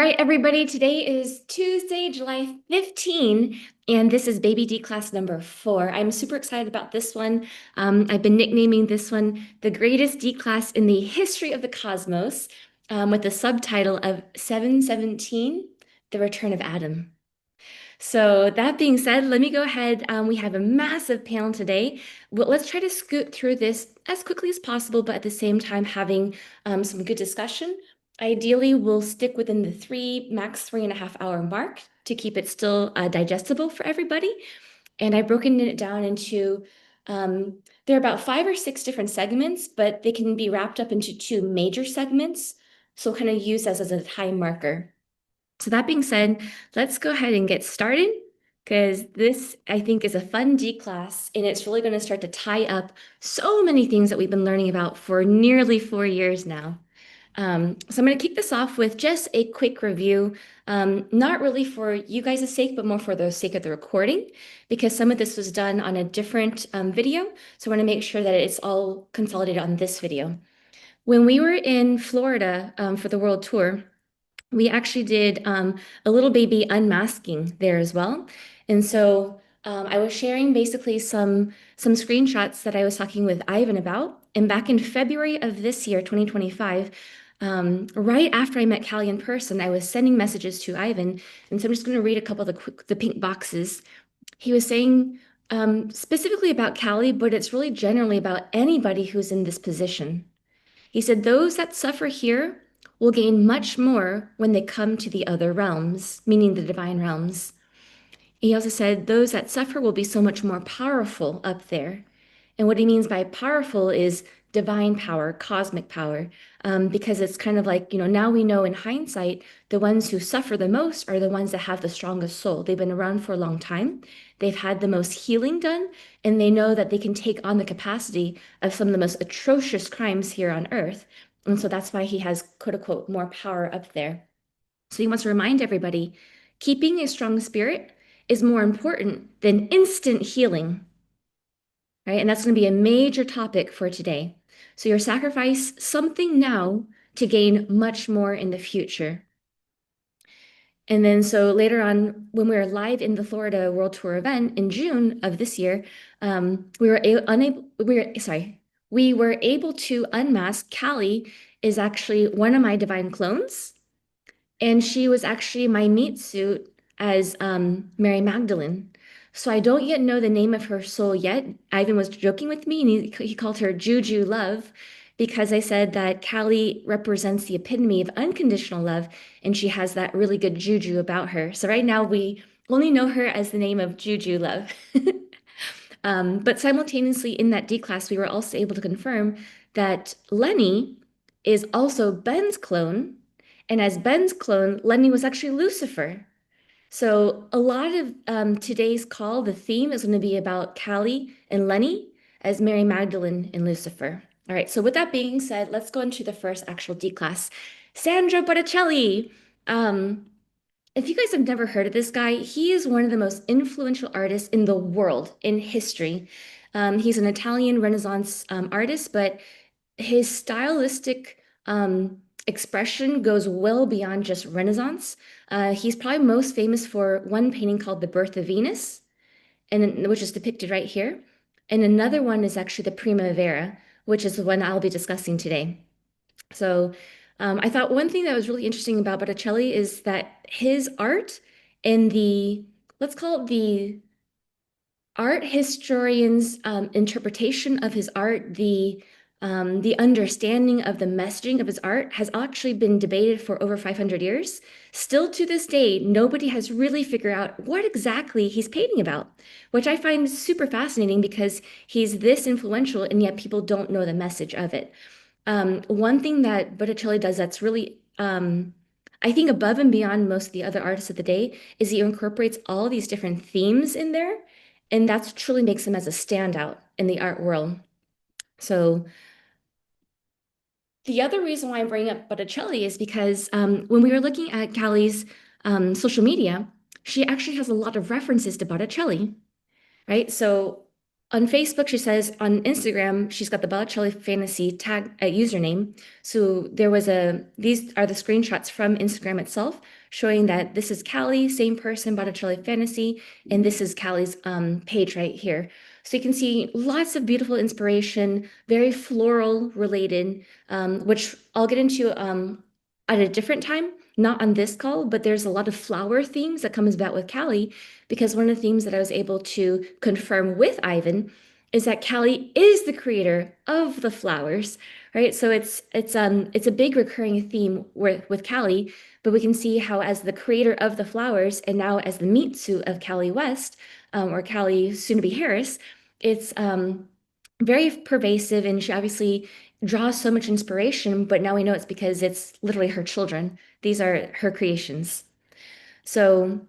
right, everybody, today is Tuesday, July 15, and this is Baby D class number 4. I'm super excited about this one. I've been nicknaming this one the greatest D class in the history of the cosmos, with the subtitle of 717, The Return of Adam. So that being said, let me go ahead. We have a massive panel today. Well, let's try to scoot through this as quickly as possible, but at the same time having some good discussion. Ideally, we'll stick within the max 3.5 hour mark to keep it still digestible for everybody. And I've broken it down into, there are about 5 or 6 different segments, but they can be wrapped up into 2 major segments. So kind of use as a time marker. So that being said, let's go ahead and get started because this, I think, is a fun D class and it's really going to start to tie up so many things that we've been learning about for nearly 4 years now. So I'm going to kick this off with just a quick review, not really for you guys' sake, but more for the sake of the recording, because some of this was done on a different video. So I want to make sure that it's all consolidated on this video. When we were in Florida for the world tour, we actually did a little baby unmasking there as well. And so I was sharing basically some screenshots that I was talking with Ivan about. And back in February of this year, 2025, right after I met Callie in person, I was sending messages to Ivan. And so I'm just going to read a couple of the pink boxes. He was saying specifically about Callie, but it's really generally about anybody who's in this position. He said, "Those that suffer here will gain much more when they come to the other realms," meaning the divine realms. He also said, "Those that suffer will be so much more powerful up there." And what he means by powerful is divine power, cosmic power, because it's kind of like, now we know in hindsight, the ones who suffer the most are the ones that have the strongest soul. They've been around for a long time. They've had the most healing done, and they know that they can take on the capacity of some of the most atrocious crimes here on earth. And so that's why he has, quote unquote, more power up there. So he wants to remind everybody, keeping a strong spirit is more important than instant healing, right? And that's going to be a major topic for today. So you sacrifice something now to gain much more in the future. And then so later on, when we were live in the Florida World Tour event in June of this year, we were able to unmask Callie is actually one of my divine clones. And she was actually my meat suit as Mary Magdalene. So I don't yet know the name of her soul yet. Ivan was joking with me and he called her Juju Love because I said that Callie represents the epitome of unconditional love and she has that really good juju about her. So right now we only know her as the name of Juju Love. But simultaneously in that D class, we were also able to confirm that Lenny is also Ben's clone. And as Ben's clone, Lenny was actually Lucifer. So a lot of today's call, the theme is going to be about Callie and Lenny as Mary Magdalene and Lucifer. All right, so with that being said, let's go into the first actual D class. Sandro Botticelli. Um, if you guys have never heard of this guy, he is one of the most influential artists in the world, in history. He's an Italian Renaissance artist, but his stylistic expression goes well beyond just Renaissance. He's probably most famous for one painting called The Birth of Venus, which is depicted right here. And another one is actually the Primavera, which is the one I'll be discussing today. So I thought one thing that was really interesting about Botticelli is that his art and let's call it the art historian's interpretation of his art, the understanding of the messaging of his art has actually been debated for over 500 years. Still to this day, nobody has really figured out what exactly he's painting about, which I find super fascinating because he's this influential and yet people don't know the message of it. One thing that Botticelli does that's really, I think, above and beyond most of the other artists of the day is he incorporates all these different themes in there, and that's what truly makes him as a standout in the art world. So the other reason why I'm bringing up Botticelli is because when we were looking at Callie's social media, she actually has a lot of references to Botticelli, right? So on Facebook, she says on Instagram, she's got the Botticelli Fantasy tag username. So these are the screenshots from Instagram itself. showing that this is Callie, same person, Botticelli Fantasy, and this is Callie's page right here. So you can see lots of beautiful inspiration, very floral related, which I'll get into at a different time, not on this call, but there's a lot of flower themes that comes about with Callie, because one of the themes that I was able to confirm with Ivan is that Callie is the creator of the flowers, right? So it's a big recurring theme with Callie, but we can see how as the creator of the flowers and now as the meat suit of Callie West, or Callie soon to be Harris, it's very pervasive, and she obviously draws so much inspiration, but now we know it's because it's literally her children. These are her creations. So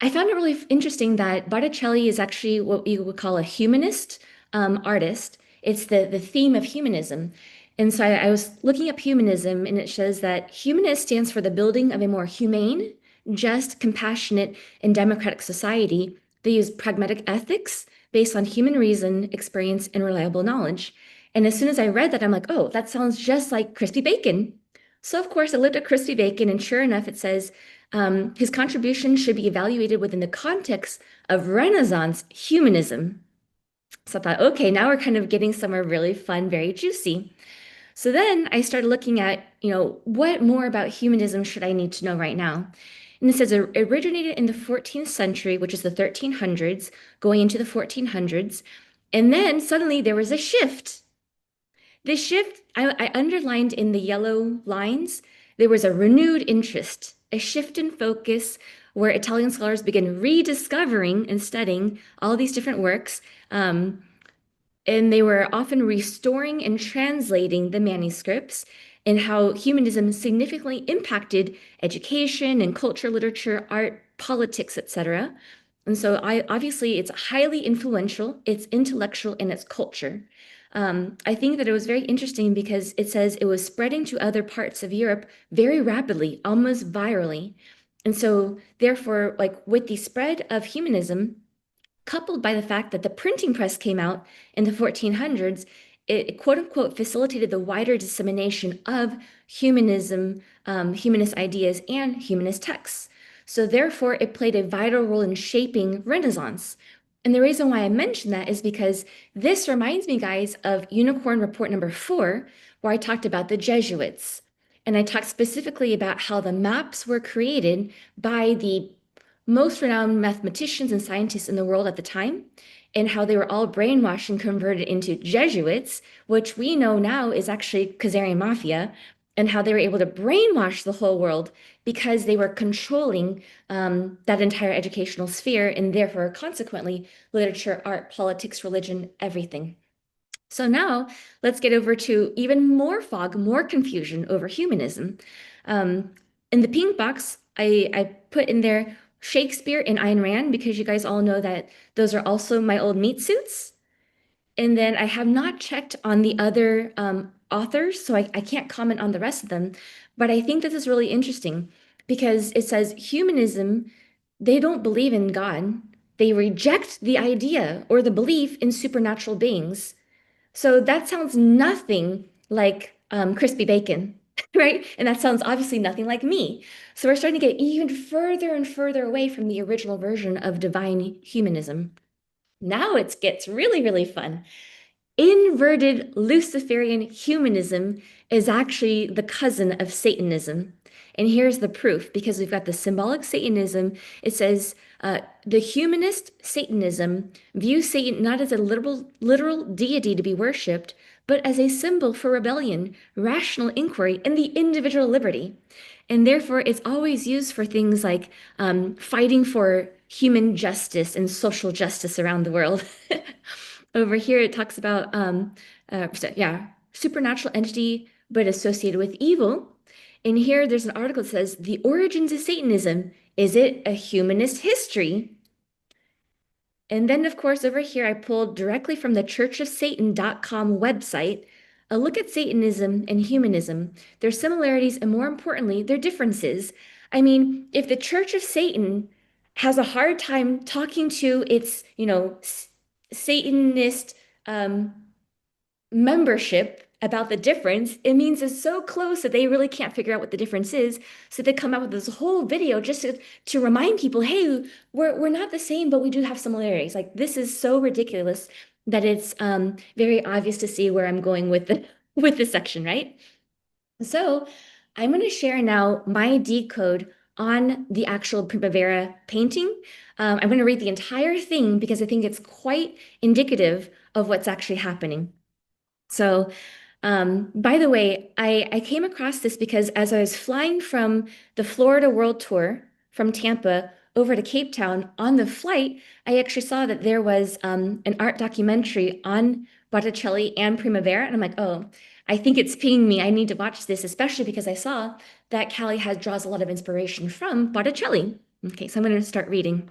I found it really interesting that Botticelli is actually what you would call a humanist artist. It's the theme of humanism. And so I was looking up humanism, and it shows that humanist stands for the building of a more humane, just, compassionate, and democratic society. They use pragmatic ethics based on human reason, experience, and reliable knowledge. And as soon as I read that, I'm like, oh, that sounds just like Crispy Bacon. So, of course, I looked at Crispy Bacon, and sure enough, it says his contribution should be evaluated within the context of Renaissance humanism. So I thought, okay, now we're kind of getting somewhere really fun, very juicy. So then I started looking at, what more about humanism should I need to know right now? And it says it originated in the 14th century, which is the 1300s, going into the 1400s. And then suddenly there was a shift. The shift I underlined in the yellow lines, there was a renewed interest, a shift in focus where Italian scholars began rediscovering and studying all these different works. And they were often restoring and translating the manuscripts, and how humanism significantly impacted education and culture, literature, art, politics, etc. And so I obviously it's highly influential, it's intellectual, and it's culture. I think that it was very interesting because it says it was spreading to other parts of Europe very rapidly, almost virally. And so therefore, like with the spread of humanism, coupled by the fact that the printing press came out in the 1400s, it quote unquote facilitated the wider dissemination of humanism, humanist ideas, and humanist texts. So, therefore, it played a vital role in shaping Renaissance. And the reason why I mention that is because this reminds me, guys, of Unicorn Report number 4, where I talked about the Jesuits. And I talked specifically about how the maps were created by the most renowned mathematicians and scientists in the world at the time, and how they were all brainwashed and converted into Jesuits, which we know now is actually Khazarian mafia, and how they were able to brainwash the whole world because they were controlling that entire educational sphere, and therefore, consequently, literature, art, politics, religion, everything. So now let's get over to even more fog, more confusion over humanism. Um, in the pink box, I put in there Shakespeare and Ayn Rand because you guys all know that those are also my old meat suits. And then I have not checked on the other authors, so I can't comment on the rest of them. But I think this is really interesting because it says humanism, they don't believe in God. They reject the idea or the belief in supernatural beings. So that sounds nothing like crispy bacon, right? And that sounds obviously nothing like me. So we're starting to get even further and further away from the original version of divine humanism. Now it gets really, really fun. Inverted Luciferian humanism is actually the cousin of Satanism. And here's the proof because we've got the symbolic Satanism. It says the humanist Satanism views Satan not as a literal deity to be worshipped, but as a symbol for rebellion, rational inquiry, and the individual liberty. And therefore, it's always used for things like fighting for human justice and social justice around the world. Over here, it talks about, yeah, supernatural entity, but associated with evil. And here, there's an article that says, The Origins of Satanism. Is it a humanist history? And then, of course, over here, I pulled directly from the churchofsatan.com website a look at Satanism and humanism, their similarities, and more importantly, their differences. I mean, if the Church of Satan has a hard time talking to its, Satanist um, membership about the difference, it means it's so close that they really can't figure out what the difference is. So they come out with this whole video just to remind people, hey, we're not the same, but we do have similarities. Like this is so ridiculous that it's very obvious to see where I'm going with the with this section, right? So I'm going to share now my decode on the actual Primavera painting. I'm going to read the entire thing because I think it's quite indicative of what's actually happening. So, by the way, I came across this because as I was flying from the Florida World Tour from Tampa over to Cape Town on the flight, I actually saw that there was an art documentary on Botticelli and Primavera. And I'm like, oh, I think it's pinging me. I need to watch this, especially because I saw that Callie has draws a lot of inspiration from Botticelli. Okay, so I'm going to start reading.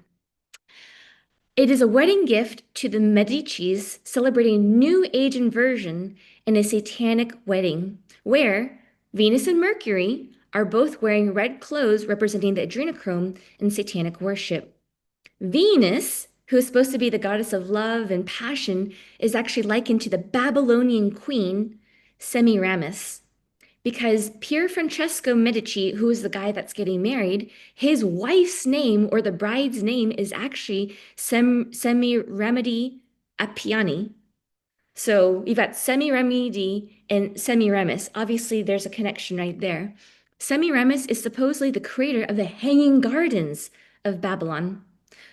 It is a wedding gift to the Medicis celebrating New Age inversion in a satanic wedding, where Venus and Mercury are both wearing red clothes representing the adrenochrome in satanic worship. Venus, who is supposed to be the goddess of love and passion, is actually likened to the Babylonian queen Semiramis because Pier Francesco Medici, who is the guy that's getting married, his wife's name or the bride's name is actually Semiramide Appiani. So you've got Semiramide and Semiramis. Obviously, there's a connection right there. Semiramis is supposedly the creator of the Hanging Gardens of Babylon.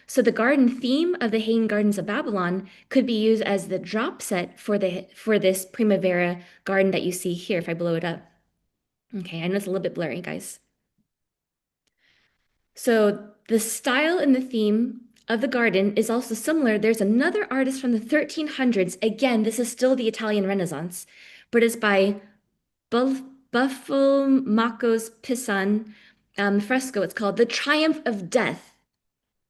So the garden theme of the Hanging Gardens of Babylon could be used as the drop set for this Primavera garden that you see here if I blow it up. Okay, I know it's a little bit blurry, guys. So the style and the theme of the garden is also similar. There's another artist from the 1300s. Again, this is still the Italian Renaissance, but it's by Buffalmacco's Pisan fresco. It's called The Triumph of Death.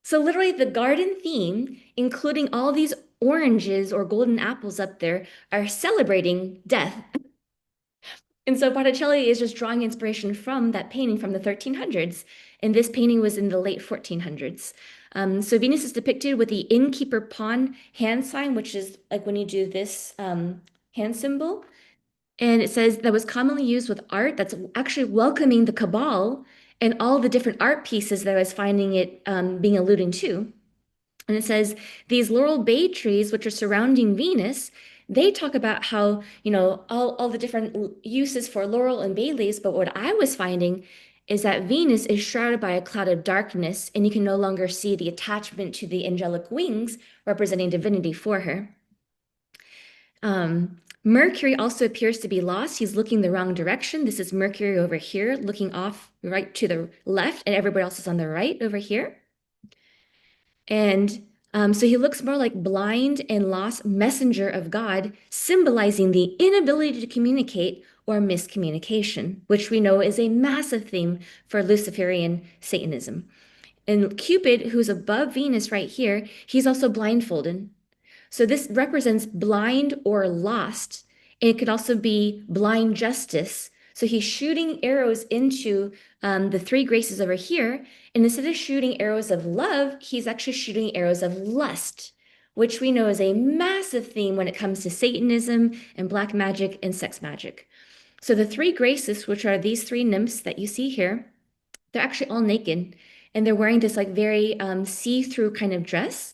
So literally the garden theme, including all these oranges or golden apples up there, are celebrating death. And so Botticelli is just drawing inspiration from that painting from the 1300s. And this painting was in the late 1400s. So Venus is depicted with the innkeeper pawn hand sign, which is like when you do this hand symbol. And it says that was commonly used with art that's actually welcoming the cabal and all the different art pieces that I was finding it being alluding to. And it says these laurel bay trees, which are surrounding Venus, they talk about how, all the different uses for laurel and bay leaves. But what I was finding is that Venus is shrouded by a cloud of darkness, and you can no longer see the attachment to the angelic wings representing divinity for her. Mercury also appears to be lost. He's looking the wrong direction. This is Mercury over here, looking off right to the left, and everybody else is on the right over here. And so he looks more like blind and lost messenger of God, symbolizing the inability to communicate or miscommunication, which we know is a massive theme for Luciferian Satanism. And Cupid, who's above Venus right here, he's also blindfolded. So this represents blind or lost. And it could also be blind justice. So he's shooting arrows into the three graces over here. And instead of shooting arrows of love, he's actually shooting arrows of lust, which we know is a massive theme when it comes to Satanism and black magic and sex magic. So the three graces, which are these three nymphs that you see here, they're actually all naked. And they're wearing this like very see-through kind of dress.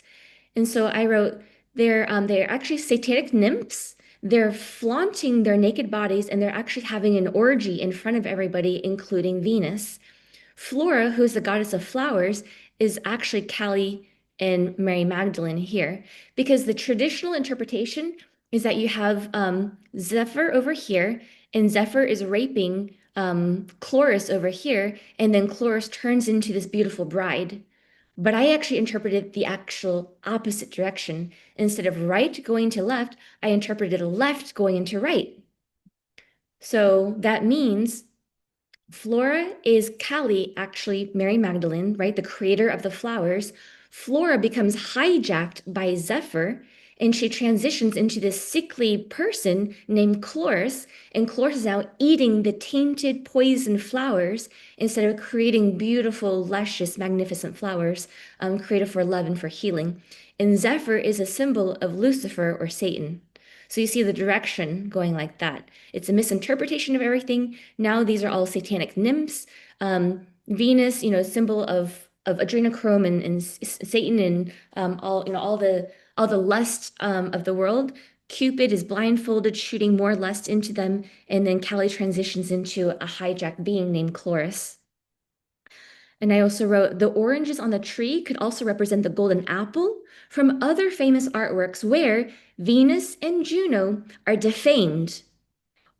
And so I wrote, they're actually satanic nymphs. They're flaunting their naked bodies and they're actually having an orgy in front of everybody, including Venus. Flora, who's the goddess of flowers, is actually Callie and Mary Magdalene here, because the traditional interpretation is that you have Zephyr over here, and Zephyr is raping Chloris over here, and then Chloris turns into this beautiful bride. But I actually interpreted the actual opposite direction. Instead of right going to left, I interpreted left going into right. So that means Flora is Callie, actually Mary Magdalene, right? The creator of the flowers. Flora becomes hijacked by Zephyr and she transitions into this sickly person named Chloris. And Chloris is now eating the tainted poison flowers instead of creating beautiful, luscious, magnificent flowers created for love and for healing. And Zephyr is a symbol of Lucifer or Satan. So you see the direction going like that. It's a misinterpretation of everything. Now these are all satanic nymphs. Venus, symbol of adrenochrome and Satan and all all the lust of the world. Cupid is blindfolded, shooting more lust into them, and then Callie transitions into a hijacked being named Chloris. And I also wrote the oranges on the tree could also represent the golden apple from other famous artworks where Venus and Juno are defamed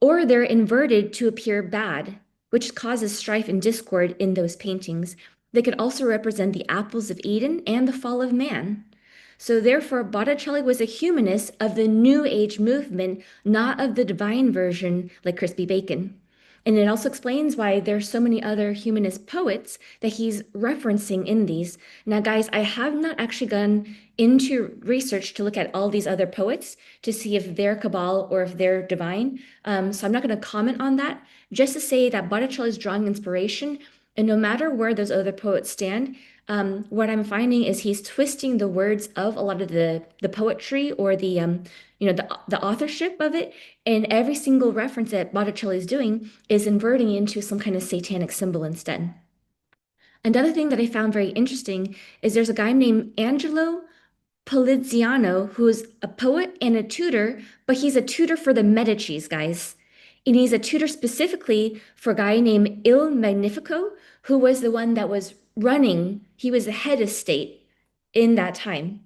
or they're inverted to appear bad, which causes strife and discord in those paintings. They could also represent the apples of Eden and the fall of man. So, therefore, Botticelli was a humanist of the New Age movement, not of the divine version like Crispy Bacon. And it also explains why there's so many other humanist poets that he's referencing in these. Now, guys, I have not actually gone into research to look at all these other poets to see if they're Cabal or if they're divine. So I'm not going to comment on that. Just to say that Botticelli is drawing inspiration, and no matter where those other poets stand, what I'm finding is he's twisting the words of a lot of the poetry or the authorship of it, and every single reference that Botticelli is doing is inverting into some kind of satanic symbol instead. Another thing that I found very interesting is there's a guy named Angelo Poliziano, who's a poet and a tutor, but he's a tutor for the Medicis, guys. And he's a tutor specifically for a guy named Il Magnifico, who was the one that was running, he was the head of state in that time.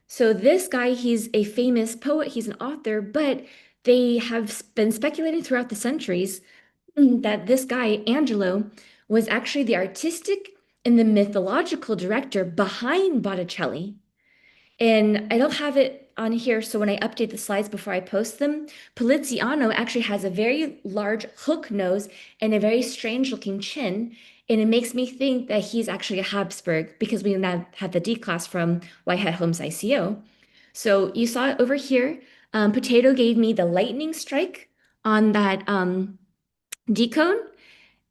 So this guy, he's a famous poet, he's an author, but they have been speculating throughout the centuries that this guy, Angelo, was actually the artistic and the mythological director behind Botticelli. And I don't have it on here, so when I update the slides before I post them, Poliziano actually has a very large hook nose and a very strange looking chin. And it makes me think that he's actually a Habsburg because we now have the D class from Whitehead Holmes ICO. So you saw it over here. Potato gave me the lightning strike on that decode.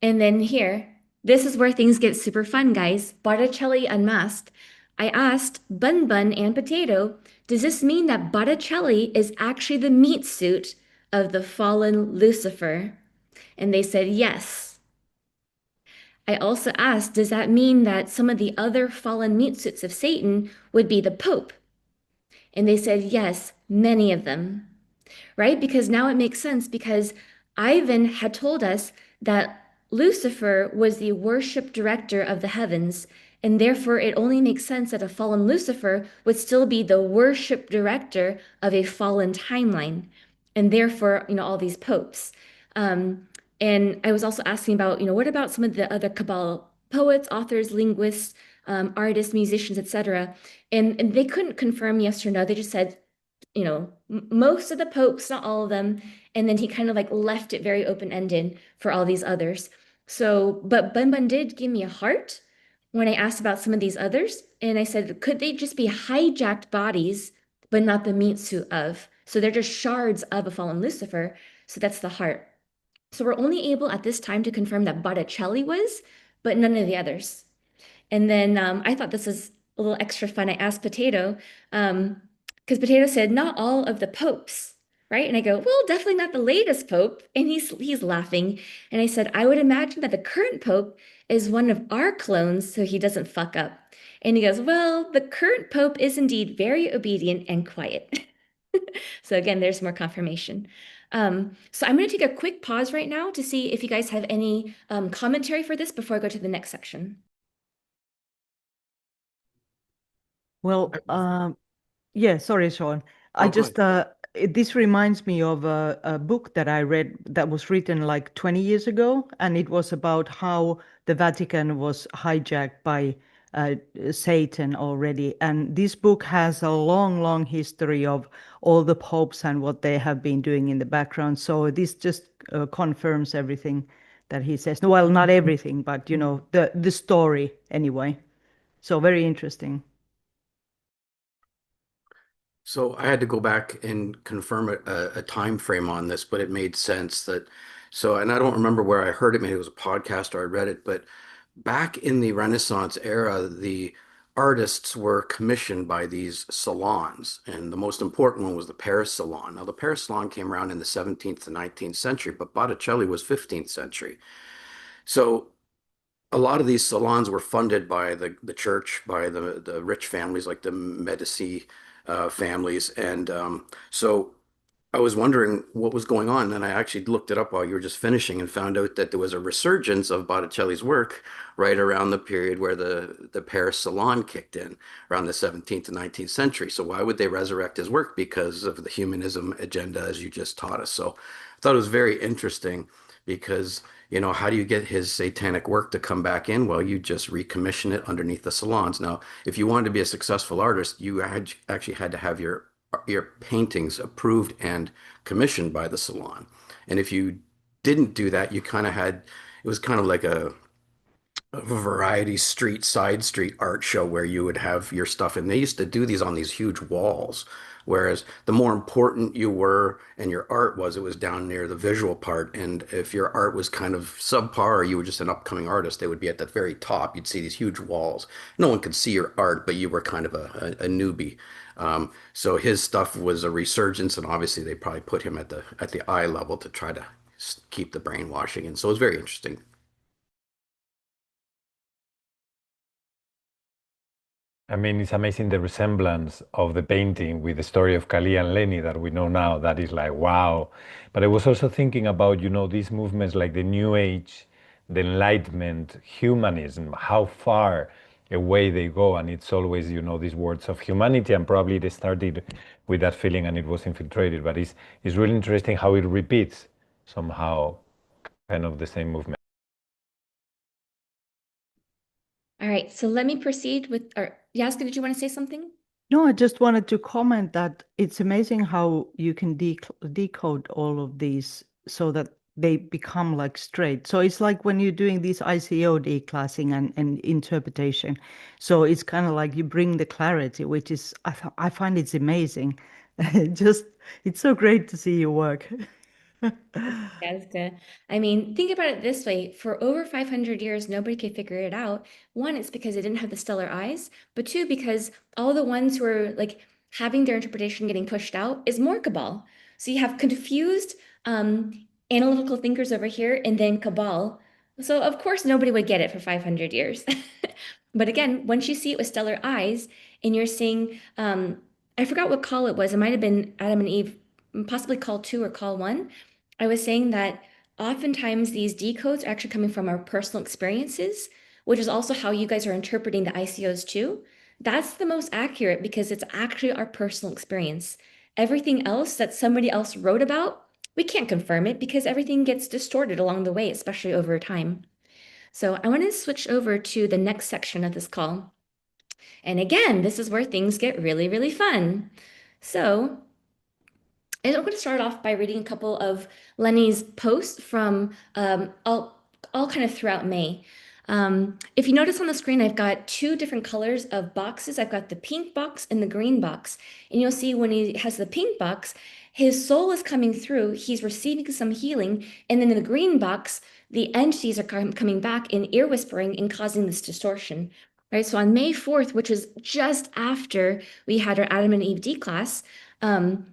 And then here, this is where things get super fun, guys. Botticelli unmasked. I asked Bun Bun and Potato, does this mean that Botticelli is actually the meat suit of the fallen Lucifer? And they said yes. I also asked, does that mean that some of the other fallen meat suits of Satan would be the Pope? And they said yes, many of them, right? Because now it makes sense because Ivan had told us that Lucifer was the worship director of the heavens, and therefore it only makes sense that a fallen Lucifer would still be the worship director of a fallen timeline, and therefore, all these popes. Um, and I was also asking about, what about some of the other Kabbalah poets, authors, linguists, artists, musicians, etc. And they couldn't confirm yes or no. They just said most of the popes, not all of them. And then he kind of like left it very open-ended for all these others. So, but Bun Bun did give me a heart when I asked about some of these others. And I said, could they just be hijacked bodies, but not the meat suit of? So they're just shards of a fallen Lucifer. So that's the heart. So we're only able at this time to confirm that Botticelli was, but none of the others. And then I thought this was a little extra fun. I asked Potato, because Potato said, not all of the popes, right? And I go, well, definitely not the latest pope. And he's laughing. And I said, I would imagine that the current pope is one of our clones, so he doesn't fuck up. And he goes, well, the current pope is indeed very obedient and quiet. So again, there's more confirmation. So I'm going to take a quick pause right now to see if you guys have any commentary for this before I go to the next section. Well, yeah, sorry, Sean. I Oh, go just ahead. this reminds me of a book that I read that was written like 20 years ago, and it was about how the Vatican was hijacked by Satan already. And this book has a long, long history of all the popes and what they have been doing in the background. So this just confirms everything that he says. Well, not everything, but the story anyway. So very interesting. So I had to go back and confirm a time frame on this, but it made sense that and I don't remember where I heard it, maybe it was a podcast or I read it, but back in the Renaissance era, the artists were commissioned by these salons, and the most important one was the Paris Salon. Now, the Paris Salon came around in the 17th to 19th century, but Botticelli was 15th century. So a lot of these salons were funded by the church, by the rich families like the Medici families, and so I was wondering what was going on, and I actually looked it up while you were just finishing and found out that there was a resurgence of Botticelli's work right around the period where the Paris Salon kicked in, around the 17th to 19th century. So why would they resurrect his work? Because of the humanism agenda, as you just taught us. So I thought it was very interesting because, how do you get his satanic work to come back in? Well, you just recommission it underneath the salons. Now, if you wanted to be a successful artist, you actually had to have your paintings approved and commissioned by the salon. And if you didn't do that, you kind of had, it was kind of like a variety street, side street art show where you would have your stuff. And they used to do these on these huge walls. Whereas the more important you were and your art was, it was down near the visual part. And if your art was kind of subpar or you were just an upcoming artist, they would be at the very top. You'd see these huge walls. No one could see your art, but you were kind of a newbie. So his stuff was a resurgence, and obviously they probably put him at the eye level to try to keep the brainwashing. And so it was very interesting. I mean, it's amazing the resemblance of the painting with the story of Kali and Lenny that we know now. That is like, wow. But I was also thinking about, these movements like the New Age, the Enlightenment, humanism, how far away they go. And it's always, these words of humanity. And probably they started with that feeling and it was infiltrated. But it's really interesting how it repeats somehow kind of the same movement. All right, so let me proceed with, or Yaska, did you want to say something? No, I just wanted to comment that it's amazing how you can decode all of these so that they become like straight. So it's like when you're doing these ICO declassing and interpretation. So it's kind of like you bring the clarity, which is, I find it's amazing. Just, it's so great to see your work. Jessica. I mean, think about it this way. For over 500 years, nobody could figure it out. One, it's because they didn't have the stellar eyes, but two, because all the ones who are like having their interpretation getting pushed out is more cabal. So you have confused analytical thinkers over here and then cabal. So of course nobody would get it for 500 years. But again, once you see it with stellar eyes and you're seeing, I forgot what call it was. It might have been Adam and Eve, possibly call two or call one. I was saying that oftentimes these decodes are actually coming from our personal experiences, which is also how you guys are interpreting the ICOs too. That's the most accurate because it's actually our personal experience. Everything else that somebody else wrote about, we can't confirm it because everything gets distorted along the way, especially over time. So I want to switch over to the next section of this call. And again, this is where things get really, really fun. So and I'm going to start off by reading a couple of Lenny's posts from all kind of throughout May. If you notice on the screen, I've got two different colors of boxes. I've got the pink box and the green box. And you'll see when he has the pink box, his soul is coming through. He's receiving some healing. And then in the green box, the entities are coming back in ear whispering and causing this distortion. Right. So on May 4th, which is just after we had our Adam and Eve D class,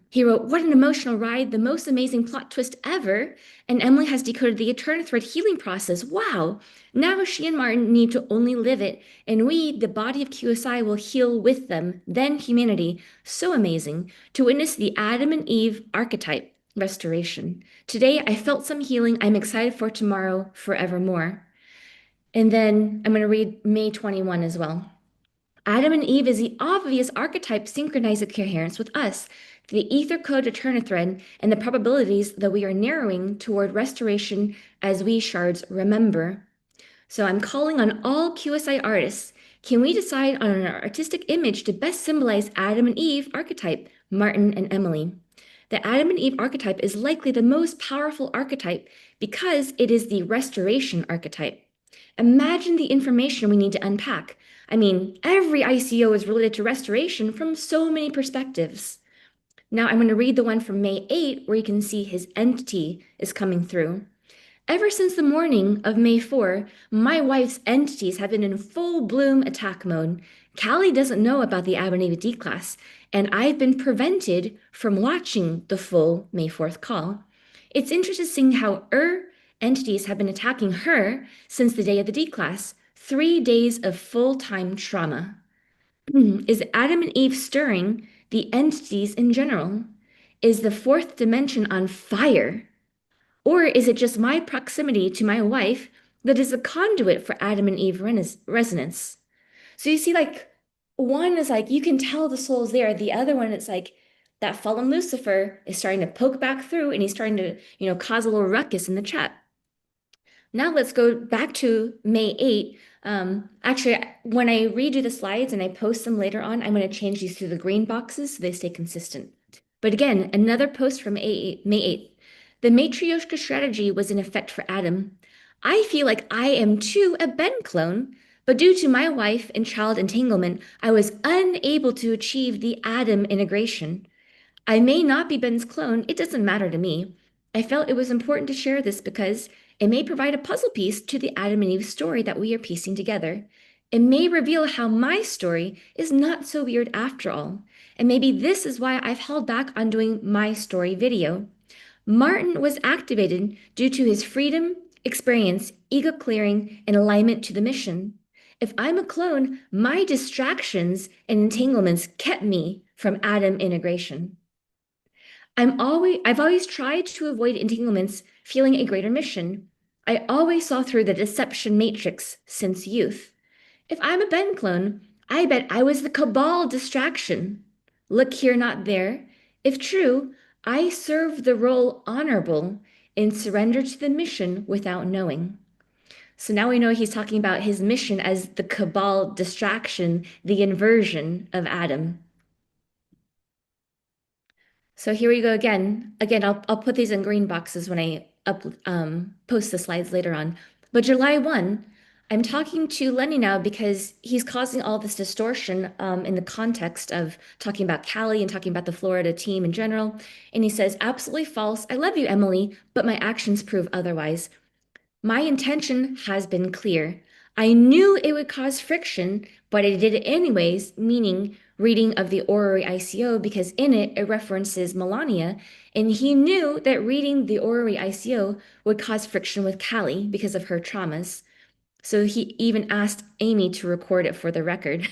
he wrote, "What an emotional ride, the most amazing plot twist ever. And Emily has decoded the Eternithread healing process. Wow. Now she and Martin need to only live it. And we, the body of QSI, will heal with them. Then humanity. So amazing to witness the Adam and Eve archetype restoration. Today I felt some healing. I'm excited for tomorrow, forevermore." And then I'm going to read May 21 as well. Adam and Eve is the obvious archetype synchronized with coherence with us, the ether code to turn a thread, and the probabilities that we are narrowing toward restoration as we shards remember. So I'm calling on all QSI artists. Can we decide on an artistic image to best symbolize Adam and Eve archetype, Martin and Emily? The Adam and Eve archetype is likely the most powerful archetype because it is the restoration archetype. Imagine the information we need to unpack. I mean, every ICO is related to restoration from so many perspectives. Now I'm going to read the one from May 8 where you can see his entity is coming through. Ever since the morning of May 4, my wife's entities have been in full bloom attack mode. Callie doesn't know about the Adam and Eve D class, and I've been prevented from watching the full May 4th call. It's interesting how entities have been attacking her since the day of the D class, 3 days of full-time trauma. Is Adam and Eve stirring the entities in general? Is the fourth dimension on fire? Or is it just my proximity to my wife that is a conduit for Adam and Eve resonance? So you see, like, one is like, you can tell the soul's there. The other one, it's like, that fallen Lucifer is starting to poke back through and he's starting to, cause a little ruckus in the chat. Now let's go back to May 8. Actually, when I redo the slides and I post them later on, I'm going to change these to the green boxes so they stay consistent. But again, another post from May 8th. The Matryoshka strategy was in effect for Adam. I feel like I am too a Ben clone, but due to my wife and child entanglement, I was unable to achieve the Adam integration. I may not be Ben's clone, it doesn't matter to me. I felt it was important to share this because it may provide a puzzle piece to the Adam and Eve story that we are piecing together. It may reveal how my story is not so weird after all. And maybe this is why I've held back on doing my story video. Martin was activated due to his freedom, experience, ego clearing, and alignment to the mission. If I'm a clone, my distractions and entanglements kept me from Adam integration. I've always tried to avoid entanglements feeling a greater mission. I always saw through the deception matrix since youth. If I'm a Ben clone, I bet I was the cabal distraction. Look here, not there. If true, I served the role honorable and surrendered to the mission without knowing. So now we know he's talking about his mission as the cabal distraction, the inversion of Adam. So here we go again. Again, I'll put these in green boxes when I post the slides later on. But July 1, I'm talking to Lenny now because he's causing all this distortion in the context of talking about Callie and talking about the Florida team in general. And he says, absolutely false. I love you, Emily, but my actions prove otherwise. My intention has been clear. I knew it would cause friction, but I did it anyways, meaning reading of the Orrery ICO because in it it references Melania, and he knew that reading the Orrery ICO would cause friction with Callie because of her traumas. So he even asked Amy to record it for the record.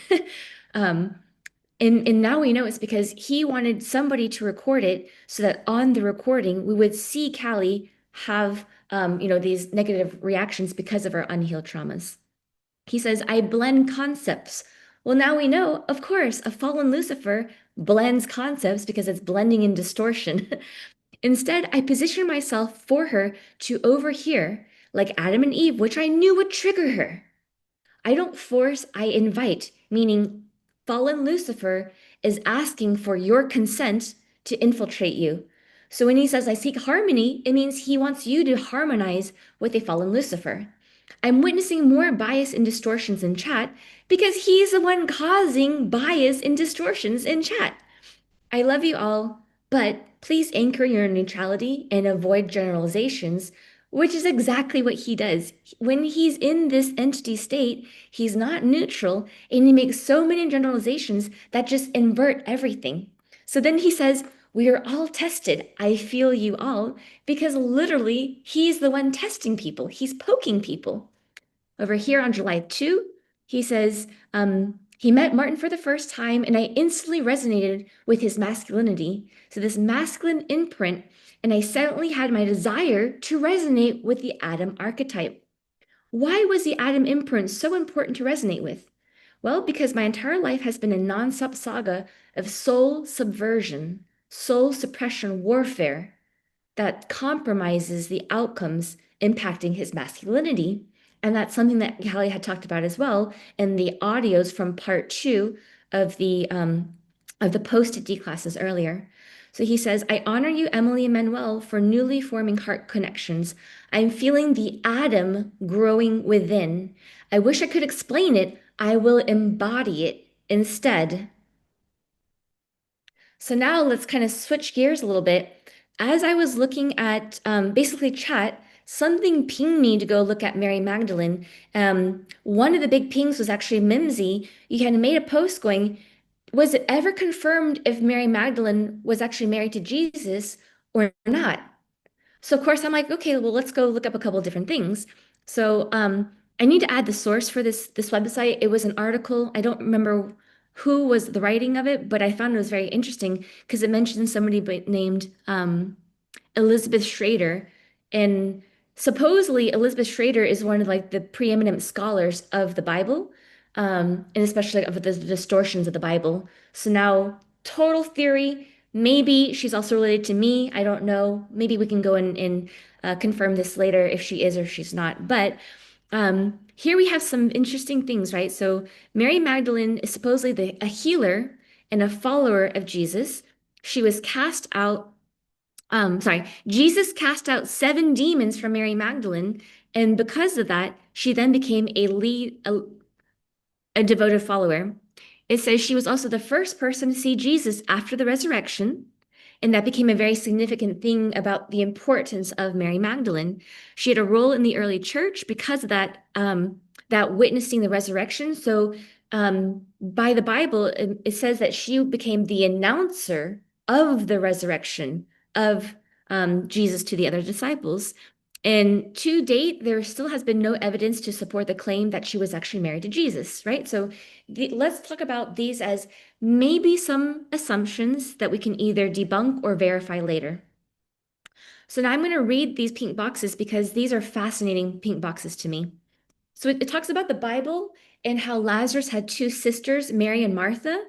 And now we know it's because he wanted somebody to record it so that on the recording we would see Callie have these negative reactions because of her unhealed traumas. He says, I blend concepts. Well, now we know, of course, a fallen Lucifer blends concepts because it's blending in distortion. Instead, I position myself for her to overhear, like Adam and Eve, which I knew would trigger her. I don't force, I invite, meaning fallen Lucifer is asking for your consent to infiltrate you. So when he says, I seek harmony, it means he wants you to harmonize with a fallen Lucifer. I'm witnessing more bias and distortions in chat because he's the one causing bias and distortions in chat. I love you all, but please anchor your neutrality and avoid generalizations, which is exactly what he does. When he's in this entity state, he's not neutral and he makes so many generalizations that just invert everything. So then he says, we are all tested. I feel you all, because literally he's the one testing people. He's poking people. Over here on July 2, he says, he met Martin for the first time, and I instantly resonated with his masculinity. So, this masculine imprint, and I suddenly had my desire to resonate with the Adam archetype. Why was the Adam imprint so important to resonate with? Well, because my entire life has been a non-stop saga of soul subversion, soul suppression warfare that compromises the outcomes impacting his masculinity. And that's something that Callie had talked about as well in the audios from part 2 of the posted D classes earlier. So he says, I honor you, Emily and Manuel, for newly forming heart connections. I'm feeling the Adam growing within. I wish I could explain it. I will embody it instead. So now let's kind of switch gears a little bit. As I was looking at basically chat, something pinged me to go look at Mary Magdalene. One of the big pings was actually Mimsy. You kind of made a post going, was it ever confirmed if Mary Magdalene was actually married to Jesus or not? So of course I'm like, okay, well, let's go look up a couple of different things. So I need to add the source for this website. It was an article. I don't remember who was the writing of it, but I found it was very interesting because it mentioned somebody named Elizabeth Schrader. And supposedly Elizabeth Schrader is one of like the preeminent scholars of the Bible, and especially of the distortions of the Bible. So now, total theory. Maybe she's also related to me. I don't know. Maybe we can go and confirm this later if she is or she's not. But here we have some interesting things, right? So Mary Magdalene is supposedly a healer and a follower of Jesus. She was cast out Jesus cast out seven demons from Mary Magdalene, and because of that, she then became a devoted follower. It says she was also the first person to see Jesus after the resurrection, and that became a very significant thing about the importance of Mary Magdalene. She had a role in the early church because of that witnessing the resurrection. So, by the Bible, it says that she became the announcer of the resurrection of Jesus to the other disciples. And to date, there still has been no evidence to support the claim that she was actually married to Jesus, right? So let's talk about these as maybe some assumptions that we can either debunk or verify later. So now I'm going to read these pink boxes because these are fascinating pink boxes to me. So it talks about the Bible and how Lazarus had two sisters, Mary and Martha,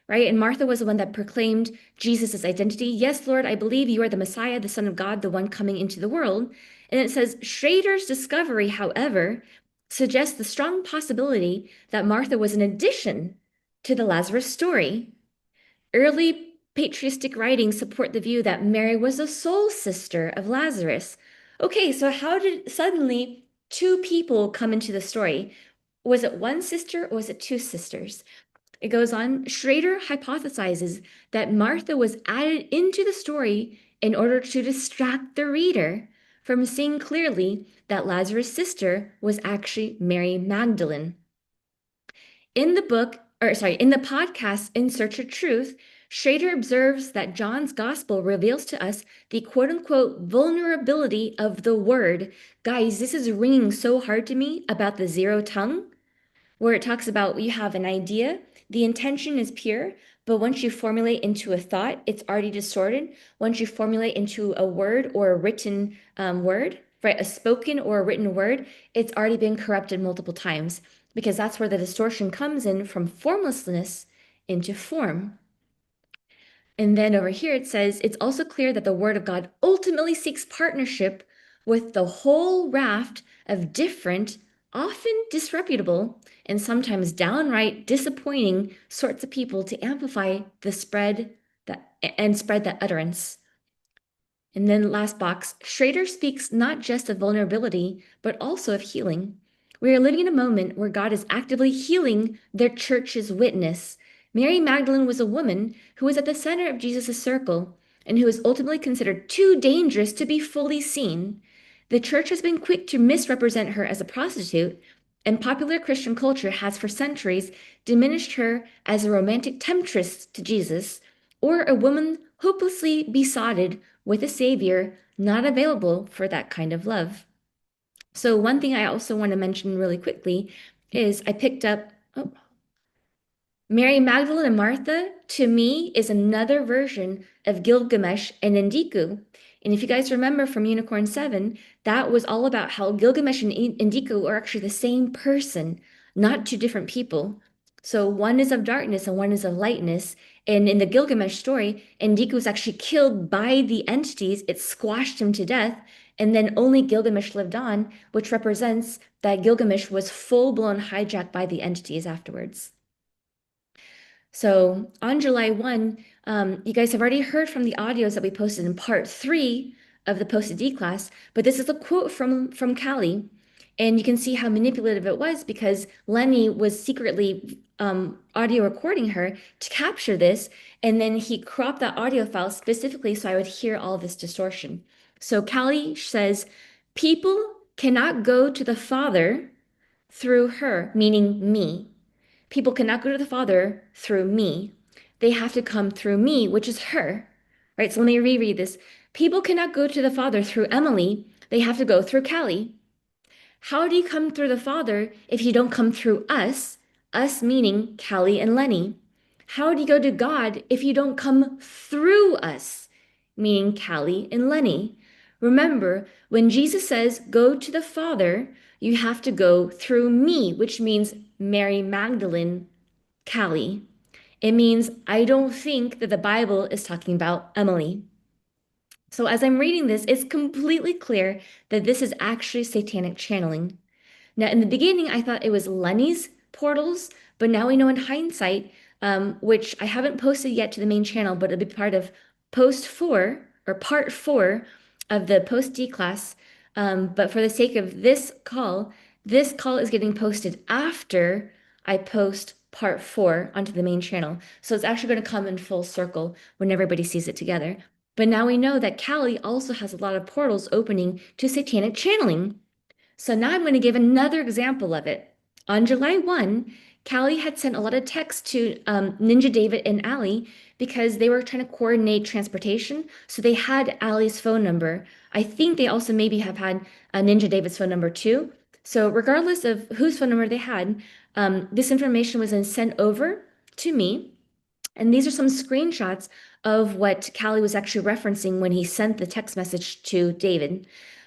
right? And Martha was the one that proclaimed Jesus' identity. Yes, Lord, I believe you are the Messiah, the Son of God, the one coming into the world. And it says Schrader's discovery, however, suggests the strong possibility that Martha was an addition to the Lazarus story. Early patristic writings support the view that Mary was a soul sister of Lazarus. Okay, so how did suddenly two people come into the story? Was it one sister or was it two sisters? It goes on, Schrader hypothesizes that Martha was added into the story in order to distract the reader from seeing clearly that Lazarus' sister was actually Mary Magdalene. In the podcast In Search of Truth, Schrader observes that John's gospel reveals to us the quote unquote vulnerability of the word. Guys, this is ringing so hard to me about the zero tongue, where it talks about you have an idea, the intention is pure, but once you formulate into a thought, it's already distorted. Once you formulate into a word or a written word, right, a spoken or a written word, it's already been corrupted multiple times because that's where the distortion comes in from formlessness into form. And then over here it says, it's also clear that the Word of God ultimately seeks partnership with the whole raft of different, often disreputable, and sometimes downright disappointing sorts of people to amplify the spread that utterance. And then last box, Schrader speaks not just of vulnerability, but also of healing. We are living in a moment where God is actively healing their church's witness. Mary Magdalene was a woman who was at the center of Jesus' circle and who was ultimately considered too dangerous to be fully seen. The church has been quick to misrepresent her as a prostitute, and popular Christian culture has for centuries diminished her as a romantic temptress to Jesus or a woman hopelessly besotted with a savior not available for that kind of love. So one thing I also want to mention really quickly is I picked up Mary Magdalene and Martha, to me, is another version of Gilgamesh and Enkidu. And if you guys remember from Unicorn 7, that was all about how Gilgamesh and Enkidu are actually the same person, not two different people. So one is of darkness and one is of lightness. And in the Gilgamesh story, Enkidu was actually killed by the entities. It squashed him to death. And then only Gilgamesh lived on, which represents that Gilgamesh was full-blown hijacked by the entities afterwards. So on July 1, you guys have already heard from the audios that we posted in part 3 of the Posted D class, but this is a quote from Callie, and you can see how manipulative it was because Lenny was secretly audio recording her to capture this, and then he cropped that audio file specifically so I would hear all this distortion. So Callie says, People cannot go to the Father through her, meaning me. People cannot go to the Father through me. They have to come through me, which is her. Right? So let me reread this. People cannot go to the Father through Emily. They have to go through Callie. How do you come through the Father if you don't come through us? Us meaning Callie and Lenny. How do you go to God if you don't come through us? Meaning Callie and Lenny. Remember, when Jesus says, go to the Father, you have to go through me, which means Mary Magdalene, Callie. It means I don't think that the Bible is talking about Emily. So as I'm reading this, it's completely clear that this is actually satanic channeling. Now, in the beginning, I thought it was Lenny's portals, but now we know in hindsight, which I haven't posted yet to the main channel, but it'll be part of post 4 or part 4 of the post D class. But for the sake of this call is getting posted after I post part 4 onto the main channel. So it's actually going to come in full circle when everybody sees it together. But now we know that Callie also has a lot of portals opening to satanic channeling. So now I'm going to give another example of it. On July 1, Callie had sent a lot of texts to Ninja David and Allie because they were trying to coordinate transportation. So they had Allie's phone number. I think they also maybe have had Ninja David's phone number too. So regardless of whose phone number they had, this information was then sent over to me. And these are some screenshots of what Callie was actually referencing when he sent the text message to David.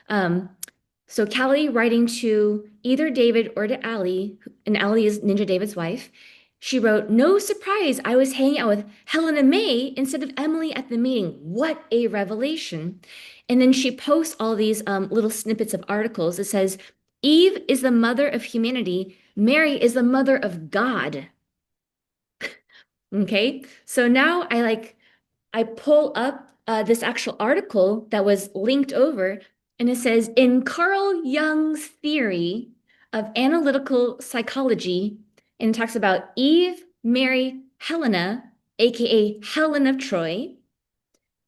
So Callie writing to either David or to Allie, and Allie is Ninja David's wife. She wrote, "No surprise, I was hanging out with Helena May instead of Emily at the meeting. What a revelation." And then she posts all these little snippets of articles. It says, "Eve is the mother of humanity. Mary is the mother of God." Okay, so now I pull up this actual article that was linked over, and it says, in Carl Jung's theory of analytical psychology, and it talks about Eve, Mary, Helena, aka Helen of Troy,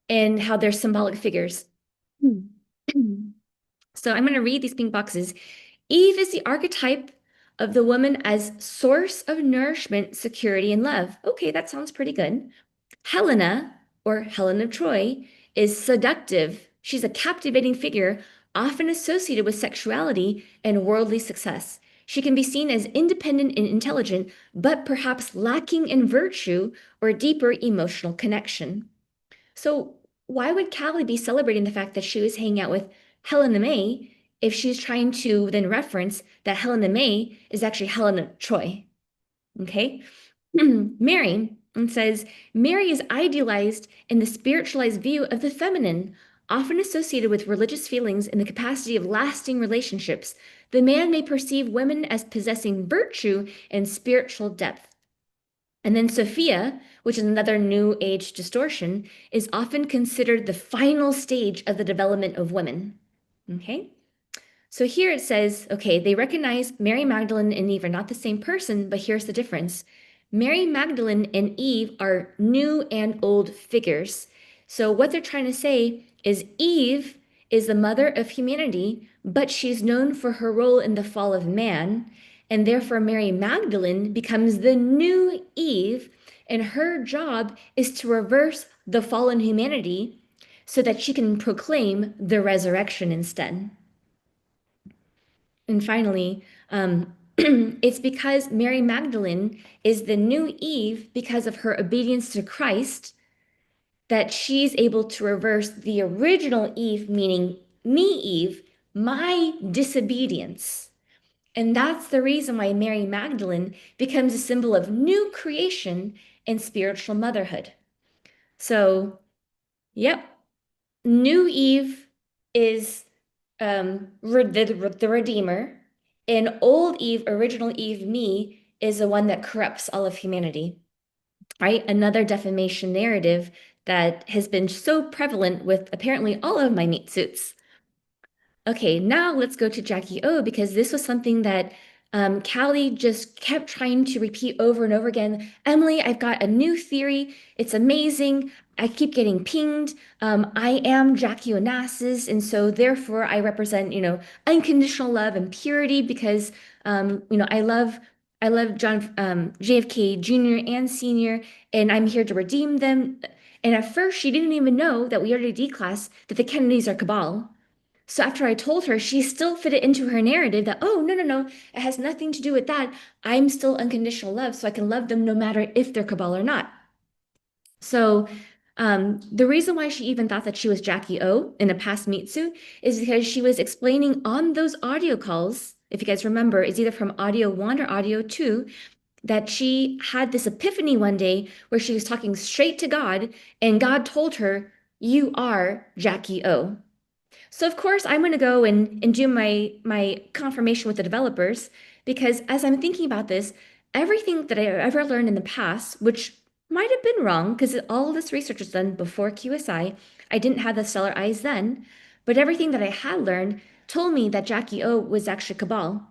and how they're symbolic figures. So I'm going to read these pink boxes. Eve is the archetype of the woman as source of nourishment, security, and love. Okay, that sounds pretty good. Helena, or Helen of Troy, is seductive. She's a captivating figure, often associated with sexuality and worldly success. She can be seen as independent and intelligent, but perhaps lacking in virtue or deeper emotional connection. So, why would Callie be celebrating the fact that she was hanging out with Helena May if she's trying to then reference that Helena May is actually Helen of Troy? Okay. Mary, and says, Mary is idealized in the spiritualized view of the feminine, often associated with religious feelings and the capacity of lasting relationships. The man may perceive women as possessing virtue and spiritual depth. And then Sophia, which is another New Age distortion, is often considered the final stage of the development of women. Okay? So here it says, okay, they recognize Mary Magdalene and Eve are not the same person, but here's the difference. Mary Magdalene and Eve are new and old figures. So what they're trying to say is Eve is the mother of humanity, but she's known for her role in the fall of man. And therefore, Mary Magdalene becomes the new Eve, and her job is to reverse the fallen humanity so that she can proclaim the resurrection instead. And finally, it's because Mary Magdalene is the new Eve because of her obedience to Christ that she's able to reverse the original Eve, meaning me, Eve, my disobedience. And that's the reason why Mary Magdalene becomes a symbol of new creation and spiritual motherhood. So, yep, new Eve is the Redeemer, and old Eve, original Eve, me, is the one that corrupts all of humanity, right? Another defamation narrative that has been so prevalent with apparently all of my meat suits. Okay, now let's go to Jackie O because this was something that Callie just kept trying to repeat over and over again. Emily, I've got a new theory. It's amazing. I keep getting pinged. I am Jackie Onassis, and so therefore I represent, unconditional love and purity because, I love John, JFK Jr. and Sr., and I'm here to redeem them. And at first, she didn't even know that we already D-class that the Kennedys are cabal. So after I told her, she still fit it into her narrative that, oh, no, no, no, it has nothing to do with that. I'm still unconditional love, so I can love them no matter if they're cabal or not. So the reason why she even thought that she was Jackie O in a past meet suit is because she was explaining on those audio calls, if you guys remember, it's either from audio 1 or audio 2, that she had this epiphany one day where she was talking straight to God, and God told her, "You are Jackie O." So of course I'm going to go and do my confirmation with the developers because as I'm thinking about this, everything that I ever learned in the past, which might have been wrong because all of this research was done before QSI didn't have the stellar eyes then, but everything that I had learned told me that Jackie O was actually Cabal.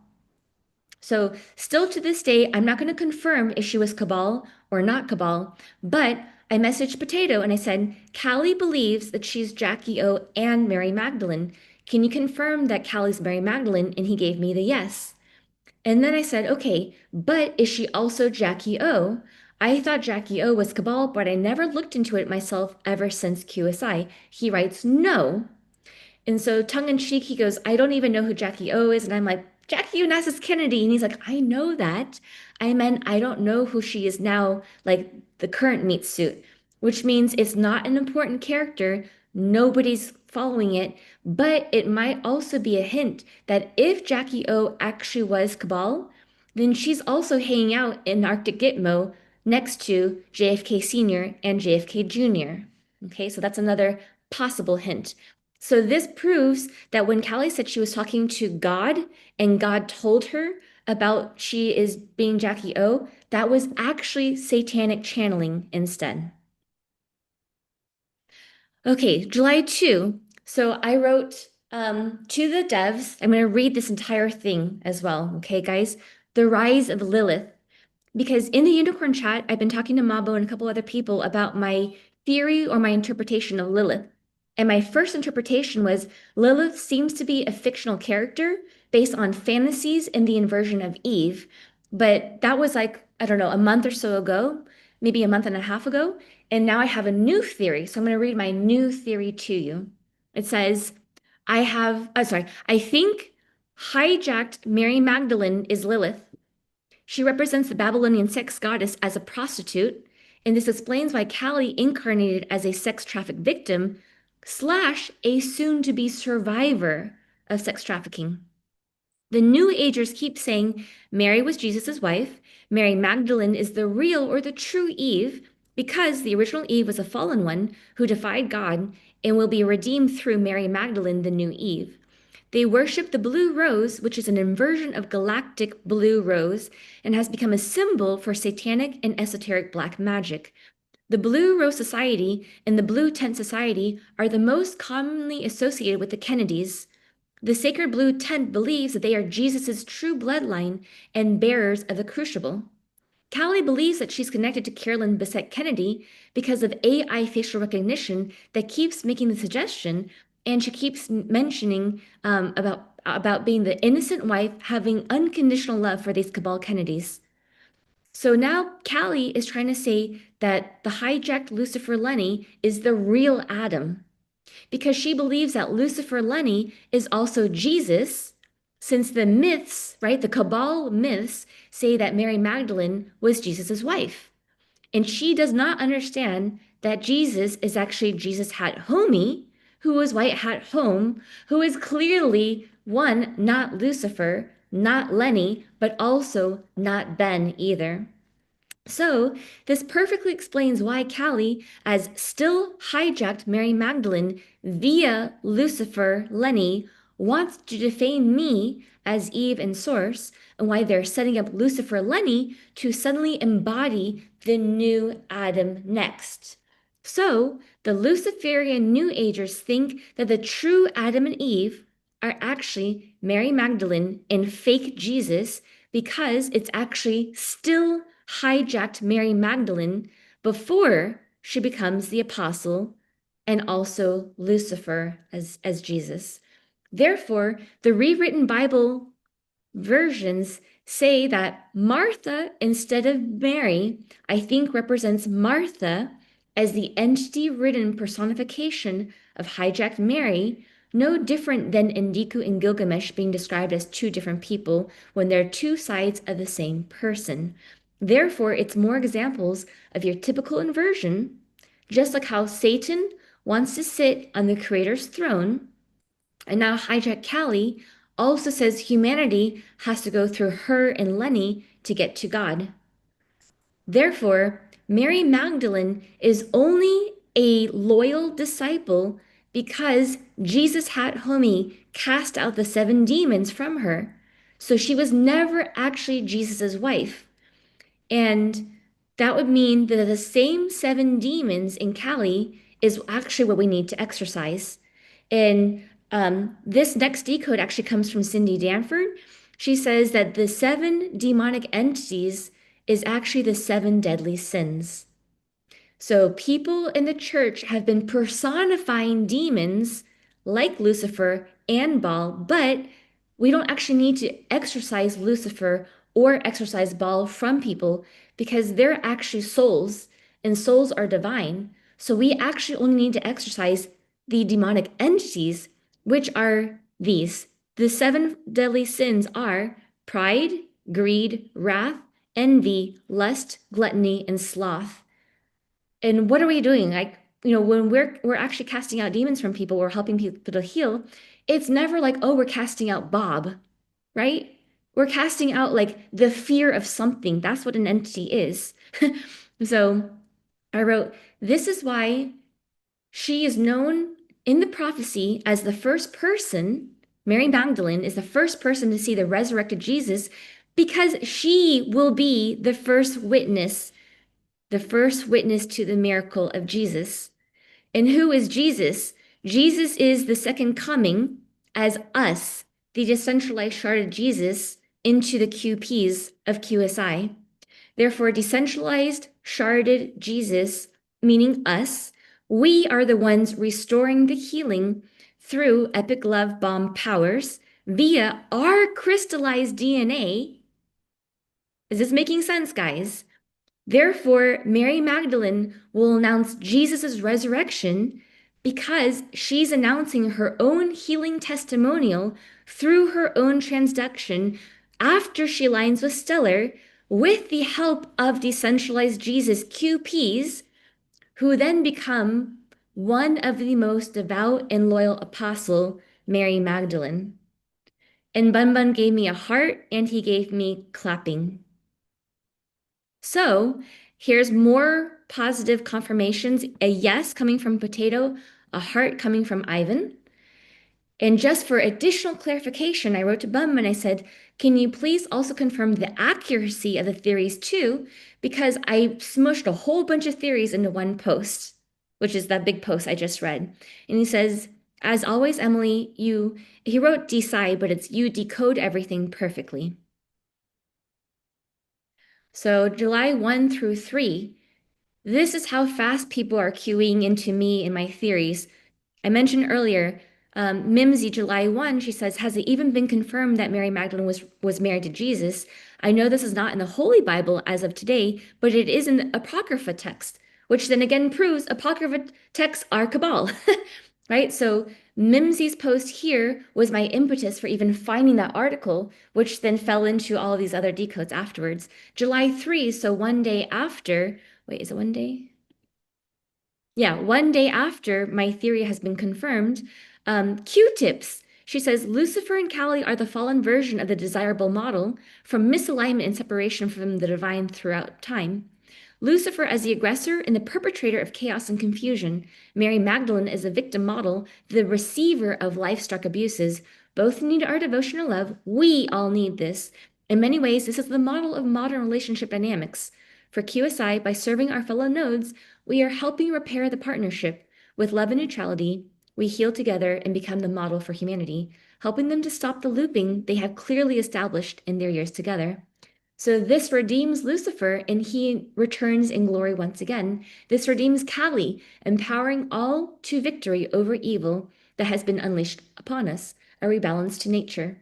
So still to this day, I'm not going to confirm if she was Cabal or not Cabal, but I messaged Potato and I said, Callie believes that she's Jackie O and Mary Magdalene. Can you confirm that Callie's Mary Magdalene? And he gave me the yes. And then I said, okay, but is she also Jackie O? I thought Jackie O was Cabal, but I never looked into it myself ever since QSI. He writes, no. And so tongue in cheek, he goes, I don't even know who Jackie O is. And I'm like, Jackie Onassis Kennedy. And he's like, I know that. I meant I don't know who she is now, like the current meat suit, which means it's not an important character. Nobody's following it, but it might also be a hint that if Jackie O actually was Cabal, then she's also hanging out in Arctic Gitmo next to JFK Sr. and JFK Jr. Okay, so that's another possible hint. So this proves that when Callie said she was talking to God and God told her about she is being Jackie O, that was actually satanic channeling instead. Okay, July 2. So I wrote to the devs, I'm going to read this entire thing as well. Okay, guys. The Rise of Lilith. Because in the unicorn chat, I've been talking to Mabo and a couple other people about my theory or my interpretation of Lilith. And my first interpretation was Lilith seems to be a fictional character based on fantasies in the inversion of Eve. But that was like, I don't know, a month or so ago, maybe a month and a half ago. And now I have a new theory. So I'm going to read my new theory to you. It says, I think hijacked Mary Magdalene is Lilith. She represents the Babylonian sex goddess as a prostitute, and this explains why Callie incarnated as a sex traffic victim / a soon-to-be survivor of sex trafficking. The New Agers keep saying Mary was Jesus' wife, Mary Magdalene is the real or the true Eve, because the original Eve was a fallen one who defied God and will be redeemed through Mary Magdalene, the new Eve. They worship the blue rose, which is an inversion of galactic blue rose, and has become a symbol for satanic and esoteric black magic. The Blue Rose Society and the Blue Tent Society are the most commonly associated with the Kennedys. The Sacred Blue Tent believes that they are Jesus' true bloodline and bearers of the crucible. Callie believes that she's connected to Carolyn Bessette Kennedy because of AI facial recognition that keeps making the suggestion, and she keeps mentioning about being the innocent wife having unconditional love for these Cabal Kennedys. So now Callie is trying to say that the hijacked Lucifer Lenny is the real Adam because she believes that Lucifer Lenny is also Jesus, since the myths, right, the Cabal myths say that Mary Magdalene was Jesus's wife. And she does not understand that Jesus is actually Jesus Hat Homie, who was White Hat Home, who is clearly one, not Lucifer, not Lenny, but also not Ben either. So, this perfectly explains why Callie, as still hijacked Mary Magdalene via Lucifer Lenny, wants to defame me as Eve and Source, and why they're setting up Lucifer Lenny to suddenly embody the new Adam next. So, the Luciferian New Agers think that the true Adam and Eve are actually Mary Magdalene and fake Jesus because it's actually still hijacked Mary Magdalene before she becomes the apostle and also Lucifer as Jesus. Therefore, the rewritten Bible versions say that Martha instead of Mary, I think represents Martha as the entity-ridden personification of hijacked Mary, no different than Enkidu and Gilgamesh being described as two different people when they're two sides of the same person. Therefore, it's more examples of your typical inversion, just like how Satan wants to sit on the Creator's throne, and now hijack Callie also says humanity has to go through her and Lenny to get to God. Therefore, Mary Magdalene is only a loyal disciple because Jesus had homie cast out the seven demons from her. So she was never actually Jesus's wife. And that would mean that the same seven demons in Callie is actually what we need to exercise. And this next decode actually comes from Cindy Danford. She says that the seven demonic entities is actually the seven deadly sins. So people in the church have been personifying demons like Lucifer and Baal, but we don't actually need to exorcise Lucifer or exorcise Baal from people because they're actually souls and souls are divine. So we actually only need to exorcise the demonic entities, which are these. The seven deadly sins are pride, greed, wrath, envy, lust, gluttony, and sloth. And what are we doing? Like, when we're actually casting out demons from people, we're helping people to heal. It's never like, oh, we're casting out Bob, right? We're casting out like the fear of something. That's what an entity is. So I wrote, this is why she is known in the prophecy as the first person. Mary Magdalene is the first person to see the resurrected Jesus because she will be the first witness to the miracle of Jesus. And who is Jesus? Jesus is the second coming as us, the decentralized sharded Jesus, into the QPs of QSI. Therefore, decentralized sharded Jesus, meaning us, we are the ones restoring the healing through epic love bomb powers via our crystallized DNA. Is this making sense, guys? Therefore, Mary Magdalene will announce Jesus' resurrection because she's announcing her own healing testimonial through her own transduction after she aligns with Stellar with the help of decentralized Jesus QPs, who then become one of the most devout and loyal apostle, Mary Magdalene. And Bun Bun gave me a heart and he gave me clapping. So here's more positive confirmations. A yes coming from Potato, a heart coming from Ivan. And just for additional clarification, I wrote to Bum and I said, can you please also confirm the accuracy of the theories too? Because I smushed a whole bunch of theories into one post, which is that big post I just read. And he says, as always, Emily, he wrote decide, but it's you decode everything perfectly. So July 1 through 3, this is how fast people are queuing into me and my theories. I mentioned earlier, Mimsy, July 1, she says, has it even been confirmed that Mary Magdalene was married to Jesus? I know this is not in the Holy Bible as of today, but it is in the Apocrypha text, which then again proves Apocrypha texts are Cabal, right? So Mimsy's post here was my impetus for even finding that article, which then fell into all of these other decodes afterwards. July 3, so one day after, wait, is it one day? Yeah, one day after my theory has been confirmed, Q-tips. She says Lucifer and Callie are the fallen version of the desirable model from misalignment and separation from the divine throughout time. Lucifer as the aggressor and the perpetrator of chaos and confusion. Mary Magdalene is a victim model, the receiver of life-struck abuses. Both need our devotional love. We all need this. In many ways, this is the model of modern relationship dynamics. For QSI, by serving our fellow nodes, we are helping repair the partnership. With love and neutrality, we heal together and become the model for humanity, helping them to stop the looping they have clearly established in their years together. So this redeems Lucifer and he returns in glory once again. This redeems Kali, empowering all to victory over evil that has been unleashed upon us, a rebalance to nature.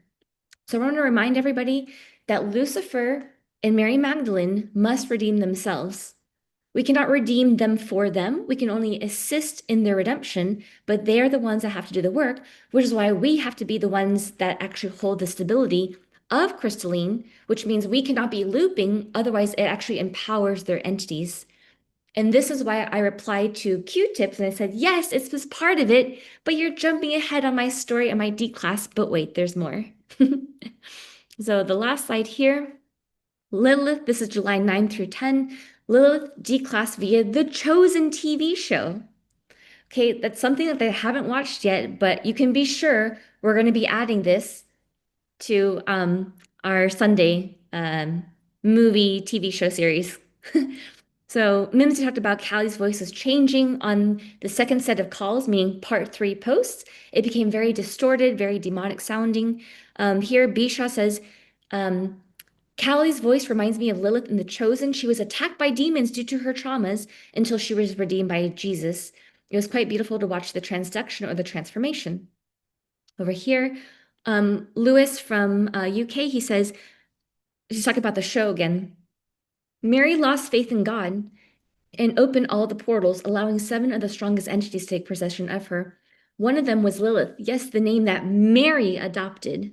So I want to remind everybody that Lucifer and Mary Magdalene must redeem themselves. We cannot redeem them for them. We can only assist in their redemption, but they're the ones that have to do the work, which is why we have to be the ones that actually hold the stability of crystalline, which means we cannot be looping, otherwise it actually empowers their entities. And this is why I replied to Q-tips and I said, yes, it's this part of it, but you're jumping ahead on my story and my D class, but wait, there's more. So the last slide here, Lilith, this is July 9 through 10. Lilith D-class via the Chosen TV show. Okay, that's something that they haven't watched yet, but you can be sure we're going to be adding this to our Sunday movie TV show series. So Mimsy talked about Callie's voice was changing on the second set of calls, meaning part 3 posts. It became very distorted, very demonic sounding. Here, Bisha says, Callie's voice reminds me of Lilith in The Chosen. She was attacked by demons due to her traumas until she was redeemed by Jesus. It was quite beautiful to watch the transduction or the transformation. Over here, Lewis from UK, he says, he's talking about the show again. Mary lost faith in God and opened all the portals, allowing 7 of the strongest entities to take possession of her. One of them was Lilith. Yes, the name that Mary adopted.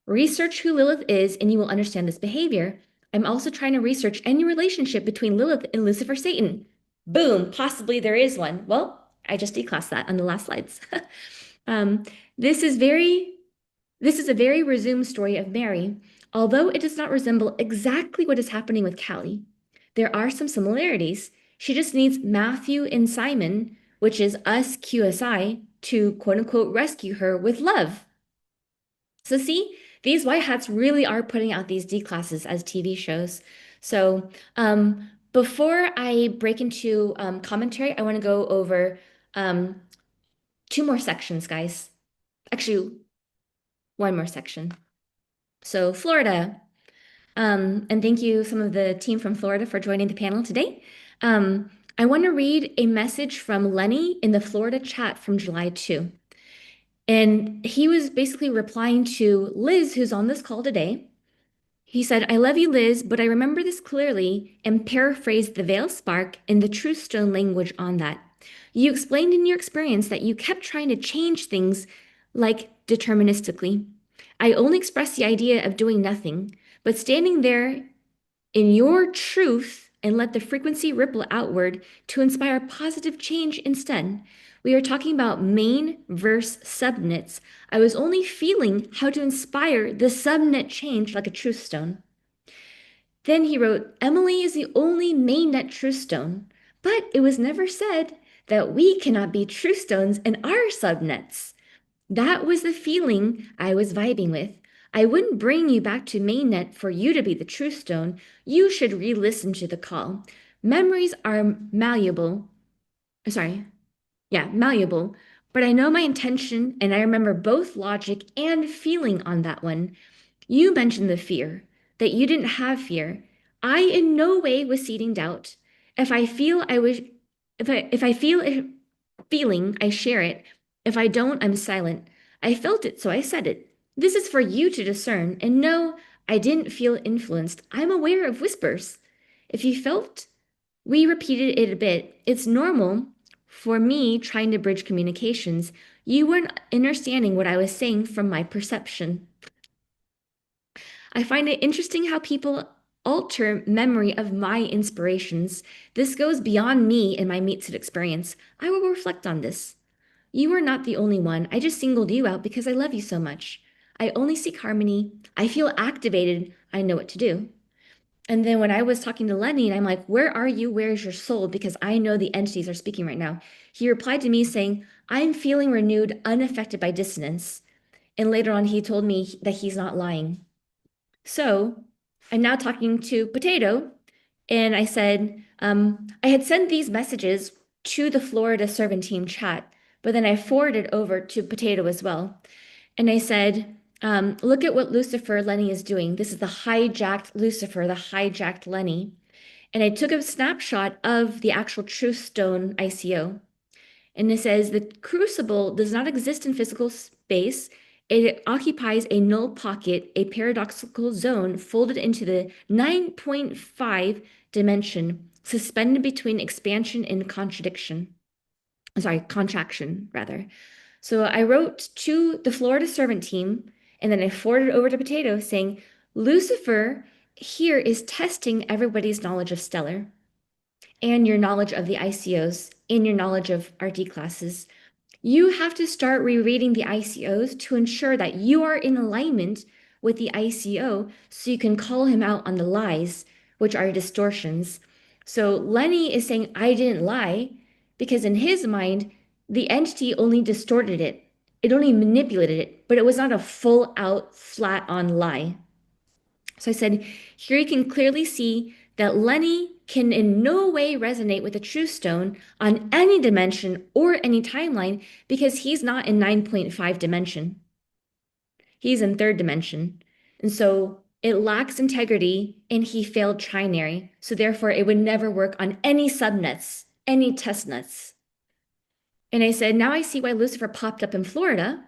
Research who Lilith is, and you will understand this behavior. I'm also trying to research any relationship between Lilith and Lucifer Satan. Boom, possibly there is one. Well, I just declassed that on the last slides. um, this is a very resumed story of Mary, although it does not resemble exactly what is happening with Callie. There are some similarities. She just needs Matthew and Simon, which is us QSI, to quote unquote rescue her with love. So see, these white hats really are putting out these D classes as TV shows. So before I break into commentary, I want to go over 2 more sections, guys. Actually, 1 more section. So Florida, and thank you some of the team from Florida for joining the panel today. I want to read a message from Lenny in the Florida chat from July 2. And he was basically replying to Liz, who's on this call today. He said, I love you, Liz, but I remember this clearly and paraphrased the veil spark and the truth stone language on that. You explained in your experience that you kept trying to change things like deterministically. I only expressed the idea of doing nothing, but standing there in your truth and let the frequency ripple outward to inspire positive change instead. We are talking about main verse subnets. I was only feeling how to inspire the subnet change like a truth stone. Then he wrote, Emily is the only main net truth stone, but it was never said that we cannot be truth stones in our subnets. That was the feeling I was vibing with. I wouldn't bring you back to mainnet for you to be the truth stone. You should re-listen to the call. Memories are malleable. Malleable. But I know my intention and I remember both logic and feeling on that one. You mentioned the fear, that you didn't have fear. I in no way was seeding doubt. If I feel I was if I feel a feeling, I share it. If I don't, I'm silent. I felt it, so I said it. This is for you to discern. And no, I didn't feel influenced. I'm aware of whispers. If you felt, we repeated it a bit. It's normal for me trying to bridge communications. You weren't understanding what I was saying from my perception. I find it interesting how people alter memory of my inspirations. This goes beyond me and my meets it experience. I will reflect on this. You are not the only one. I just singled you out because I love you so much. I only seek harmony. I feel activated. I know what to do. And then when I was talking to Lenny, and I'm like, where are you? Where is your soul? Because I know the entities are speaking right now. He replied to me saying, I'm feeling renewed, unaffected by dissonance. And later on, he told me that he's not lying. So I'm now talking to Potato, and I said, I had sent these messages to the Florida Servant Team chat, but then I forwarded over to Potato as well. And I said, Look at what Lucifer Lenny is doing. This is the hijacked Lucifer, the hijacked Lenny. And I took a snapshot of the actual truth stone ICO. And it says the crucible does not exist in physical space. It occupies a null pocket, a paradoxical zone folded into the 9.5 dimension, suspended between expansion and contraction, rather. So I wrote to the Florida servant team, and then I forwarded over to Potato saying, Lucifer here is testing everybody's knowledge of Stellar and your knowledge of the ICOs and your knowledge of RD classes. You have to start rereading the ICOs to ensure that you are in alignment with the ICO so you can call him out on the lies, which are distortions. So Lenny is saying, I didn't lie, because in his mind, the entity only distorted it. It only manipulated it, but it was not a full out, flat on lie. So I said, here you can clearly see that Lenny can in no way resonate with the true stone on any dimension or any timeline because he's not in 9.5 dimension. He's in third dimension. And so it lacks integrity and he failed trinary. So therefore it would never work on any subnets, any test nets. And I said, now I see why Lucifer popped up in Florida.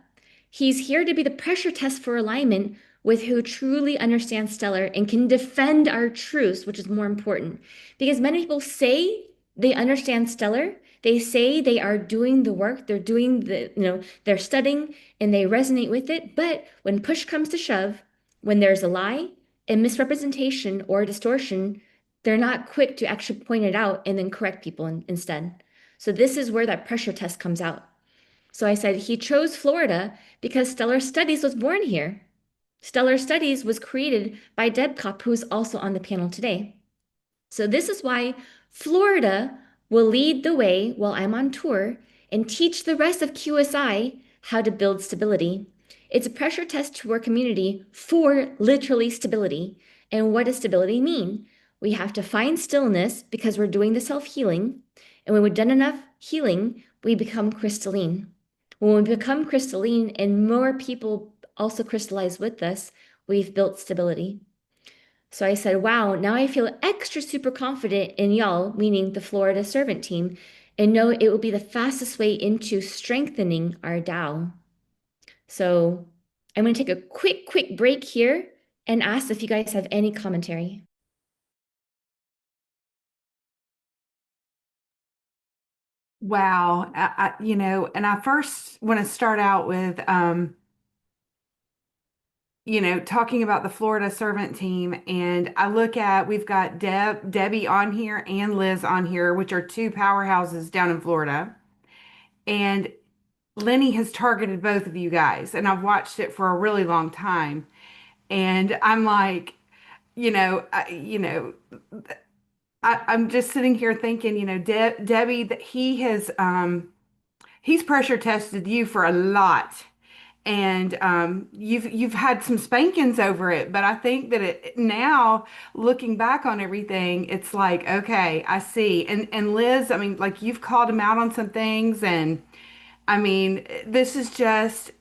He's here to be the pressure test for alignment with who truly understands Stellar and can defend our truths, which is more important. Because many people say they understand Stellar. They say they are doing the work, they're doing they're studying and they resonate with it. But when push comes to shove, when there's a lie, a misrepresentation, or a distortion, they're not quick to actually point it out and then correct people instead. So this is where that pressure test comes out. So I said he chose Florida because Stellar Studies was born here. Stellar Studies was created by Deb Kopp, who's also on the panel today. So this is why Florida will lead the way while I'm on tour and teach the rest of QSI how to build stability. It's a pressure test to our community for literally stability. And what does stability mean? We have to find stillness because we're doing the self-healing. And when we've done enough healing, we become crystalline. When we become crystalline and more people also crystallize with us, we've built stability. So I said, wow, now I feel extra super confident in y'all, meaning the Florida servant team, and know it will be the fastest way into strengthening our Tao. So I'm going to take a quick break here and ask if you guys have any commentary. Wow. And I first want to start out with, talking about the Florida servant team. And I look at, we've got Debbie on here and Liz on here, which are two powerhouses down in Florida. And Lenny has targeted both of you guys, and I've watched it for a really long time. And I'm like, I'm just sitting here thinking, Debbie, that he's pressure tested you for a lot, and you've had some spankings over it. But I think that now, looking back on everything, it's like, okay, I see. And Liz, I mean, like, you've called him out on some things, and I mean, this is just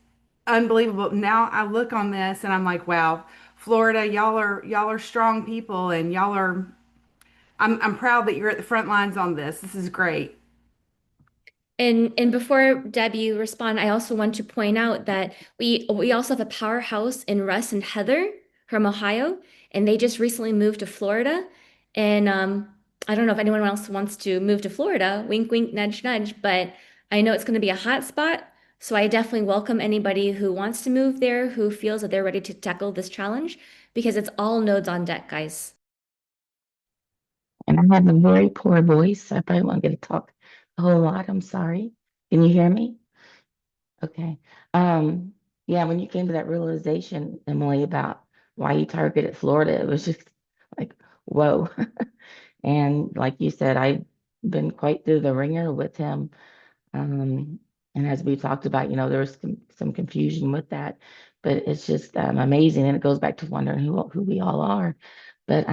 unbelievable. Now I look on this and I'm like, wow, Florida, y'all are strong people, and y'all are. I'm proud that you're at the front lines on this. This is great. And before Deb, you respond, I also want to point out that we also have a powerhouse in Russ and Heather from Ohio, and they just recently moved to Florida. And I don't know if anyone else wants to move to Florida, wink, wink, nudge, nudge, but I know it's going to be a hot spot. So I definitely welcome anybody who wants to move there, who feels that they're ready to tackle this challenge, because it's all nodes on deck, guys. And I have a very poor voice. I probably won't get to talk a whole lot. I'm sorry. Can you hear me? Okay. Yeah, when you came to that realization, Emily, about why you targeted Florida, it was just like, whoa. And like you said, I've been quite through the ringer with him. And as we talked about, there was some confusion with that, but it's just amazing. And it goes back to wondering who we all are. But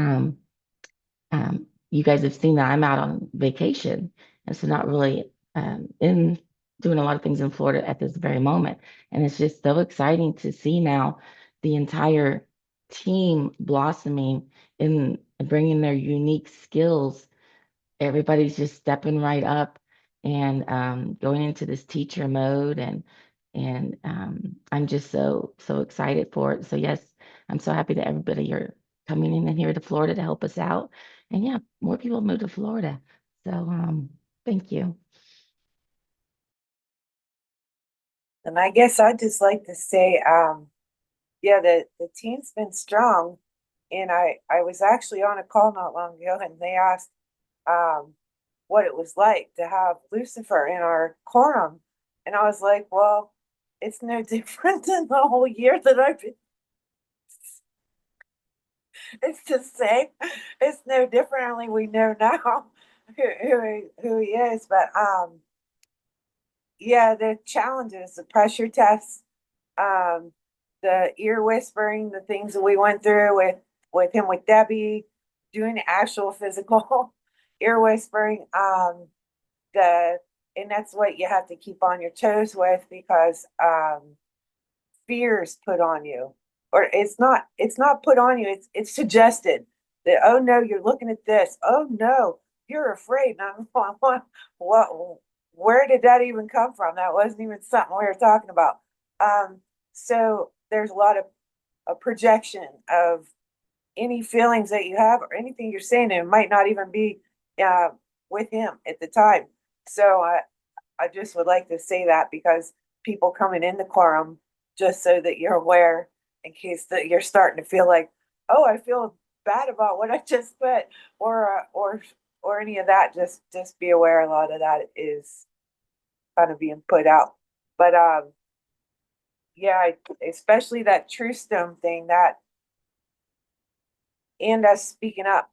you guys have seen that I'm out on vacation, and so not really in doing a lot of things in Florida at this very moment. And it's just so exciting to see now the entire team blossoming and bringing their unique skills. Everybody's just stepping right up and going into this teacher mode, and I'm just so excited for it. So yes, I'm so happy that everybody are coming in here to Florida to help us out. And yeah, more people move to Florida. So thank you. And I guess I'd just like to say, yeah, the team's been strong. And I was actually on a call not long ago and they asked what it was like to have Lucifer in our quorum. And I was like, well, it's no different than the whole year that I've been. It's the same. It's no different. Only we know now who he is. But yeah, the challenges, the pressure tests, um, the ear whispering, the things that we went through with him with Debbie, doing the actual physical ear whispering, the and that's what you have to keep on your toes with because fears put on you. Or it's not put on you, it's suggested that oh no, you're looking at this. Oh no, you're afraid. And I'm what where did that even come from? That wasn't even something we were talking about. So there's a lot of a projection of any feelings that you have or anything you're saying, and it might not even be uh, with him at the time. So I just would like to say that because people coming in the quorum, just so that you're aware, in case that you're starting to feel like, oh, I feel bad about what I just put, or any of that. Just be aware a lot of that is kind of being put out. But yeah, especially that true stone thing that and us speaking up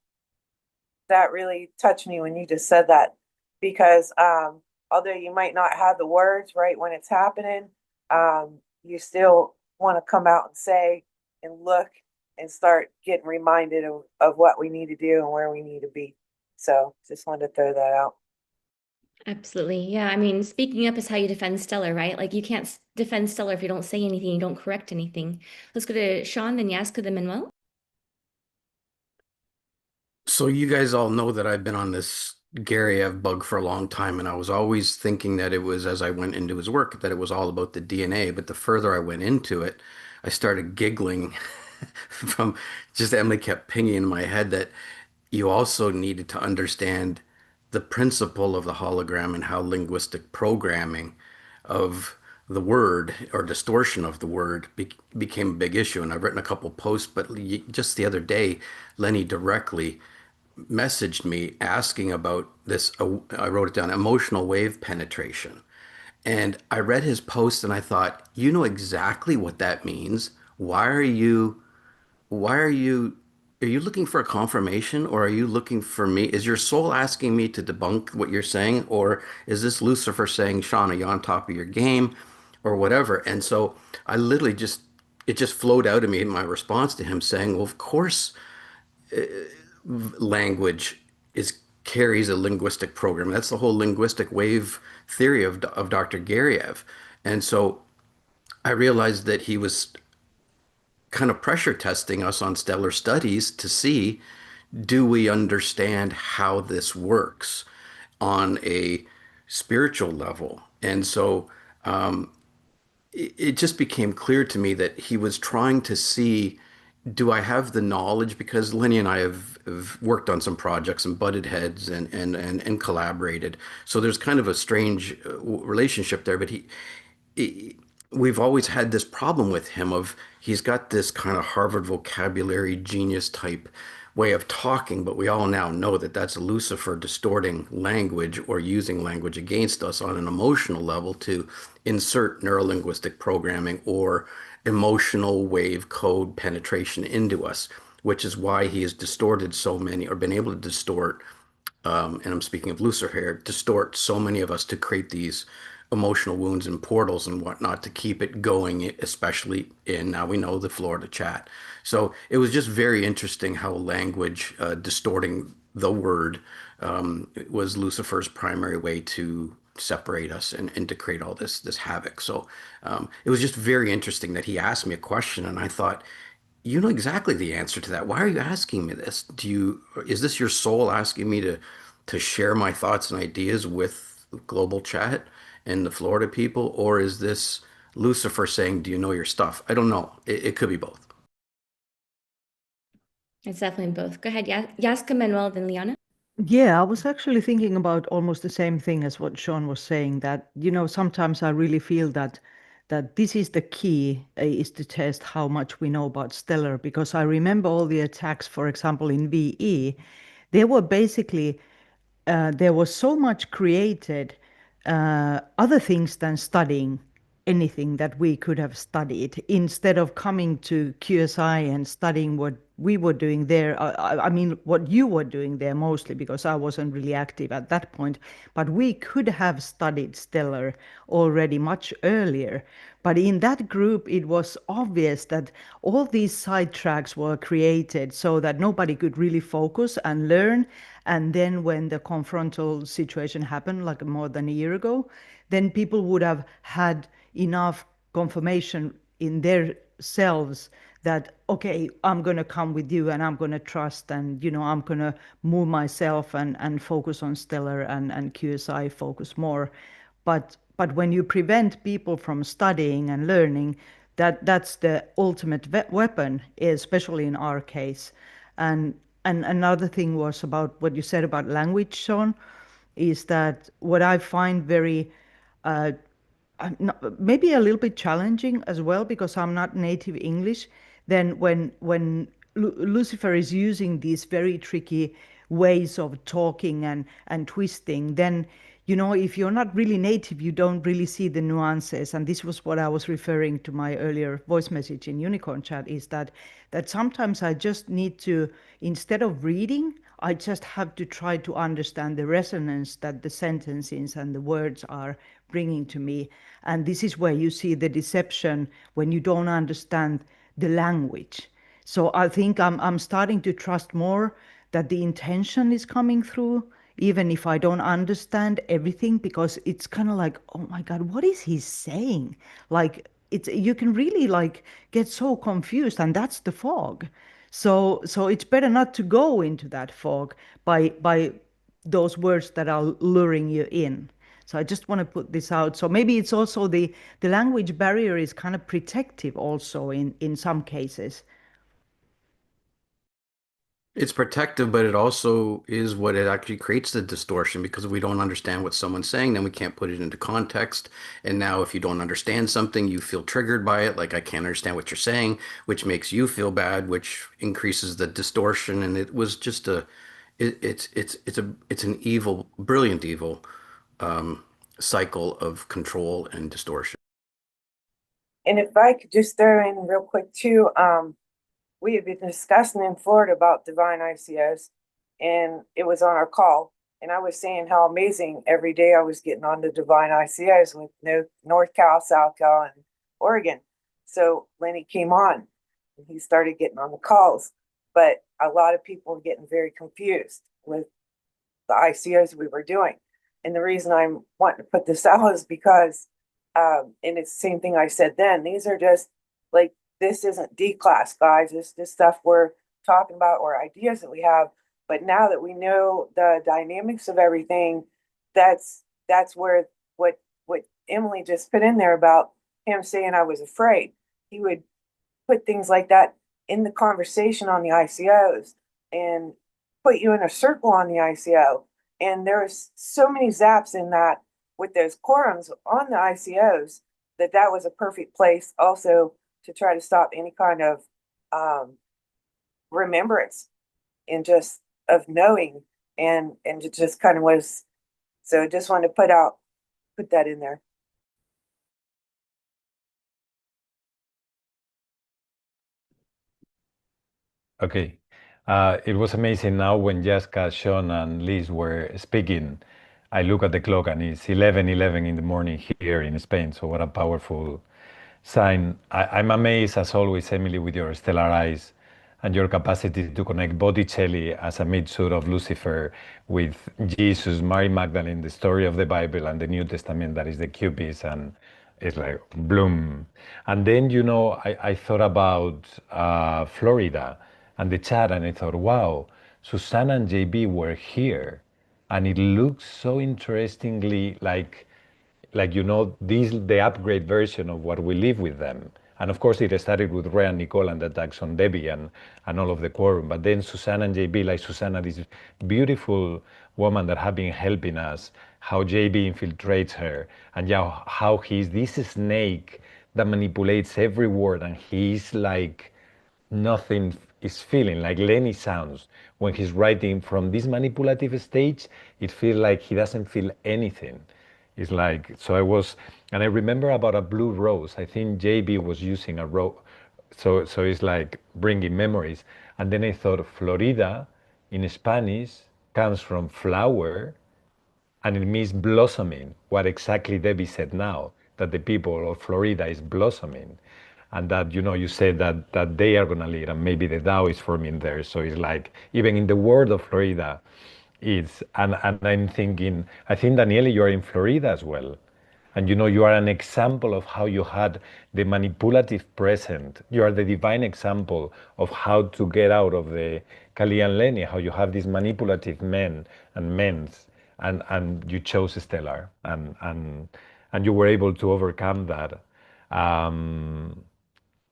that really touched me when you just said that because although you might not have the words right when it's happening, you still want to come out and say and look and start getting reminded of what we need to do and where we need to be. So just wanted to throw that out. Absolutely. Yeah. I mean, speaking up is how you defend Stellar, right? Like you can't defend Stellar if you don't say anything, you don't correct anything. Let's go to Sean, then Yaska, then Manuel. So you guys all know that I've been on this Garriev bug for a long time, and I was always thinking that it was, as I went into his work, that it was all about the DNA. But the further I went into it, I started giggling from just Emily kept pinging in my head that you also needed to understand the principle of the hologram and how linguistic programming of the word or distortion of the word became a big issue. And I've written a couple posts, but just the other day, Lenny directly messaged me asking about this. I wrote it down, emotional wave penetration. And I read his post and I thought, you know exactly what that means. Why are you looking for a confirmation or are you looking for me? Is your soul asking me to debunk what you're saying? Or is this Lucifer saying, Sean, are you on top of your game or whatever? And so I literally it just flowed out of me in my response to him saying, well, of course, language is carries a linguistic program. That's the whole linguistic wave theory of Dr. Garriev. And so I realized that he was kind of pressure testing us on stellar studies to see, do we understand how this works on a spiritual level? And so it just became clear to me that he was trying to see, do I have the knowledge? Because Lenny and I have worked on some projects and butted heads and collaborated. So there's kind of a strange relationship there. But we've always had this problem with him of he's got this kind of Harvard vocabulary genius type way of talking, but we all now know that that's Lucifer distorting language or using language against us on an emotional level to insert neurolinguistic programming or emotional wave code penetration into us, which is why he has distorted so many or been able to distort and I'm speaking of Lucifer here, distort so many of us to create these emotional wounds and portals and whatnot to keep it going, especially in now we know the Florida chat. So it was just very interesting how language distorting the word was Lucifer's primary way separate us and to create all this havoc. So it was just very interesting that he asked me a question, and I thought, you know exactly the answer to that. Why are you asking me this? Is this your soul asking me to share my thoughts and ideas with global chat and the Florida people, or is this Lucifer saying, do you know your stuff? I don't know. It could be both. It's definitely both. Go ahead, Yaska, Manuel, then Liana. Yeah, I was actually thinking about almost the same thing as what Sean was saying, that, sometimes I really feel that this is the key, is to test how much we know about stellar, because I remember all the attacks, for example, in VE, they were basically there was so much created other things than studying anything that we could have studied instead of coming to QSI and studying what we were doing there. I mean, what you were doing there mostly, because I wasn't really active at that point. But we could have studied stellar already much earlier. But in that group, it was obvious that all these sidetracks were created so that nobody could really focus and learn. And then when the confrontal situation happened, like more than a year ago, then people would have had enough confirmation in their selves that, okay, I'm going to come with you and I'm going to trust, and I'm going to move myself and focus on stellar, and QSI focus more. But when you prevent people from studying and learning, that's the ultimate weapon, especially in our case. And another thing was about what you said about language, Sean, is that what I find very uh, maybe a little bit challenging as well, because I'm not native English. Then when Lucifer is using these very tricky ways of talking and twisting, then if you're not really native, you don't really see the nuances. And this was what I was referring to my earlier voice message in Unicorn Chat, is that sometimes I just need to, instead of reading, I just have to try to understand the resonance that the sentences and the words are bringing to me. And this is where you see the deception, when you don't understand the language. So I think I'm starting to trust more that the intention is coming through, even if I don't understand everything, because it's kind of like, oh my God, what is he saying? Like, you can really like get so confused, and that's the fog. So it's better not to go into that fog by those words that are luring you in. So I just want to put this out. So maybe it's also the language barrier is kind of protective also in some cases. It's protective, but it also is what it actually creates the distortion, because if we don't understand what someone's saying, then we can't put it into context. And now if you don't understand something, you feel triggered by it. Like, I can't understand what you're saying, which makes you feel bad, which increases the distortion. And it was just it's an evil, brilliant evil cycle of control and distortion. And if I could just throw in real quick too, we had been discussing in Florida about divine ICOs, and it was on our call. And I was saying how amazing every day I was getting on the divine ICOs with North Cal, South Cal, and Oregon. So Lenny came on and he started getting on the calls. But a lot of people were getting very confused with the ICOs we were doing. And the reason I'm wanting to put this out is because, and it's the same thing I said then, these are just like, this isn't D class, guys. This stuff we're talking about, or ideas that we have. But now that we know the dynamics of everything, that's where what Emily just put in there about him saying I was afraid. He would put things like that in the conversation on the ICOs and put you in a circle on the ICO. And there's so many zaps in that with those quorums on the ICOs that was a perfect place also to try to stop any kind of remembrance and just of knowing, and it just kind of was. So just wanted to put that in there. Okay. It was amazing. Now, when Jessica, Sean, and Liz were speaking, I look at the clock and it's 11:11 in the morning here in Spain. So, what a powerful sign. I'm amazed, as always, Emily, with your stellar eyes and your capacity to connect Botticelli as a mid-suit of Lucifer with Jesus, Mary Magdalene, the story of the Bible, and the New Testament that is the Cupids, and it's like bloom. And then, I thought about Florida and the chat, and I thought, wow, Susanna and JB were here, and it looks so interestingly like this the upgrade version of what we live with them. And of course, it started with Ray and Nicole and the attacks on Debbie and all of the quorum. But then Susanna and JB, like Susanna, this beautiful woman that have been helping us, how JB infiltrates her, and yeah, how he's this snake that manipulates every word, and he's like nothing is feeling like Lenny sounds when he's writing from this manipulative stage. It feels like he doesn't feel anything. It's like, so I was, and I remember about a blue rose. I think JB was using a rose. So it's like bringing memories. And then I thought Florida in Spanish comes from flower, and it means blossoming, what exactly Debbie said now, that the people of Florida is blossoming. And that, you said that they are going to lead, and maybe the Tao is forming there. So it's like, even in the world of Florida, and I'm thinking, I think, Daniele, you're in Florida as well. And you are an example of how you had the manipulative present. You are the divine example of how to get out of the Kali and Lenny, how you have these manipulative men and men's, and you chose Stellar, and you were able to overcome that. Um,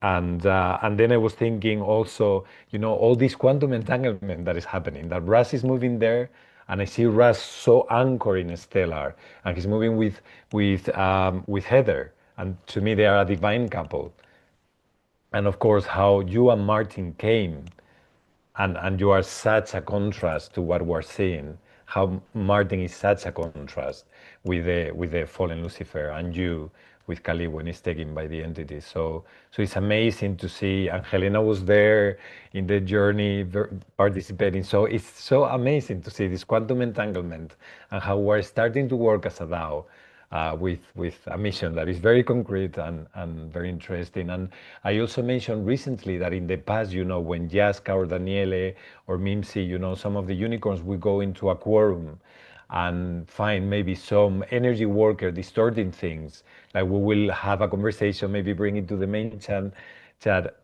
and then I was thinking also, all this quantum entanglement that is happening, that Russ is moving there, and I see Russ so anchored in Stellar, and he's moving with Heather, and to me they are a divine couple. And of course, how you and Martin came, and you are such a contrast to what we're seeing. How Martin is such a contrast with the fallen Lucifer, and you with Kali when he's taken by the entity. So it's amazing to see. And Helena was there in the journey, participating. So it's so amazing to see this quantum entanglement and how we're starting to work as a DAO with a mission that is very concrete and very interesting. And I also mentioned recently that in the past, when Jaska or Daniele or Mimsi, some of the unicorns will go into a quorum and find maybe some energy worker distorting things. Like we will have a conversation, maybe bring it to the main chat.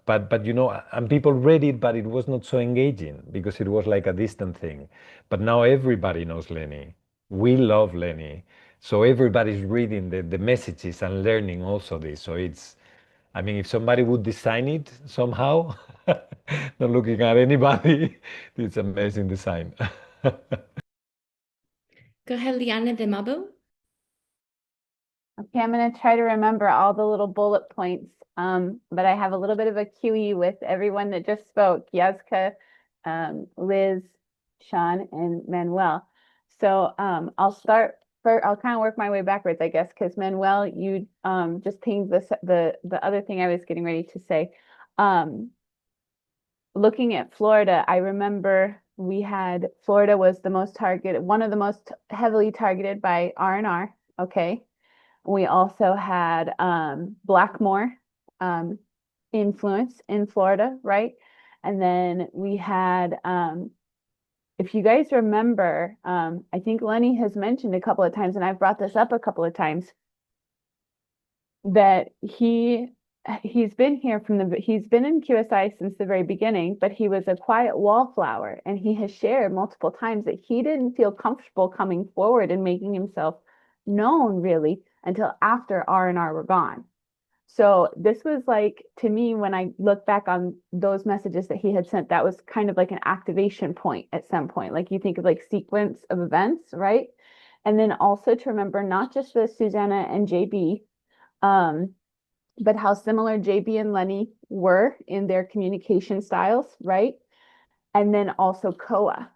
But and people read it, but it was not so engaging because it was like a distant thing. But now everybody knows Lenny. We love Lenny. So everybody's reading the messages and learning also this. So I mean, if somebody would design it somehow, not looking at anybody, it's amazing design. Go ahead, Liana de Mabo. Okay, I'm going to try to remember all the little bullet points, but I have a little bit of a QE with everyone that just spoke, Yazka, Liz, Sean, and Manuel. So I'll start I'll kind of work my way backwards, I guess, because Manuel, you just pinged the other thing I was getting ready to say. Looking at Florida, I remember Florida was the most targeted, one of the most heavily targeted by R&R, okay? We also had Blackmore influence in Florida, right? And then we had, if you guys remember, I think Lenny has mentioned a couple of times, and I've brought this up a couple of times, that he's been here he's been in QSI since the very beginning, but he was a quiet wallflower, and he has shared multiple times that he didn't feel comfortable coming forward and making himself known really until after R&R were gone. So this was like, to me, when I look back on those messages that he had sent, that was kind of like an activation point at some point. Like you think of like sequence of events, right? And then also to remember not just the Susanna and JB, but how similar JB and Lenny were in their communication styles, right? And then also Koa,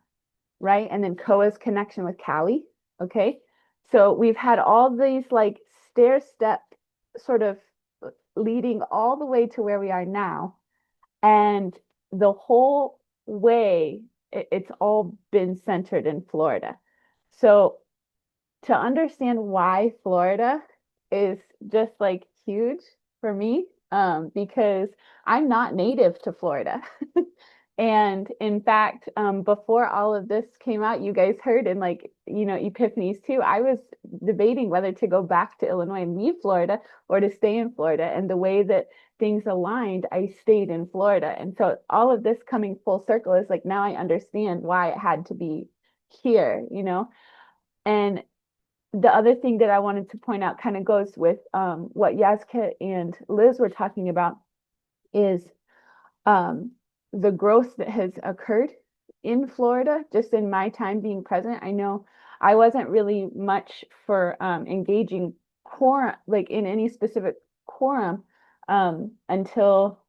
right? And then Koa's connection with Callie, okay? So we've had all these like stair step sort of leading all the way to where we are now. And the whole way, it's all been centered in Florida. So to understand why Florida is just like huge for me, because I'm not native to Florida. And in fact, before all of this came out, you guys heard, and like, epiphanies too, I was debating whether to go back to Illinois and leave Florida or to stay in Florida. And the way that things aligned, I stayed in Florida. And so all of this coming full circle is like, now I understand why it had to be here, And the other thing that I wanted to point out kind of goes with what Yazka and Liz were talking about is the growth that has occurred in Florida, just in my time being present. I know I wasn't really much for engaging quorum, like in any specific quorum, until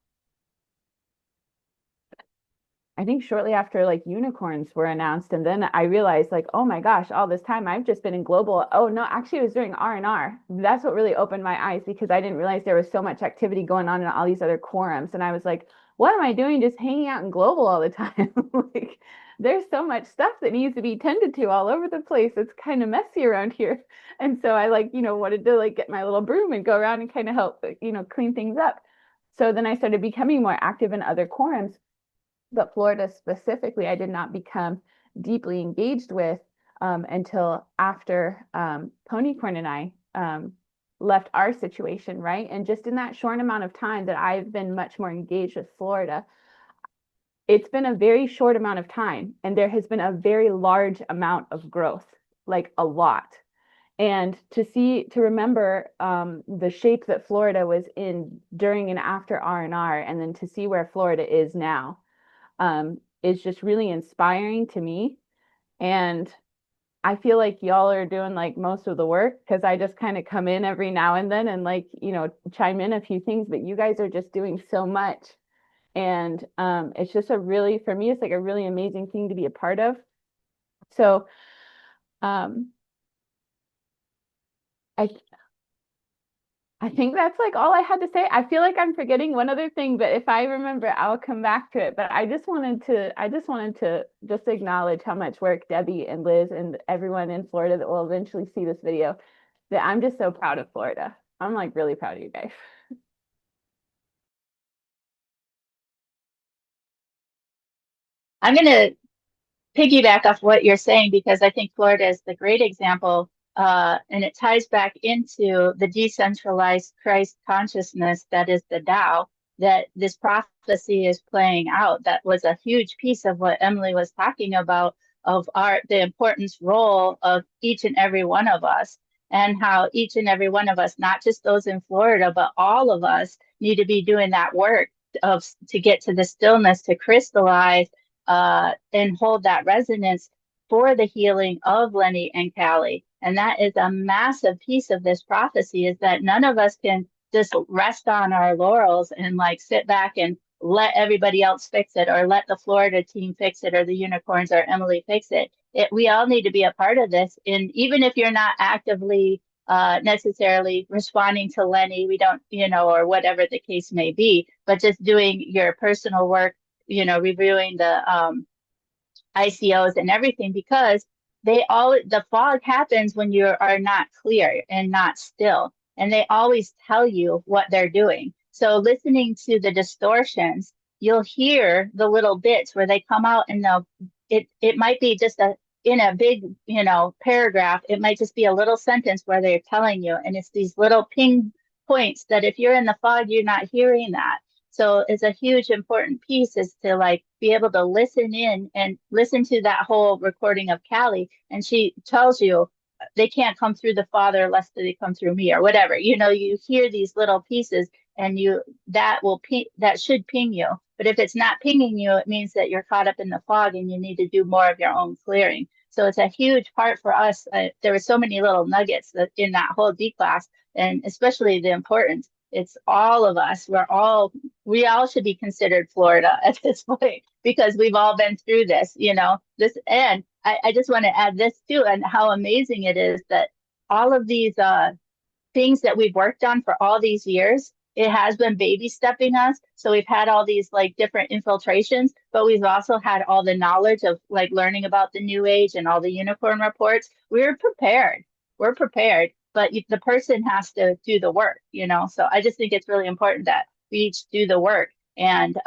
I think shortly after like unicorns were announced. And then I realized like, oh my gosh, all this time I've just been in global. Oh no, actually it was during R&R. That's what really opened my eyes, because I didn't realize there was so much activity going on in all these other quorums. And I was like, what am I doing just hanging out in global all the time? Like, there's so much stuff that needs to be tended to all over the place. It's kind of messy around here. And so I like, wanted to like get my little broom and go around and kind of help, clean things up. So then I started becoming more active in other quorums. But Florida specifically, I did not become deeply engaged with until after Ponycorn and I left our situation, right? And just in that short amount of time that I've been much more engaged with Florida, it's been a very short amount of time, and there has been a very large amount of growth, like a lot. And to remember the shape that Florida was in during and after R&R, and then to see where Florida is now, is just really inspiring to me. And I feel like y'all are doing like most of the work, because I just kind of come in every now and then and like, chime in a few things, but you guys are just doing so much. And it's just for me, it's like a really amazing thing to be a part of. So I I think that's like all I had to say. I feel like I'm forgetting one other thing, but if I remember, I'll come back to it. But I just wanted to just acknowledge how much work Debbie and Liz and everyone in Florida that will eventually see this video, that I'm just so proud of Florida. I'm like really proud of you guys. I'm going to piggyback off what you're saying, because I think Florida is the great example, and it ties back into the decentralized Christ consciousness that is the Tao, that this prophecy is playing out. That was a huge piece of what Emily was talking about, of the importance role of each and every one of us, and how each and every one of us, not just those in Florida, but all of us need to be doing that work to get to the stillness, to crystallize and hold that resonance for the healing of Lenny and Callie. And that is a massive piece of this prophecy, is that none of us can just rest on our laurels and like sit back and let everybody else fix it, or let the Florida team fix it, or the unicorns or Emily fix it. We all need to be a part of this. And even if you're not actively necessarily responding to Lenny, we don't, or whatever the case may be, but just doing your personal work, reviewing the ICOs and everything, because the fog happens when you are not clear and not still, and they always tell you what they're doing. So listening to the distortions, you'll hear the little bits where they come out, and it might be just in a big, paragraph, it might just be a little sentence where they're telling you, and it's these little ping points that if you're in the fog, you're not hearing that. So it's a huge important piece, is to like be able to listen in and listen to that whole recording of Callie. And she tells you they can't come through the Father unless they come through me, or whatever. You hear these little pieces, and that should ping you. But if it's not pinging you, it means that you're caught up in the fog and you need to do more of your own clearing. So it's a huge part for us. There were so many little nuggets in that whole D class, and especially the importance. It's all of us. We all should be considered Florida at this point, because we've all been through this, and I just want to add this too, and how amazing it is that all of these things that we've worked on for all these years, it has been baby stepping us. So we've had all these like different infiltrations, but we've also had all the knowledge of like learning about the new age and all the unicorn reports. We're prepared, but the person has to do the work, So I just think it's really important that we each do the work. and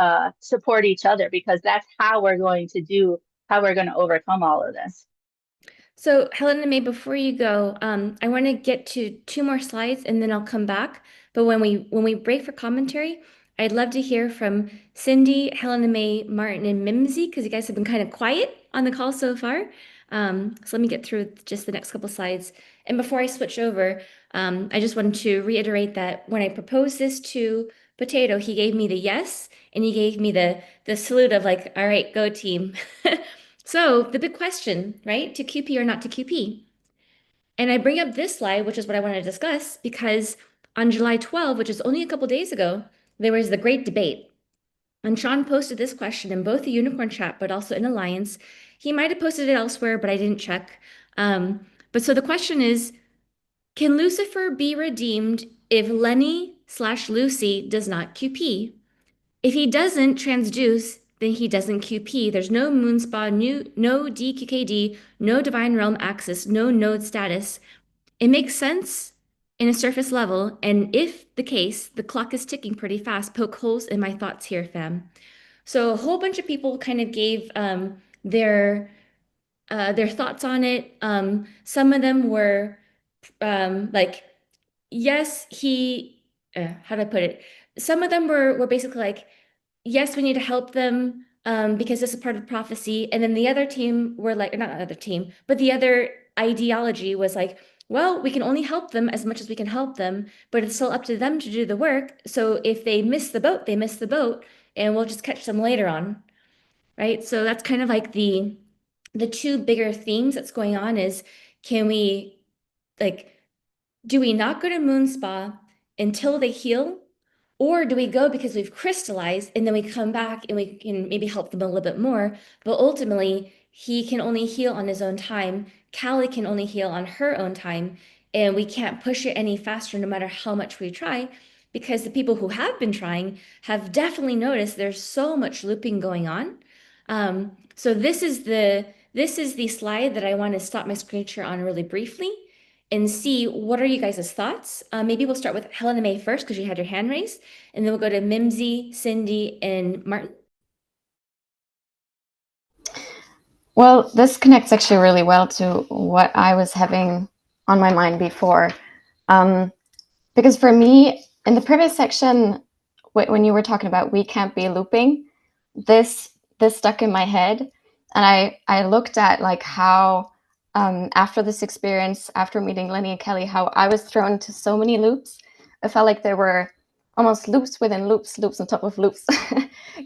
support each other, because that's how we're going to overcome all of this. So Helen and May, before you go, I want to get to 2 more slides and then I'll come back. But when we break for commentary, I'd love to hear from Cindy, Helen and May, Martin, and Mimsy, because you guys have been kind of quiet on the call so far. So let me get through just the next couple slides. And before I switch over, I just wanted to reiterate that when I proposed this to Potato, he gave me the yes, and he gave me the salute of like, all right, go team. So the big question, right? To QP or not to QP? And I bring up this slide, which is what I want to discuss, because on July 12, which is only a couple days ago, there was the great debate. And Sean posted this question in both the Unicorn chat, but also in Alliance. He might have posted it elsewhere, but I didn't check. But so the question is, can Lucifer be redeemed if Lenny/Lucy does not QP? If he doesn't transduce, then he doesn't QP. There's no Moonspa, no DQKD, no Divine Realm access, no node status. It makes sense in a surface level, and if the case, the clock is ticking pretty fast. Poke holes in my thoughts here, fam. So a whole bunch of people kind of gave their thoughts on it. Some of them were like, yes, how do I put it? Some of them were basically like, yes, we need to help them because this is part of prophecy. And then the other team were like, not the other team, but the other ideology was like, well, we can only help them as much as we can help them, but it's still up to them to do the work. So if they miss the boat, they miss the boat, and we'll just catch them later on, right? So that's kind of like the two bigger themes that's going on is, can we like, do we not go to Moon Spa until they heal? Or do we go because we've crystallized and then we come back and we can maybe help them a little bit more? But ultimately, he can only heal on his own time. Callie can only heal on her own time. And we can't push it any faster no matter how much we try, because the people who have been trying have definitely noticed there's so much looping going on. So this is the slide that I want to stop my screen share on really briefly and see what are you guys' thoughts. Maybe we'll start with Helen and May first because you had your hand raised, and then we'll go to Mimsy, Cindy, and Martin. Well, this connects actually really well to what I was having on my mind before. Because for me, in the previous section, when you were talking about we can't be looping, this stuck in my head. And I looked at like how after this experience, after meeting Lenny and Kelly, how I was thrown into so many loops. I felt like there were almost loops within loops, loops on top of loops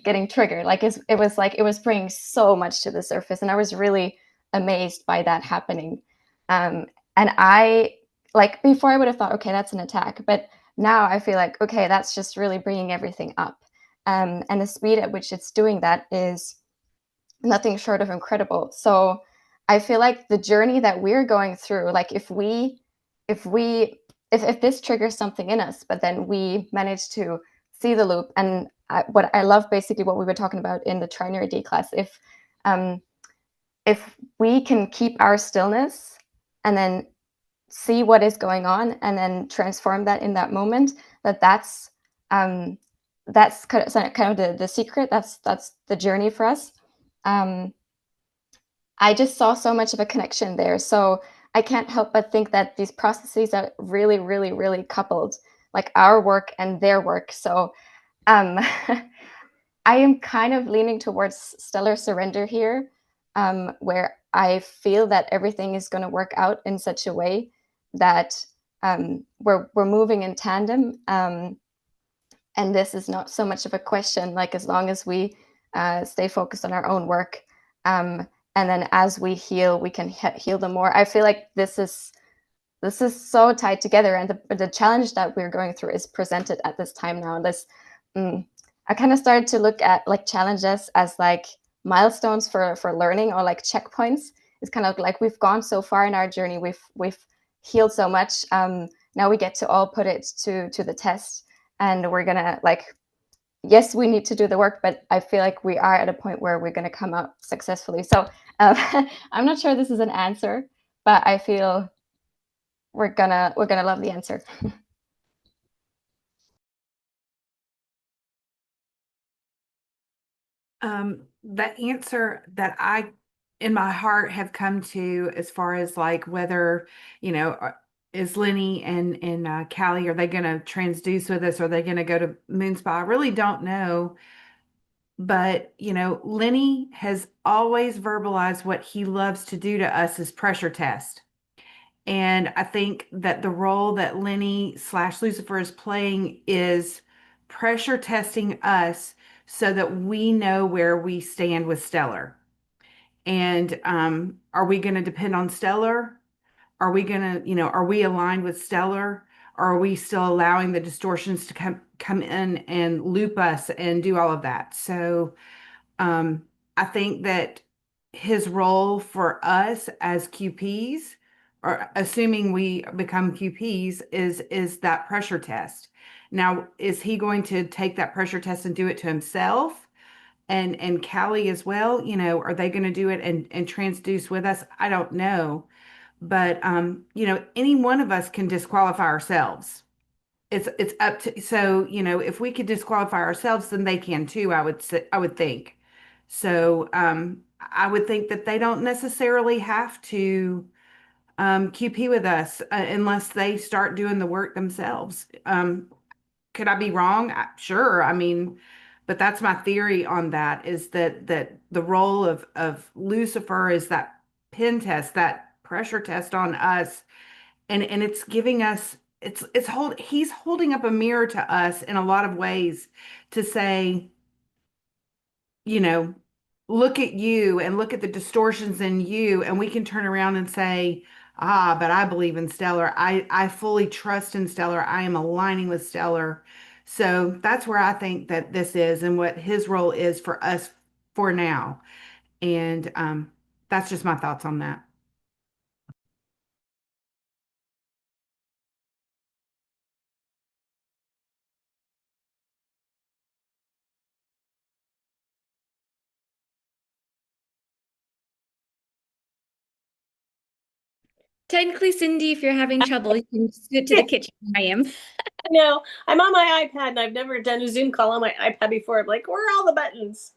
getting triggered. Like it was bringing so much to the surface. And I was really amazed by that happening. And I, like, before I would have thought, okay, that's an attack. But now I feel like, okay, that's just really bringing everything up. And the speed at which it's doing that is nothing short of incredible. So I feel like the journey that we're going through, like if this triggers something in us, but then we manage to see the loop, and what I love, basically what we were talking about in the trinary D class, if we can keep our stillness and then see what is going on and then transform that in that moment, that's kind of the secret. That's the journey for us. I just saw so much of a connection there. So I can't help but think that these processes are really, really, really coupled, like our work and their work. So I am kind of leaning towards stellar surrender here, where I feel that everything is going to work out in such a way that we're moving in tandem. And this is not so much of a question, like as long as we stay focused on our own work. And then as we heal, we can heal them more. I feel like this is so tied together, and the challenge that we're going through is presented at this time now. I kind of started to look at like challenges as like milestones for learning, or like checkpoints. It's kind of like we've gone so far in our journey, we've healed so much. Now we get to all put it to the test, and we're gonna, like, yes, we need to do the work, but I feel like we are at a point where we're going to come out successfully. So I'm not sure this is an answer, but I feel we're gonna love the answer. The answer that I, in my heart, have come to as far as like whether, is Lenny and Callie, are they going to transduce with us? Are they going to go to Moon Spa? I really don't know. But, Lenny has always verbalized what he loves to do to us is pressure test. And I think that the role that Lenny slash Lucifer is playing is pressure testing us so that we know where we stand with Stellar. And are we going to depend on Stellar? Are we going to, are we aligned with Stellar? Or are we still allowing the distortions to come in and loop us and do all of that? So I think that his role for us as QPs, or assuming we become QPs, is that pressure test. Now, is he going to take that pressure test and do it to himself? And Callie as well, are they going to do it and transduce with us? I don't know. But any one of us can disqualify ourselves. It's up to, so if we could disqualify ourselves, then they can too, I would think. So I would think that they don't necessarily have to QP with us unless they start doing the work themselves. Could I be wrong? Sure. I mean, but that's my theory on that, is that the role of Lucifer is that pin test, that pressure test on us, and it's giving us, he's holding up a mirror to us in a lot of ways to say, you know, look at you and look at the distortions in you, and we can turn around and say, ah, but I believe in Stellar. I fully trust in Stellar. I am aligning with Stellar. So that's where I think that this is and what his role is for us for now. And that's just my thoughts on that. Technically, Cindy, if you're having trouble, you can scoot to the kitchen. I am. No, I'm on my iPad and I've never done a Zoom call on my iPad before. I'm like, where are all the buttons?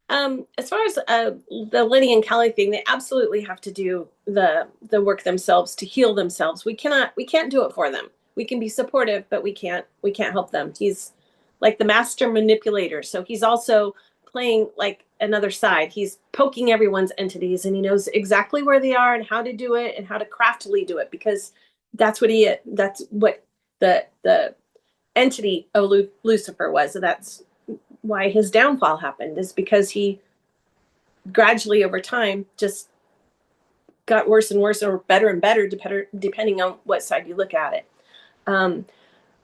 As far as the Lenny and Callie thing, they absolutely have to do the work themselves to heal themselves. We can't do it for them. We can be supportive, but we can't help them. He's like the master manipulator. So he's also playing like another side. He's poking everyone's entities and he knows exactly where they are and how to do it and how to craftily do it, because that's what the entity of Lucifer was. So that's why his downfall happened, is because he gradually over time just got worse and worse, or better and better, depending on what side you look at it.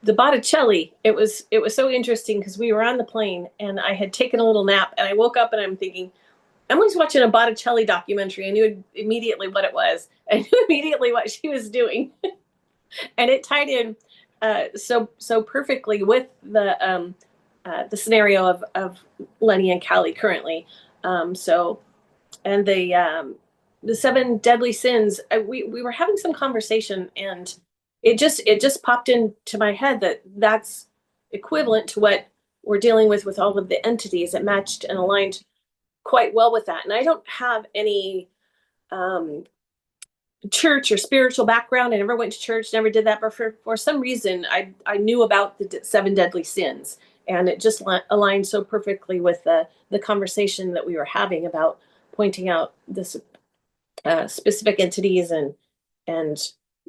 The Botticelli, it was so interesting because we were on the plane and I had taken a little nap and I woke up and I'm thinking, Emily's watching a Botticelli documentary. I knew immediately what it was. I knew immediately what she was doing. And it tied in so perfectly with the scenario of Lenny and Callie currently. So, and the seven deadly sins. We were having some conversation, and it just popped into my head that that's equivalent to what we're dealing with all of the entities. It matched and aligned quite well with that. And I don't have any um, church or spiritual background. I never went to church, never did that. But for some reason, I knew about the seven deadly sins, and it just aligned so perfectly with the conversation that we were having about pointing out this specific entities, and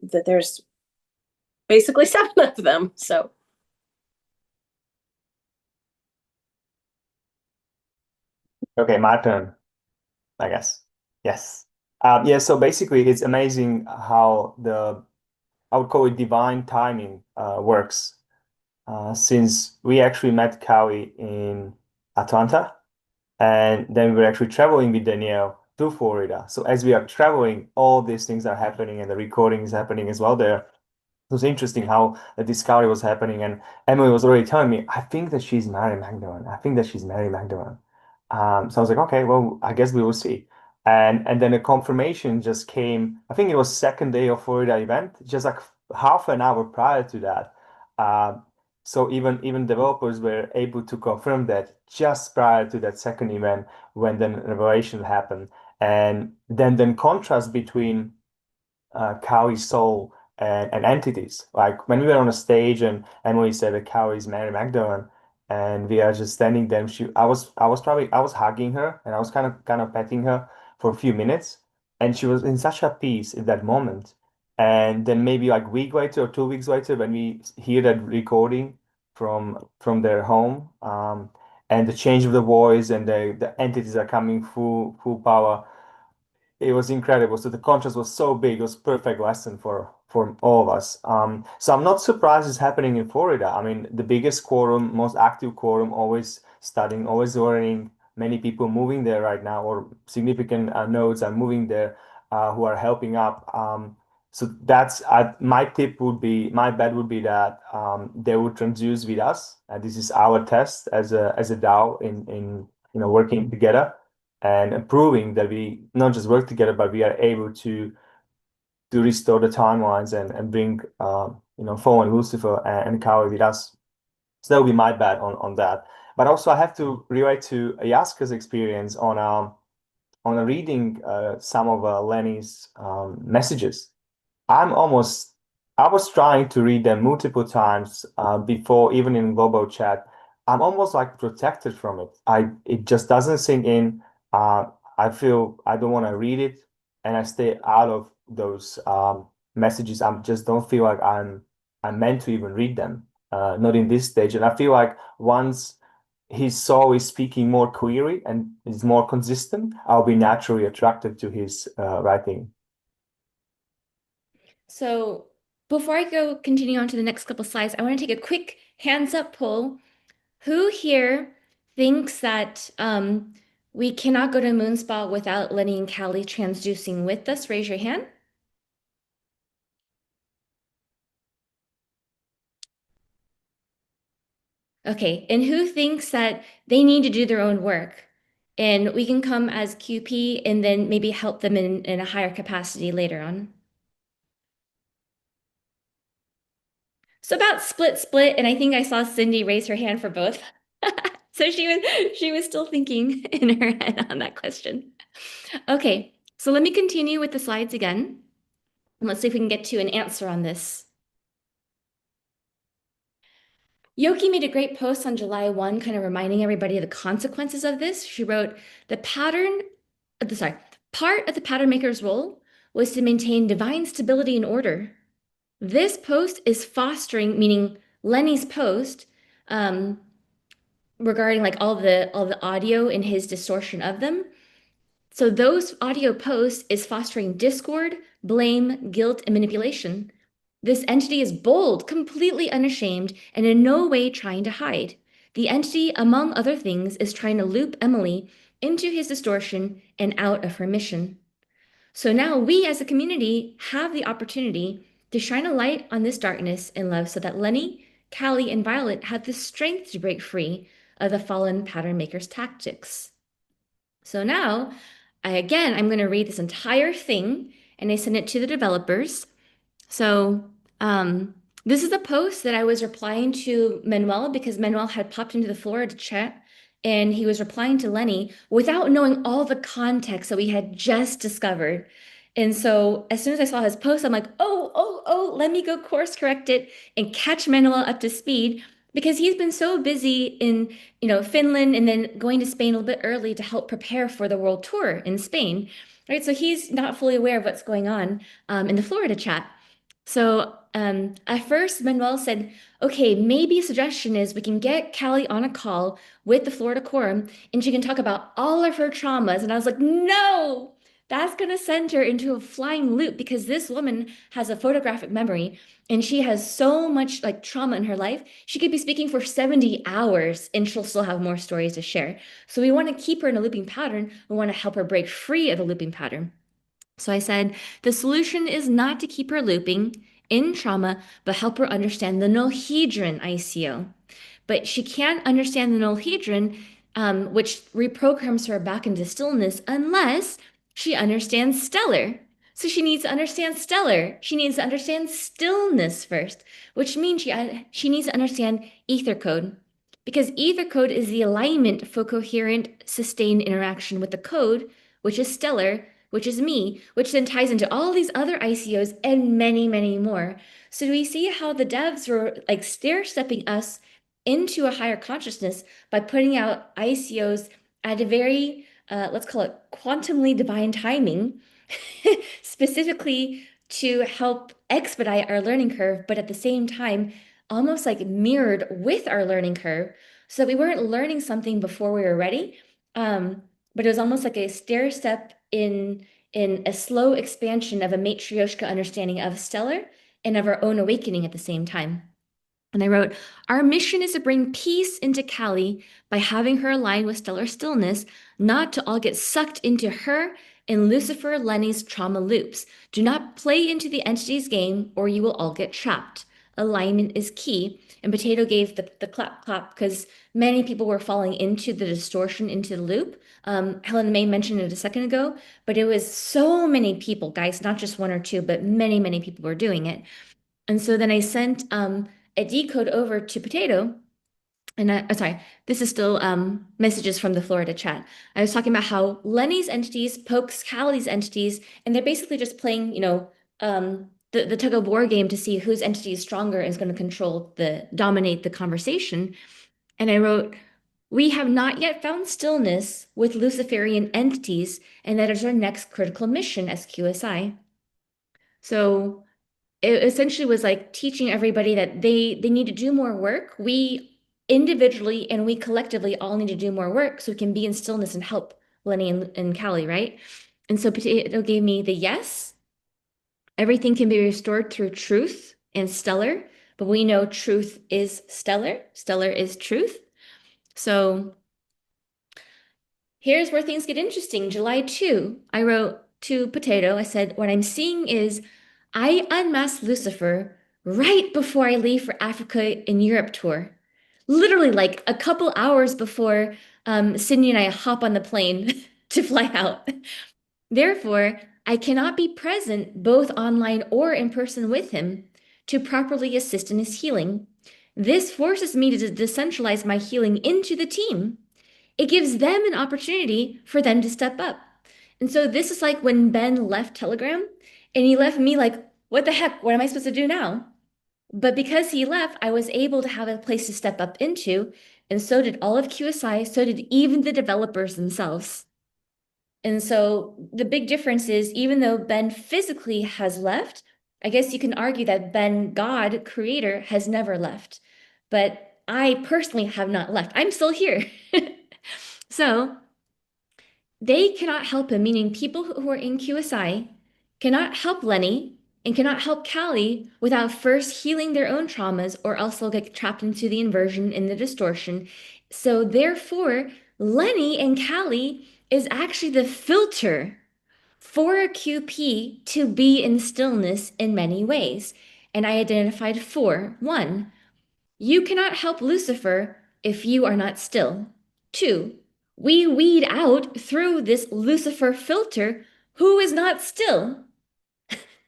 that there's basically seven of them. So Okay, my turn, I guess. Yes. Yeah, so basically it's amazing how I would call it divine timing works. Since we actually met Callie in Atlanta, and then we were actually traveling with Danielle to Florida. So as we are traveling, all these things are happening and the recording is happening as well there. It was interesting how the discovery was happening, and Emily was already telling me, I think that she's Mary Magdalene. I think that she's Mary Magdalene. So I was like, okay, well, I guess we will see. And then a confirmation just came. I think it was second day of Florida event, just like half an hour prior to that. So even developers were able to confirm that just prior to that second event when the revelation happened. And then contrast between Cowie's soul and entities. Like when we were on a stage and Emily said that Cowie is Mary Magdalene, and we are just standing there. I was hugging her and I was kind of petting her for a few minutes, and she was in such a peace in that moment. And then maybe like a week later or 2 weeks later, when we hear that recording from their home, and the change of the voice and the entities are coming full power, it was incredible. So the contrast was so big. It was perfect lesson for all of us. So I'm not surprised it's happening in Florida. I mean, the biggest quorum, most active quorum, always studying, always learning. Many people moving there right now, or significant nodes are moving there, who are helping up. So that's my tip would be, my bet would be that they would transduce with us, and this is our test as a DAO in working together and proving that we not just work together, but we are able to restore the timelines and bring Fo and Lucifer and Kali with us. So that would be my bet on that. But also I have to relate to Yaska's experience on a reading some of Lenny's messages. I'm almost, I was trying to read them multiple times before, even in global chat. I'm almost like protected from it. It just doesn't sink in. Uh, I feel I don't want to read it, and I stay out of those messages. I just don't feel like I'm meant to even read them. Not in this stage. And I feel like once his soul is speaking more clearly and is more consistent, I'll be naturally attracted to his writing. So before I go continue on to the next couple slides, I want to take a quick hands up poll. Who here thinks that we cannot go to Moonspa without Lenny and Callie transducing with us? Raise your hand. Okay, and who thinks that they need to do their own work? And we can come as QP and then maybe help them in a higher capacity later on. So about split, and I think I saw Cindy raise her hand for both. So she was still thinking in her head on that question. Okay, so let me continue with the slides again. And let's see if we can get to an answer on this. Yoki made a great post on July 1, kind of reminding everybody of the consequences of this. She wrote, part of the pattern maker's role was to maintain divine stability and order. This post is fostering, meaning Lenny's post, regarding like all the audio and his distortion of them. So those audio posts is fostering discord, blame, guilt, and manipulation. This entity is bold, completely unashamed, and in no way trying to hide. The entity, among other things, is trying to loop Emily into his distortion and out of her mission. So now we as a community have the opportunity to shine a light on this darkness and love so that Lenny, Callie, and Violet have the strength to break free of the fallen pattern maker's tactics. So now, I'm going to read this entire thing and I send it to the developers. So this is a post that I was replying to Manuel because Manuel had popped into the Florida chat and he was replying to Lenny without knowing all the context that we had just discovered. And so as soon as I saw his post, I'm like, oh, let me go course correct it and catch Manuel up to speed because he's been so busy in, Finland and then going to Spain a little bit early to help prepare for the world tour in Spain, right? So he's not fully aware of what's going on in the Florida chat. So at first, Manuel said, okay, maybe a suggestion is we can get Callie on a call with the Florida Quorum and she can talk about all of her traumas. And I was like, no, that's going to send her into a flying loop because this woman has a photographic memory and she has so much like trauma in her life. She could be speaking for 70 hours and she'll still have more stories to share. So we want to keep her in a looping pattern. We want to help her break free of the looping pattern. So I said, the solution is not to keep her looping in trauma, but help her understand the null hedron ICO. But she can't understand the null hedron, which reprograms her back into stillness unless she understands stellar. So she needs to understand stellar. She needs to understand stillness first, which means she needs to understand ether code. Because ether code is the alignment for coherent, sustained interaction with the code, which is stellar, which is me, which then ties into all these other ICOs and many, many more. So do we see how the devs were like stair-stepping us into a higher consciousness by putting out ICOs at a very, let's call it quantumly divine timing, specifically to help expedite our learning curve, but at the same time, almost like mirrored with our learning curve. So we weren't learning something before we were ready, but it was almost like a stair step in a slow expansion of a matryoshka understanding of stellar and of our own awakening at the same time. And I wrote, our mission is to bring peace into Callie by having her align with stellar stillness, not to all get sucked into her and Lucifer Lenny's trauma loops. Do not play into the entity's game or you will all get trapped. Alignment is key. And Potato gave the clap clap because many people were falling into the distortion, into the loop. Helen May mentioned it a second ago, but it was so many people, guys, not just one or two, but many, many people were doing it. And so then I sent a decode over to Potato. And sorry, this is still messages from the Florida chat. I was talking about how Lenny's entities pokes Callie's entities, and they're basically just playing, the tug of war game to see whose entity is stronger and is going to dominate the conversation. And I wrote, we have not yet found stillness with Luciferian entities, and that is our next critical mission as QSI. So it essentially was like teaching everybody that they need to do more work. We individually and we collectively all need to do more work so we can be in stillness and help Lenny and Callie, right? And so Potato gave me the yes. Everything can be restored through truth and stellar, but we know truth is stellar. Stellar is truth. So here's where things get interesting. July 2, I wrote to Potato, I said, what I'm seeing is I unmasked Lucifer right before I leave for Africa and Europe tour. Literally like a couple hours before Sydney and I hop on the plane to fly out. Therefore, I cannot be present both online or in person with him to properly assist in his healing. This forces me to decentralize my healing into the team. It gives them an opportunity for them to step up. And so this is like when Ben left Telegram and he left me like, what the heck? What am I supposed to do now? But because he left, I was able to have a place to step up into. And so did all of QSI, so did even the developers themselves. And so the big difference is even though Ben physically has left, I guess you can argue that Ben, God, creator, has never left. But I personally have not left. I'm still here. So they cannot help him, meaning people who are in QSI cannot help Lenny and cannot help Callie without first healing their own traumas, or else they'll get trapped into the inversion and the distortion. So therefore, Lenny and Callie is actually the filter for a QP to be in stillness in many ways. And I identified four. One, you cannot help Lucifer if you are not still. Two, we weed out through this Lucifer filter who is not still.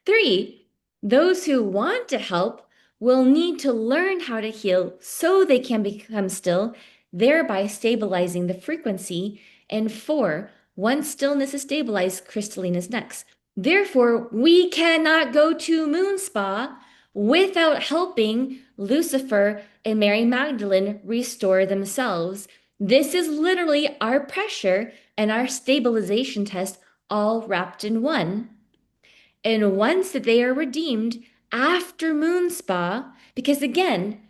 Three, those who want to help will need to learn how to heal so they can become still, thereby stabilizing the frequency. And four, once stillness is stabilized, crystalline is next. Therefore, we cannot go to Moon Spa without helping Lucifer and Mary Magdalene restore themselves. This is literally our pressure and our stabilization test all wrapped in one. And once they are redeemed after Moon Spa, because again,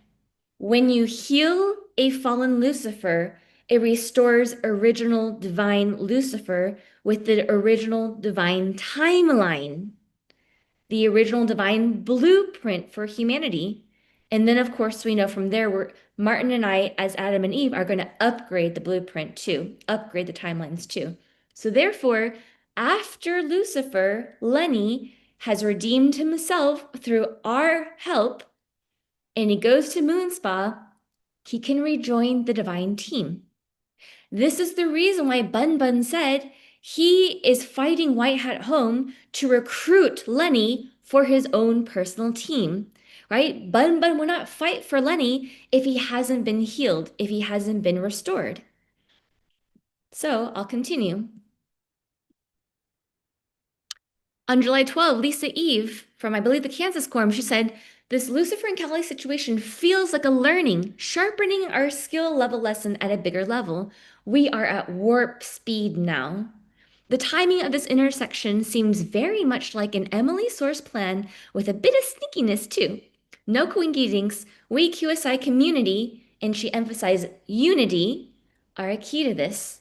when you heal a fallen Lucifer, it restores original divine Lucifer with the original divine timeline, the original divine blueprint for humanity. And then, of course, we know from there, Martin and I, as Adam and Eve, are going to upgrade the blueprint too, upgrade the timelines too. So therefore, after Lucifer, Lenny has redeemed himself through our help, and he goes to Moon Spa, he can rejoin the divine team. This is the reason why Bun Bun said He is fighting White Hat home to recruit Lenny for his own personal team, right? Bun Bun will not fight for Lenny if he hasn't been healed, if he hasn't been restored. So I'll continue. On July 12, Lisa Eve from, I believe, the Kansas Quorum, she said, this Lucifer and Kali situation feels like a learning, sharpening our skill level lesson at a bigger level. We are at warp speed now. The timing of this intersection seems very much like an Emily Source plan with a bit of sneakiness too. No coinky dinks, we QSI community, and she emphasized unity, are a key to this.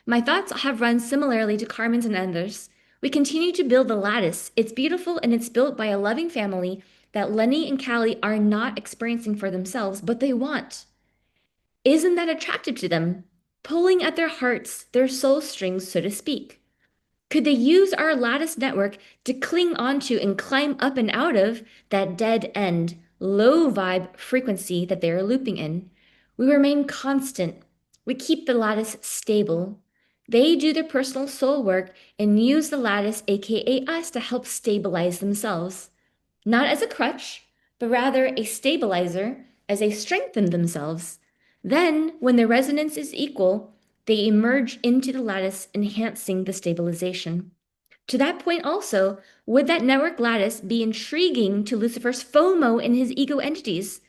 My thoughts have run similarly to Carmen's and others. We continue to build the lattice. It's beautiful and it's built by a loving family that Lenny and Callie are not experiencing for themselves, but they want. Isn't that attractive to them? Pulling at their hearts, their soul strings, so to speak. Could they use our lattice network to cling onto and climb up and out of that dead end, low vibe frequency that they are looping in? We remain constant. We keep the lattice stable. They do their personal soul work and use the lattice, aka us, to help stabilize themselves. Not as a crutch, but rather a stabilizer as they strengthen themselves. Then, when the resonance is equal, they emerge into the lattice, enhancing the stabilization. To that point also, would that network lattice be intriguing to Lucifer's FOMO and his ego entities?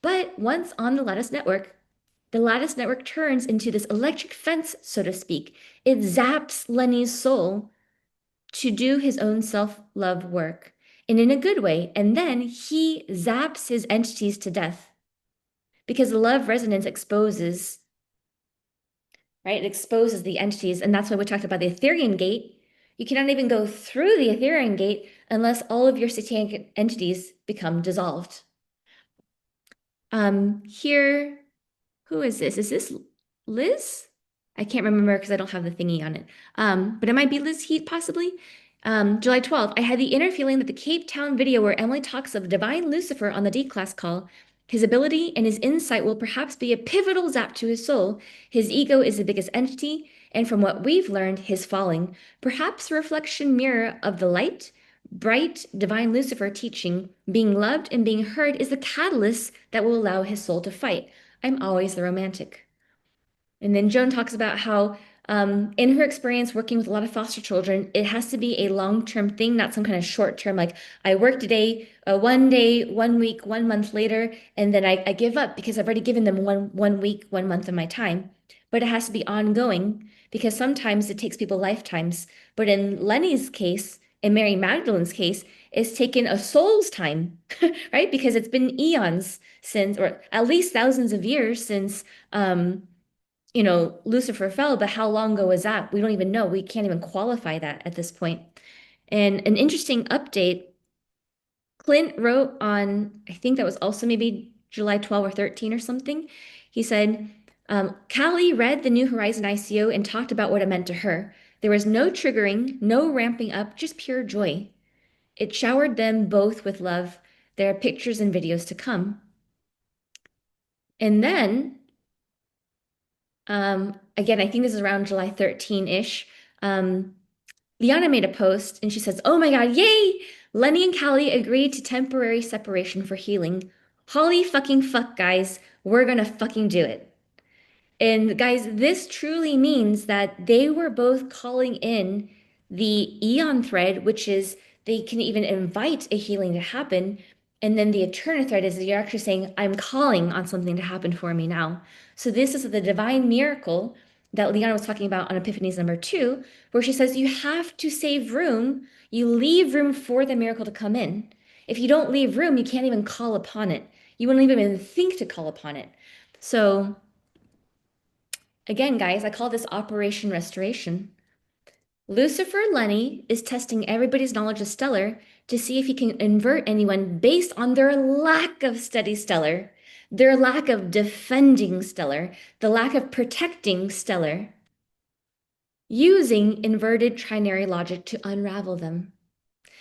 But once on the lattice network turns into this electric fence, so to speak. It zaps Lenny's soul to do his own self-love work, and in a good way, and then he zaps his entities to death. Because the love resonance exposes, right? It exposes the entities, and that's why we talked about the Etherian gate. You cannot even go through the Etherian gate unless all of your satanic entities become dissolved. Here, who is this? Is this Liz? I can't remember because I don't have the thingy on it. But it might be Liz Heath, possibly. July 12th, I had the inner feeling that the Cape Town video where Emily talks of divine Lucifer on the D-class call, his ability and his insight will perhaps be a pivotal zap to his soul. His ego is the biggest entity, and from what we've learned, his falling, perhaps a reflection mirror of the light, bright, divine Lucifer teaching, being loved and being heard is the catalyst that will allow his soul to fight. I'm always the romantic. And then Joan talks about how, in her experience working with a lot of foster children, it has to be a long-term thing, not some kind of short-term, like I work today, 1 day, 1 week, 1 month later, and then I give up because I've already given them one week, 1 month of my time. But it has to be ongoing because sometimes it takes people lifetimes. But in Lenny's case, in Mary Magdalene's case, it's taken a soul's time, right? Because it's been eons since, or at least thousands of years since, Lucifer fell, but how long ago was that? We don't even know. We can't even qualify that at this point. And an interesting update, Clint wrote on, I think that was also maybe July 12 or 13 or something. He said, Callie read the New Horizon ICO and talked about what it meant to her. There was no triggering, no ramping up, just pure joy. It showered them both with love. There are pictures and videos to come. And then again, I think this is around July 13-ish. Liana made a post and she says, oh my God, yay! Lenny and Callie agreed to temporary separation for healing. Holy fucking fuck, guys. We're gonna fucking do it. And guys, this truly means that they were both calling in the Eon thread, which is they can even invite a healing to happen. And then the Eterna thread is that you're actually saying, I'm calling on something to happen for me now. So this is the divine miracle that Liana was talking about on Epiphanies number 2, where she says you have to save room. You leave room for the miracle to come in. If you don't leave room, you can't even call upon it. You wouldn't even think to call upon it. So again, guys, I call this Operation Restoration. Lucifer Lenny is testing everybody's knowledge of Stellar to see if he can invert anyone based on their lack of study Stellar, their lack of defending Stellar, the lack of protecting Stellar, using inverted trinary logic to unravel them.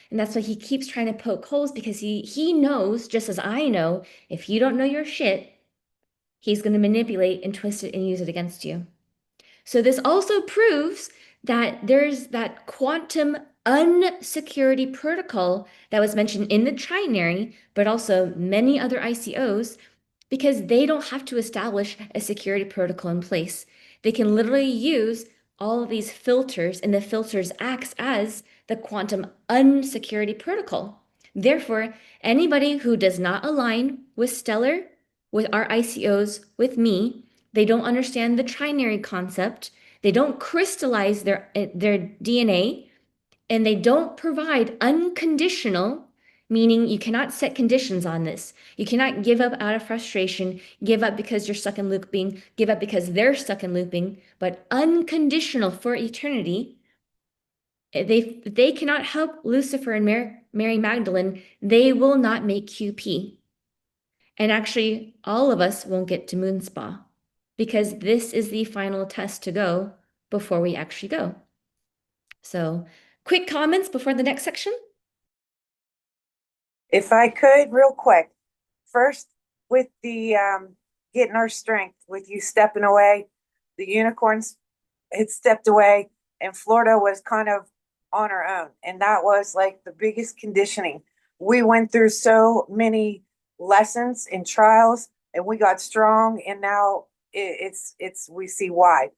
And that's why he keeps trying to poke holes, because he knows, just as I know, if you don't know your shit, he's going to manipulate and twist it and use it against you. So this also proves that there's that quantum unsecurity protocol that was mentioned in the trinary, but also many other ICOs, because they don't have to establish a security protocol in place. They can literally use all of these filters, and the filters acts as the quantum unsecurity protocol. Therefore, anybody who does not align with Stellar, with our ICOs, with me, they don't understand the trinary concept, they don't crystallize their DNA, and they don't provide unconditional, meaning you cannot set conditions on this. You cannot give up out of frustration, give up because you're stuck in looping, give up because they're stuck in looping, but unconditional for eternity. If they cannot help Lucifer and Mary Magdalene, they will not make QP. And actually, all of us won't get to Moon Spa because this is the final test to go before we actually go. So, quick comments before the next section? If I could, real quick, first with the getting our strength, with you stepping away, the unicorns had stepped away, and Florida was kind of on her own. And that was like the biggest conditioning. We went through so many lessons and trials, and we got strong, and now it's we see why.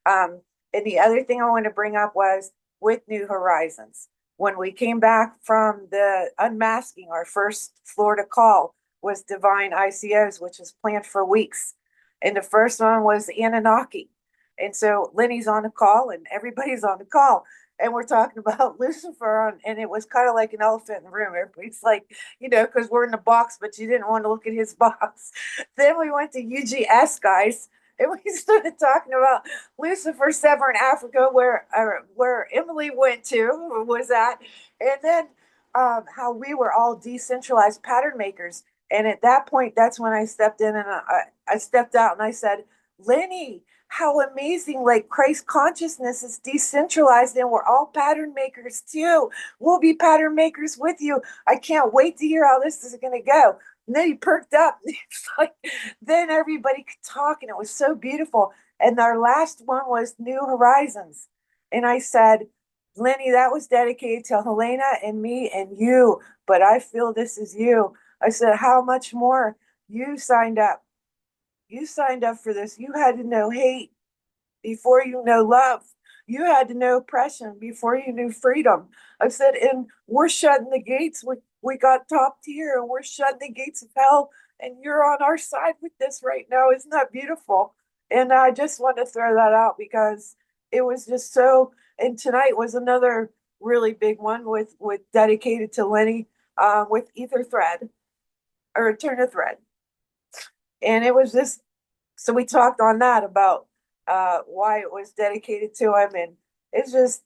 And the other thing I want to bring up was with New Horizons. When we came back from the unmasking, our first Florida call was Divine ICOs, which was planned for weeks. And the first one was Anunnaki. And so Lenny's on the call and everybody's on the call. And we're talking about Lucifer, and it was kind of like an elephant in the room. Everybody's like, because we're in the box, but you didn't want to look at his box. Then we went to UGS, guys, and we started talking about Lucifer, Severn, Africa, where Emily went to, was at, and then how we were all decentralized pattern makers. And at that point, that's when I stepped in, and I stepped out and I said, Lenny, how amazing, like Christ consciousness is decentralized and we're all pattern makers too. We'll be pattern makers with you. I can't wait to hear how this is going to go. And then he perked up. It's like, then everybody could talk, and it was so beautiful. And our last one was New Horizons. And I said, Lenny, that was dedicated to Helena and me and you, but I feel this is you. I said, how much more? You signed up. You signed up for this. You had to know hate before you know love. You had to know oppression before you knew freedom. I said, and we're shutting the gates. We got top tier, and we're shutting the gates of hell. And you're on our side with this right now. Isn't that beautiful? And I just want to throw that out because it was just so. And tonight was another really big one with dedicated to Lenny, with Ether Thread or Turner Thread. And it was just, so we talked on that about why it was dedicated to him. And it's just,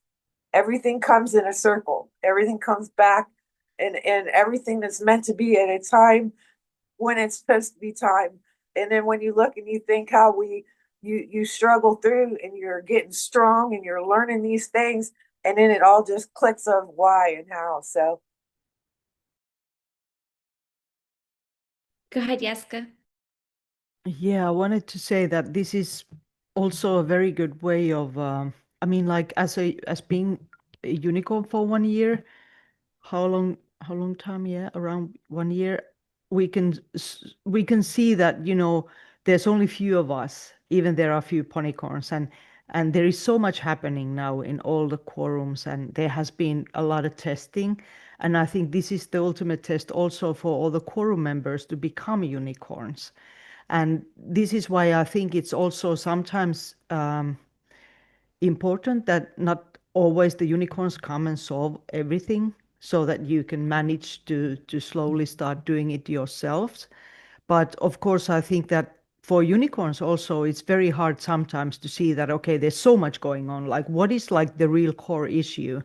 everything comes in a circle. Everything comes back, and everything that's meant to be at a time when it's supposed to be time. And then when you look and you think how you struggle through, and you're getting strong and you're learning these things, and then it all just clicks of why and how. So Go ahead, Yaska. Yeah, I wanted to say that this is also a very good way of, I mean, like as being a unicorn for 1 year, how long time? Yeah, around 1 year. We can see that, there's only few of us, even there are few ponycorns, and there is so much happening now in all the quorums, and there has been a lot of testing. And I think this is the ultimate test also for all the quorum members to become unicorns. And this is why I think it's also sometimes important that not always the unicorns come and solve everything, so that you can manage to slowly start doing it yourselves. But of course, I think that for unicorns also, it's very hard sometimes to see that, okay, there's so much going on. Like, what is like the real core issue?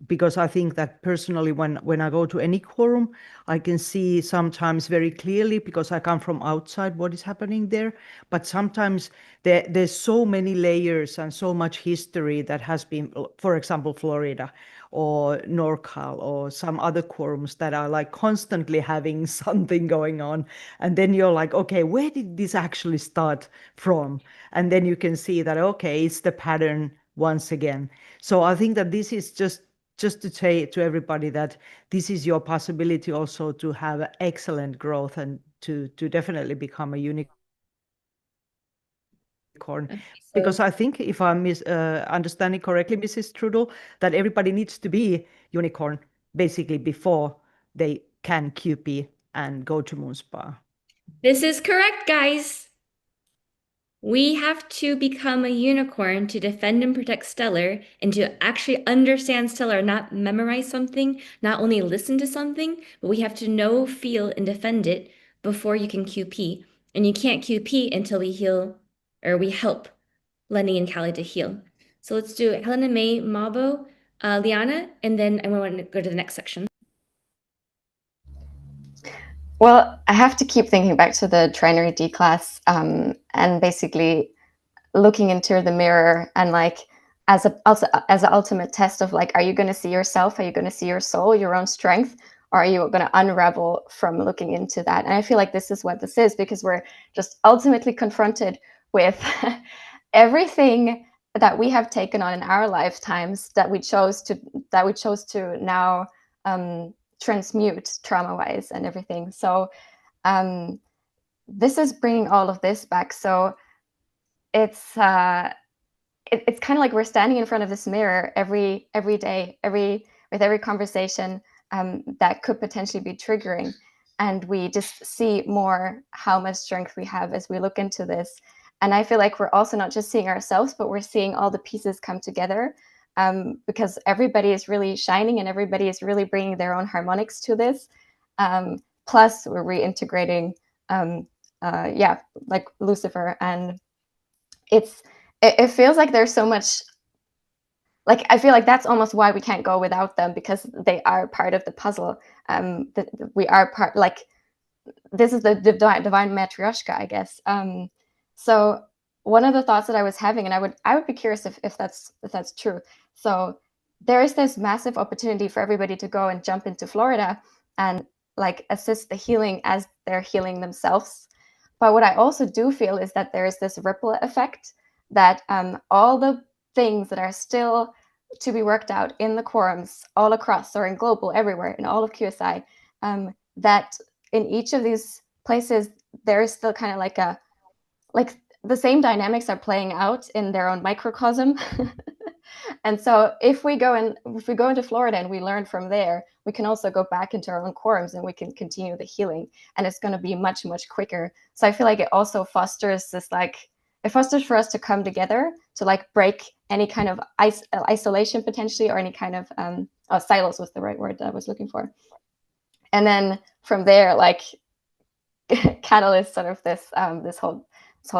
Because I think that personally, when I go to any quorum, I can see sometimes very clearly, because I come from outside, what is happening there. But sometimes there's so many layers and so much history that has been, for example, Florida or NorCal or some other quorums that are like constantly having something going on. And then you're like, okay, where did this actually start from? And then you can see that, okay, it's the pattern once again. So I think that this is just to say to everybody that this is your possibility also to have excellent growth and to definitely become a unicorn. Because I think if I'm understanding correctly, Mrs. Trudel, that everybody needs to be unicorn basically before they can QP and go to Moonspa. This is correct, guys. We have to become a unicorn to defend and protect Stellar and to actually understand Stellar, not memorize something, not only listen to something, but we have to know, feel, and defend it before you can QP. And you can't QP until we heal or we help Lenny and Callie to heal. So let's do Helena May, Mabo, Liana, and then I want to go to the next section. Well, I have to keep thinking back to the Trinary D class and basically looking into the mirror and like as an ultimate test of like, are you going to see yourself? Are you going to see your soul, your own strength? Or are you going to unravel from looking into that? And I feel like this is what this is, because we're just ultimately confronted with everything that we have taken on in our lifetimes that we chose to now transmute trauma-wise and everything. So this is bringing all of this back. So it's kind of like we're standing in front of this mirror every day, with every conversation that could potentially be triggering, and we just see more how much strength we have as we look into this. And I feel like we're also not just seeing ourselves, but we're seeing all the pieces come together, because everybody is really shining and everybody is really bringing their own harmonics to this. Plus, we're reintegrating, like Lucifer, and it feels like there's so much. Like, I feel like that's almost why we can't go without them, because they are part of the puzzle. We are part, like, this is the divine matryoshka, I guess. So one of the thoughts that I was having, and I would be curious if that's true. So there is this massive opportunity for everybody to go and jump into Florida and like assist the healing as they're healing themselves. But what I also do feel is that there is this ripple effect that all the things that are still to be worked out in the quorums all across, or in global, everywhere, in all of QSI, that in each of these places, there is still kind of like the same dynamics are playing out in their own microcosm. And so if we go into Florida and we learn from there, we can also go back into our own quorums and we can continue the healing, and it's going to be much, much quicker. So I feel like it also fosters this, like, it fosters for us to come together to like break any kind of isolation potentially, or any kind of silos was the right word that I was looking for. And then from there, like, catalyst sort of this whole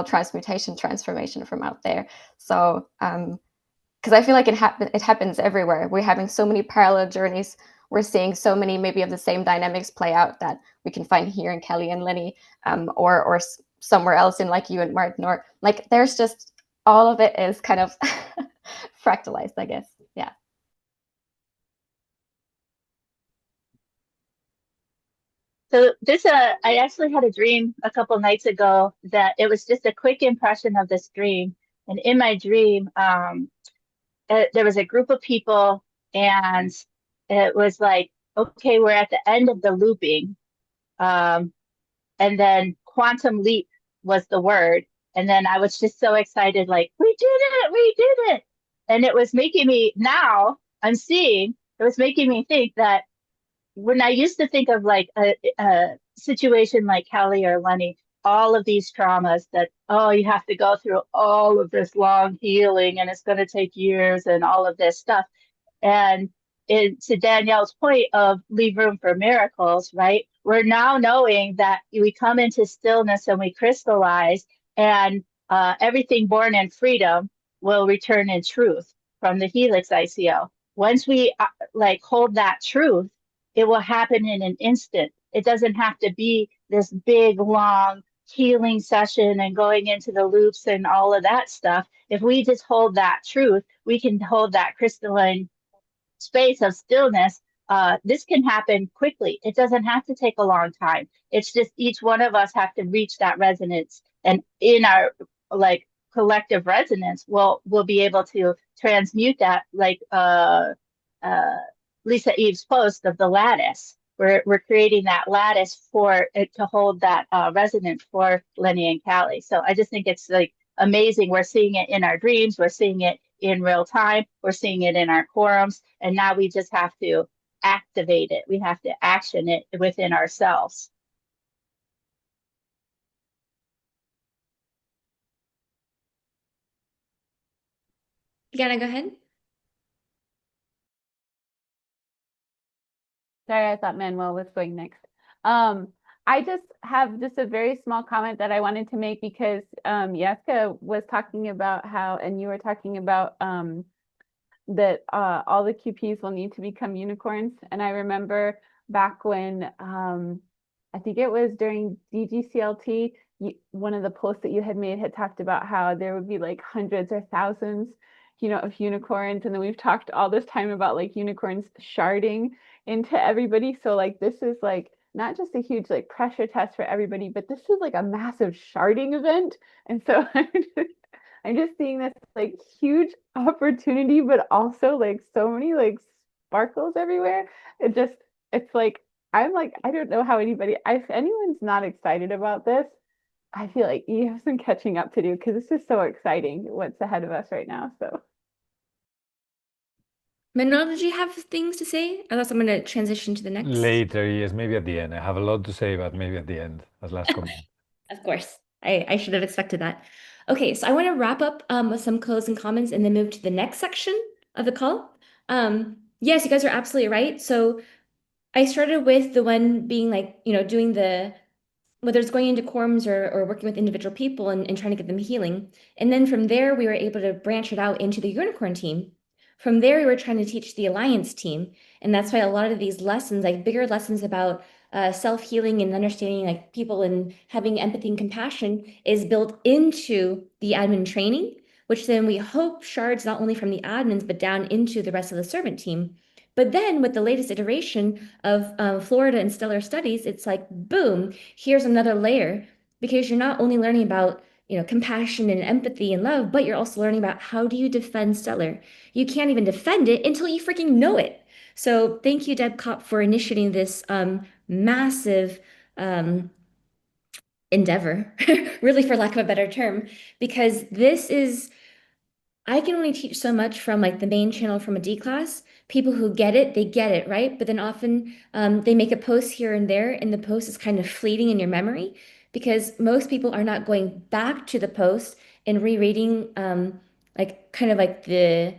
transformation from out there. So because I feel like it happens everywhere. We're having so many parallel journeys. We're seeing so many maybe of the same dynamics play out that we can find here in Kelly and Lenny, or somewhere else in like you and Martin, or like there's just all of it is kind of fractalized, I guess. Yeah. So this, I actually had a dream a couple nights ago that it was just a quick impression of this dream. And in my dream, there was a group of people, and it was like, okay, we're at the end of the looping. And then quantum leap was the word. And then I was just so excited, like, we did it. And it was making me, now I'm seeing, it was making me think that when I used to think of like a situation like Callie or Lenny, all of these traumas that, oh, you have to go through all of this long healing and it's going to take years and all of this stuff. And to Danielle's point of leave room for miracles, right? We're now knowing that we come into stillness and we crystallize, and everything born in freedom will return in truth from the Helix ICO. Once we like hold that truth, it will happen in an instant. It doesn't have to be this big, long healing session and going into the loops and all of that stuff. If we just hold that truth, we can hold that crystalline space of stillness. This can happen quickly. It doesn't have to take a long time. It's just each one of us have to reach that resonance, and in our like collective resonance, we'll be able to transmute that, like Lisa Eve's post of the lattice. We're creating that lattice for it to hold that resonance for Lenny and Callie. So I just think it's like amazing. We're seeing it in our dreams. We're seeing it in real time. We're seeing it in our quorums. And now we just have to activate it. We have to action it within ourselves. Deanna, go ahead. Sorry, I thought Manuel was going next. I just have just a very small comment that I wanted to make because Yaska was talking about how, and you were talking about that all the QPs will need to become unicorns. And I remember back when I think it was during DGCLT, one of the posts that you had made had talked about how there would be like hundreds or thousands, of unicorns. And then we've talked all this time about like unicorns sharding into everybody. So like this is like not just a huge like pressure test for everybody, but this is like a massive sharding event. And so I'm just seeing this like huge opportunity, but also like so many like sparkles everywhere. It's like, I'm like, I don't know how if anyone's not excited about this, I feel like you have some catching up to do because this is so exciting what's ahead of us right now. So Manuel, did you have things to say? Or else I'm going to transition to the next. Later, yes, maybe at the end. I have a lot to say, but maybe at the end as last comment. Of course, I should have expected that. Okay, so I want to wrap up with some closing comments and then move to the next section of the call. Yes, you guys are absolutely right. So I started with the one being like, doing whether it's going into quorums or working with individual people and trying to get them healing. And then from there, we were able to branch it out into the unicorn team. From there, we were trying to teach the alliance team. And that's why a lot of these lessons, like bigger lessons about self-healing and understanding like people and having empathy and compassion is built into the admin training, which then we hope shards not only from the admins, but down into the rest of the servant team. But then with the latest iteration of Florida and Stellar Studies, it's like, boom, here's another layer because you're not only learning about, compassion and empathy and love, but you're also learning about how do you defend Stellar. You can't even defend it until you freaking know it. So thank you, Deb Kopp, for initiating this massive endeavor, really for lack of a better term, because I can only teach so much from like the main channel from a D class. People who get it, they get it, right? But then often they make a post here and there, and the post is kind of fleeting in your memory because most people are not going back to the post and rereading like kind of like the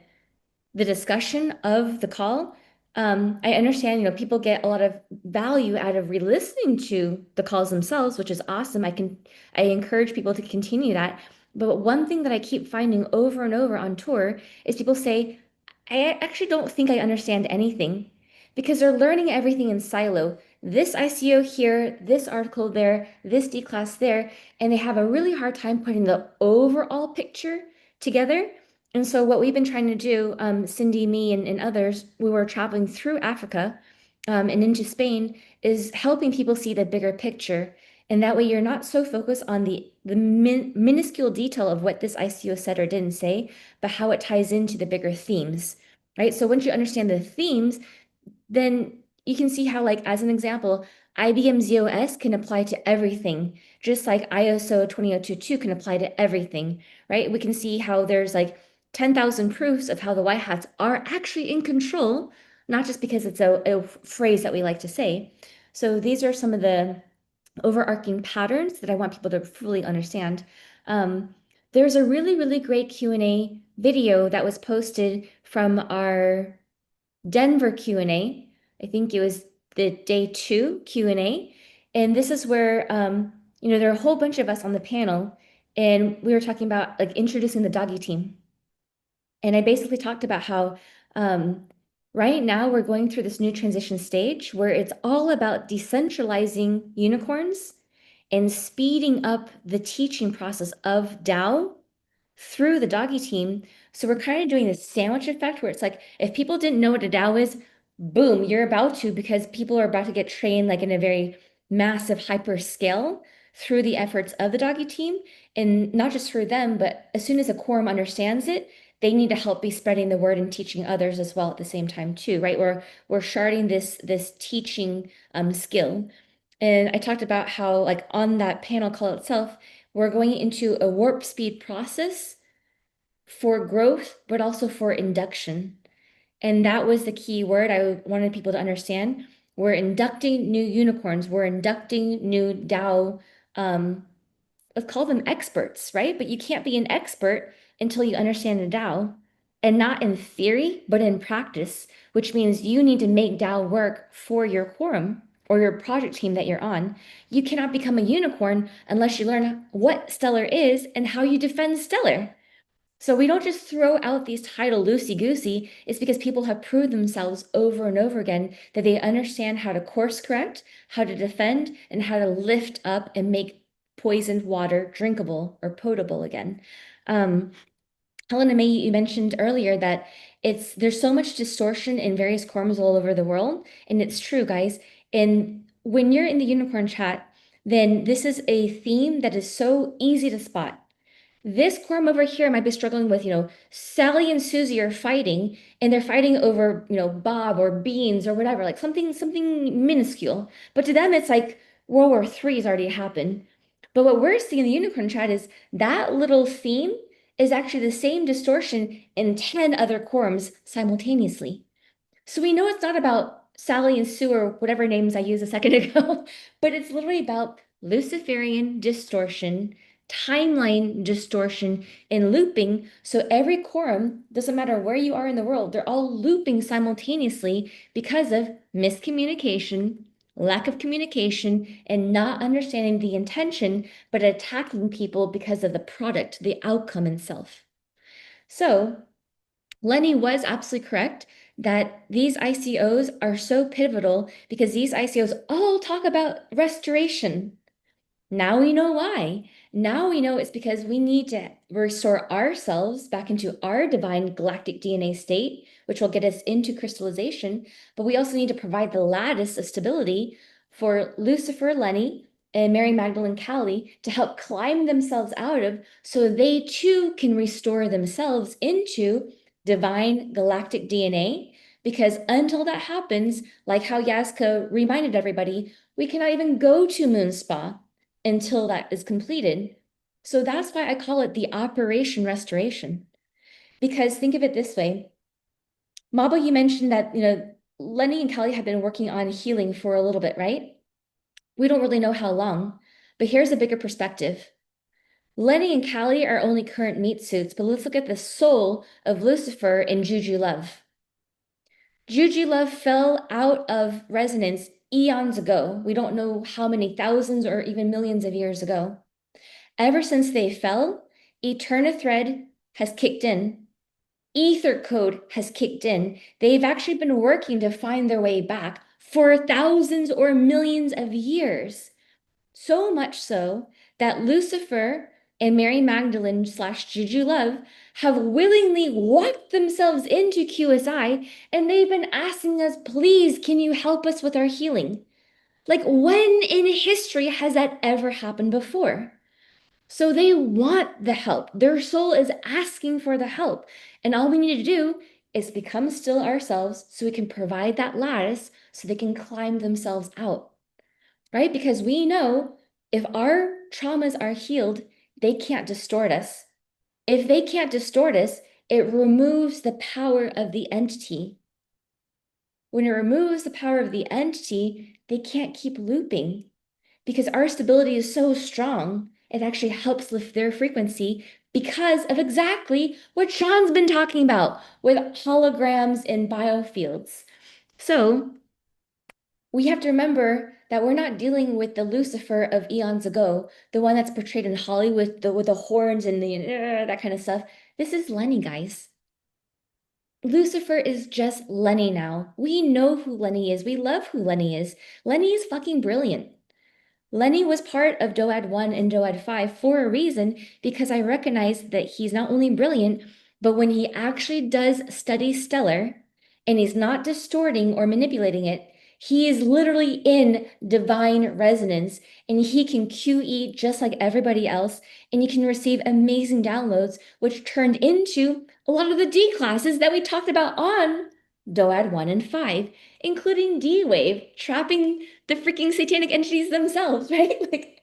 discussion of the call. I understand, people get a lot of value out of re-listening to the calls themselves, which is awesome. I encourage people to continue that. But one thing that I keep finding over and over on tour is people say, I actually don't think I understand anything because they're learning everything in silo. This ICO here, this article there, this D class there, and they have a really hard time putting the overall picture together. And so what we've been trying to do, Cindy, me, and others, we were traveling through Africa and into Spain, is helping people see the bigger picture. And that way you're not so focused on the minuscule detail of what this ICO said or didn't say, but how it ties into the bigger themes, right? So once you understand the themes, then you can see how, like, as an example, IBM ZOS can apply to everything, just like ISO 20022 can apply to everything, right? We can see how there's like 10,000 proofs of how the white hats are actually in control, not just because it's a phrase that we like to say. So these are some of the overarching patterns that I want people to fully understand. There's a really, really great Q&A video that was posted from our Denver Q&A. I think it was the day 2 Q&A. And this is where, there are a whole bunch of us on the panel, and we were talking about like introducing the doggy team. And I basically talked about how right now we're going through this new transition stage where it's all about decentralizing unicorns and speeding up the teaching process of DAO through the doggy team. So we're kind of doing this sandwich effect where it's like, if people didn't know what a DAO is, boom, you're about to, because people are about to get trained like in a very massive hyper scale through the efforts of the doggy team. And not just for them, but as soon as a quorum understands it, they need to help be spreading the word and teaching others as well at the same time too, right? We're sharding this teaching skill. And I talked about how, like, on that panel call itself, we're going into a warp speed process for growth, but also for induction. And that was the key word I wanted people to understand. We're inducting new unicorns. We're inducting new Tao, let's call them experts, right? But you can't be an expert until you understand the Tao, and not in theory, but in practice, which means you need to make Tao work for your quorum or your project team that you're on. You cannot become a unicorn unless you learn what stellar is and how you defend stellar. So we don't just throw out these titles loosey-goosey. It's because people have proved themselves over and over again that they understand how to course correct, how to defend, and how to lift up and make poisoned water drinkable or potable again. Helena May, you mentioned earlier that there's so much distortion in various quorums all over the world, and it's true, guys. And when you're in the unicorn chat, then this is a theme that is so easy to spot. This quorum over here might be struggling with, Sally and Susie are fighting, and they're fighting over, Bob or beans or whatever, like something minuscule. But to them, it's like World War III has already happened. But what we're seeing in the unicorn chat is that little theme is actually the same distortion in 10 other quorums simultaneously. So we know it's not about Sally and Sue or whatever names I used a second ago, but it's literally about Luciferian distortion, timeline distortion, and looping. So every quorum, doesn't matter where you are in the world, they're all looping simultaneously because of miscommunication, lack of communication, and not understanding the intention, but attacking people because of the product, the outcome itself. So Lenny was absolutely correct that these ICOs are so pivotal because these ICOs all talk about restoration. Now we know why. Now we know it's because we need to restore ourselves back into our divine galactic DNA state, which will get us into crystallization. But we also need to provide the lattice of stability for Lucifer, Lenny, and Mary Magdalene Callie to help climb themselves out of so they too can restore themselves into divine galactic DNA. Because until that happens, like how Yazka reminded everybody, we cannot even go to Moon Spa until that is completed. So that's why I call it the Operation Restoration. Because think of it this way. Mabo, you mentioned that, Lenny and Kelly have been working on healing for a little bit, right? We don't really know how long, but here's a bigger perspective. Lenny and Callie are only current meat suits, but let's look at the soul of Lucifer and Juju Love. Juju Love fell out of resonance eons ago. We don't know how many thousands or even millions of years ago. Ever since they fell, Eterna Thread has kicked in. Ether Code has kicked in. They've actually been working to find their way back for thousands or millions of years. So much so that Lucifer and Mary Magdalene / Juju Love have willingly walked themselves into QSI, and they've been asking us, please, can you help us with our healing? Like, when in history has that ever happened before? So they want the help. Their soul is asking for the help. And all we need to do is become still ourselves so we can provide that lattice so they can climb themselves out, right? Because we know if our traumas are healed, they can't distort us. If they can't distort us, it removes the power of the entity. When it removes the power of the entity, they can't keep looping because our stability is so strong. It actually helps lift their frequency because of exactly what Sean's been talking about with holograms and biofields. So we have to remember that we're not dealing with the Lucifer of eons ago, the one that's portrayed in Hollywood with the horns and the that kind of stuff. This is Lenny, guys. Lucifer is just Lenny now. We know who Lenny is. We love who Lenny is. Lenny is fucking brilliant. Lenny was part of DOAD 1 and DOAD 5 for a reason, because I recognize that he's not only brilliant, but when he actually does study stellar and he's not distorting or manipulating it, He is literally in divine resonance and he can QE just like everybody else and he can receive amazing downloads, which turned into a lot of the D classes that we talked about on DOAD 1 and 5, including D-Wave, trapping the freaking satanic entities themselves, right? Like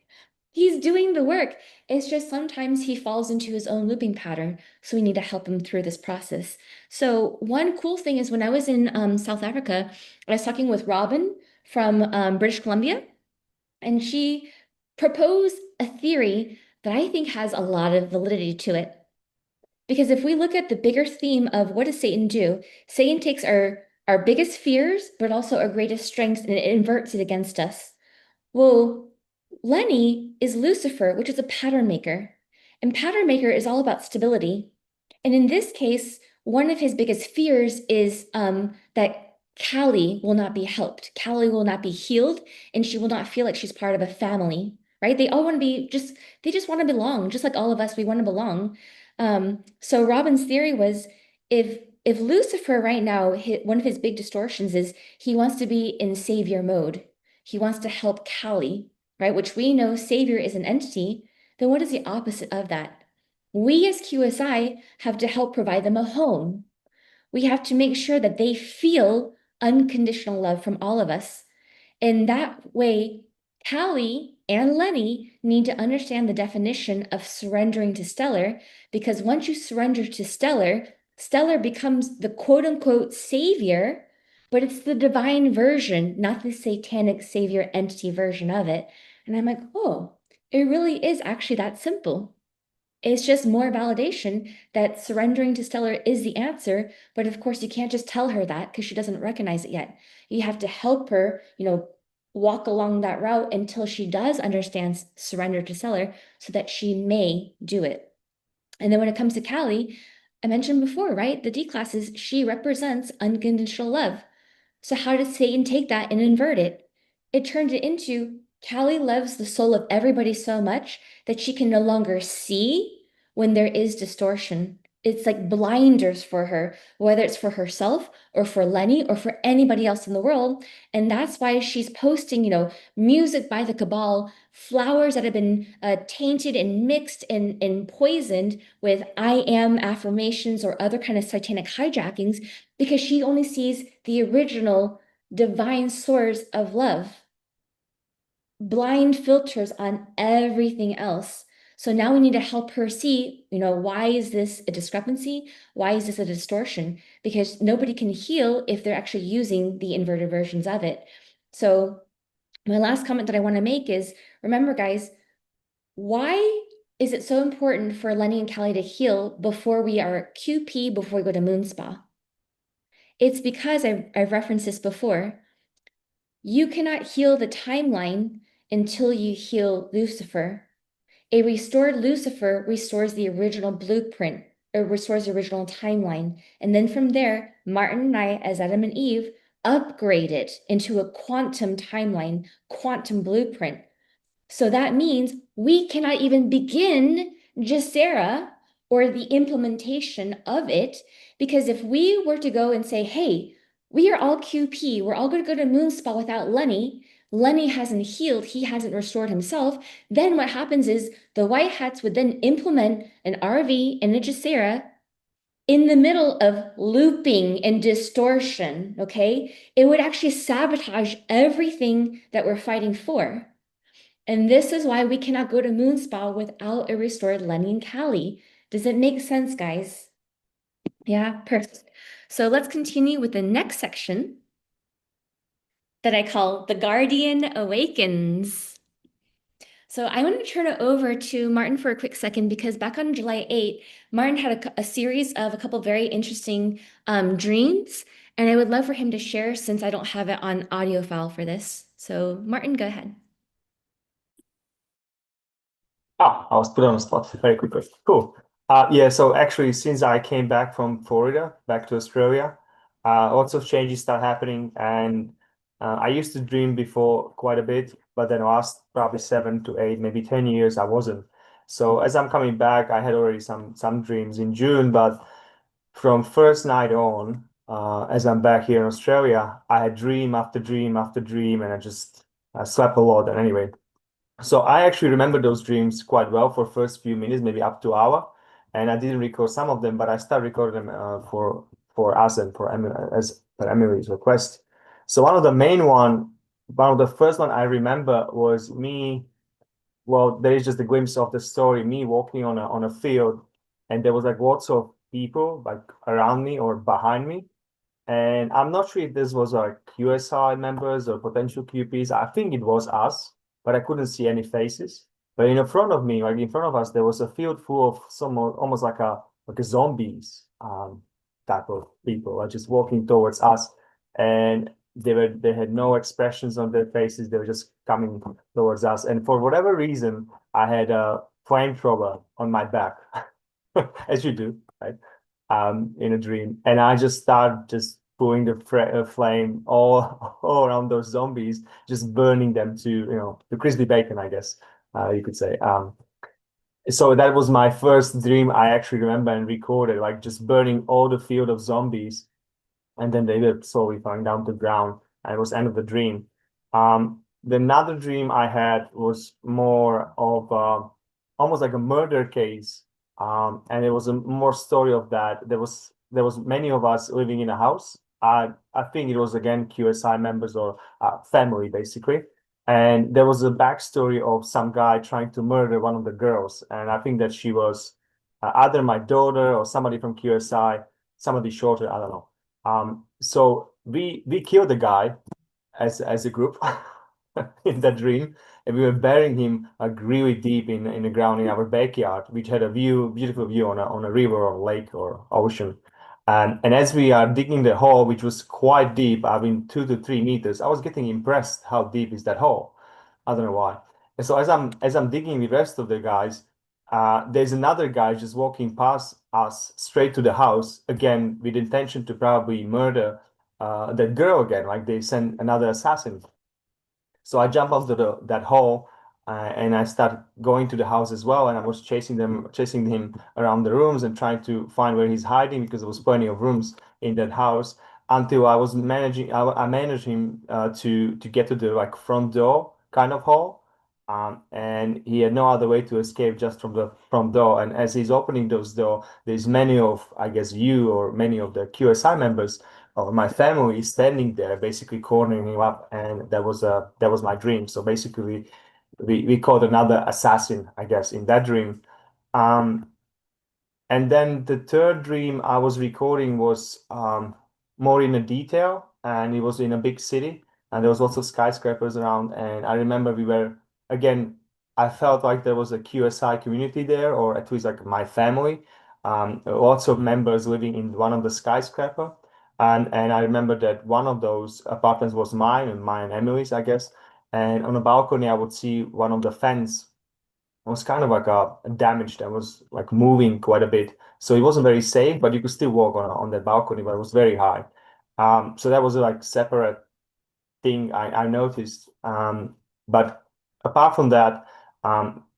he's doing the work. It's just sometimes he falls into his own looping pattern. So we need to help him through this process. So one cool thing is when I was in South Africa, I was talking with Robin from British Columbia, and she proposed a theory that I think has a lot of validity to it. Because if we look at the bigger theme of what does Satan do, Satan takes our biggest fears, but also our greatest strengths, and it inverts it against us. Well, Lenny is Lucifer, which is a pattern maker. And pattern maker is all about stability. And in this case, one of his biggest fears is that Callie will not be helped. Callie will not be healed, and she will not feel like she's part of a family, right? They all want to be they just want to belong, just like all of us, we want to belong. So Robin's theory was if Lucifer right now, one of his big distortions is he wants to be in savior mode. He wants to help Callie, right? Which we know savior is an entity. Then what is the opposite of that? We as QSI have to help provide them a home. We have to make sure that they feel unconditional love from all of us. In that way, Callie and Lenny need to understand the definition of surrendering to Stellar, because once you surrender to Stellar, Stellar becomes the quote unquote savior, but it's the divine version, not the satanic savior entity version of it. And I'm like, oh, it really is actually that simple. It's just more validation that surrendering to Stellar is the answer. But of course, you can't just tell her that because she doesn't recognize it yet. You have to help her, walk along that route until she does understand surrender to Stellar so that she may do it. And then when it comes to Callie, I mentioned before, right? The D classes, she represents unconditional love. So how does Satan take that and invert it? It turned it into Callie loves the soul of everybody so much that she can no longer see when there is distortion. It's like blinders for her, whether it's for herself or for Lenny or for anybody else in the world. And that's why she's posting, music by the cabal, flowers that have been tainted and mixed and poisoned with I am affirmations or other kind of satanic hijackings, because she only sees the original divine source of love. Blind filters on everything else. So now we need to help her see, why is this a discrepancy? Why is this a distortion? Because nobody can heal if they're actually using the inverted versions of it. So my last comment that I want to make is, remember guys, why is it so important for Lenny and Callie to heal before we are QP, before we go to Moon Spa? It's because I've referenced this before. You cannot heal the timeline until you heal Lucifer. A restored Lucifer restores the original blueprint, or restores the original timeline. And then from there, Martin and I, as Adam and Eve, upgrade it into a quantum timeline, quantum blueprint. So that means we cannot even begin Gesera or the implementation of it, because if we were to go and say, hey, we are all QP, we're all going to go to Moon Spa without Lenny, Lenny hasn't healed, he hasn't restored himself, then what happens is the White Hats would then implement an RV and a Gesera in the middle of looping and distortion, okay? It would actually sabotage everything that we're fighting for. And this is why we cannot go to Moon Spa without a restored Lenny and Callie. Does it make sense, guys? Yeah, perfect. So let's continue with the next section that I call The Guardian Awakens. So I want to turn it over to Martin for a quick second, because back on July 8th, Martin had a series of a couple very interesting dreams, and I would love for him to share since I don't have it on audio file for this. So Martin, go ahead. Oh, I was put on the spot very quickly. Cool. Yeah, so actually, since I came back from Florida, back to Australia, lots of changes start happening. And I used to dream before quite a bit, but then last probably 7 to 8, maybe 10 years, I wasn't. So as I'm coming back, I had already some dreams in June, but from first night on, as I'm back here in Australia, I had dream after dream after dream, and I slept a lot. And anyway, so I actually remember those dreams quite well for first few minutes, maybe up to hour, and I didn't record some of them, but I started recording them for us and for Emily, as per Emily's request. So one of the first one I remember was me. Well, there is just a glimpse of the story, me walking on a field, and there was like lots of people like around me or behind me. And I'm not sure if this was like QSI members or potential QPs. I think it was us, but I couldn't see any faces. But in front of me, like in front of us, there was a field full of some almost like a zombies type of people, like just walking towards us. And they had no expressions on their faces. They were just coming towards us. And for whatever reason, I had a flamethrower on my back, as you do, right? In a dream, and I just started just pulling the flame all around those zombies, just burning them to crispy bacon, I guess you could say. So that was my first dream I actually remember and recorded, like just burning all the field of zombies, and then they were slowly falling down to the ground, and it was end of the dream. The another dream I had was more of almost like a murder case, and it was a more story of that. There was many of us living in a house. I think it was again QSI members or family basically, and there was a backstory of some guy trying to murder one of the girls, and I think that she was either my daughter or somebody from QSI, somebody shorter, I don't know. So we killed the guy as a group in that dream, and we were burying him really deep in the ground in our backyard, which had a beautiful view on a river or lake or ocean. And as we are digging the hole, which was quite deep, I mean 2 to 3 meters, I was getting impressed how deep is that hole. I don't know why. And so as I'm digging with the rest of the guys, there's another guy just walking past us straight to the house again with intention to probably murder that girl again, like they sent another assassin. So I jump onto that hole, and I start going to the house as well. And I was chasing him around the rooms and trying to find where he's hiding because there was plenty of rooms in that house. Until I managed him to get to the like front door kind of hall, and he had no other way to escape just from the front door. And as he's opening those door, there's many of, I guess, you or many of the QSI members or my family standing there, basically cornering him up, and that was my dream. So basically, we caught another assassin, I guess, in that dream. Um, and then the third dream I was recording was more in a detail, and it was in a big city, and there was lots of skyscrapers around. And I remember again, I felt like there was a QSI community there, or at least like my family, lots of members living in one of the skyscraper. And I remember that one of those apartments was mine and Emily's, I guess. And on the balcony, I would see one of the fence was kind of like damaged and was like moving quite a bit. So it wasn't very safe, but you could still walk on that balcony, but it was very high. So that was a like separate thing I noticed. But apart from that,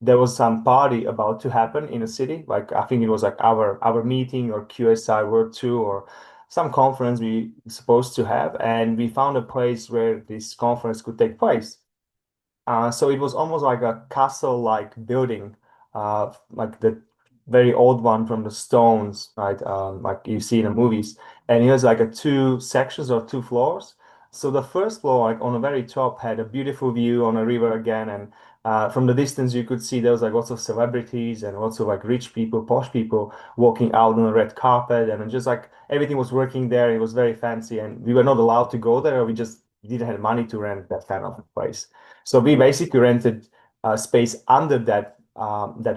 there was some party about to happen in a city. Like I think it was like our meeting or QSI World Tour or some conference we supposed to have, and we found a place where this conference could take place. So it was almost like a castle-like building, like the very old one from the Stones, right? Like you see in the movies. And it was like a two sections or two floors. So the first floor, like on the very top, had a beautiful view on a river again. And from the distance, you could see there was like lots of celebrities and lots of like rich people, posh people walking out on the red carpet. And just like everything was working there. It was very fancy. And we were not allowed to go there. We just didn't have money to rent that kind of place. So we basically rented space under that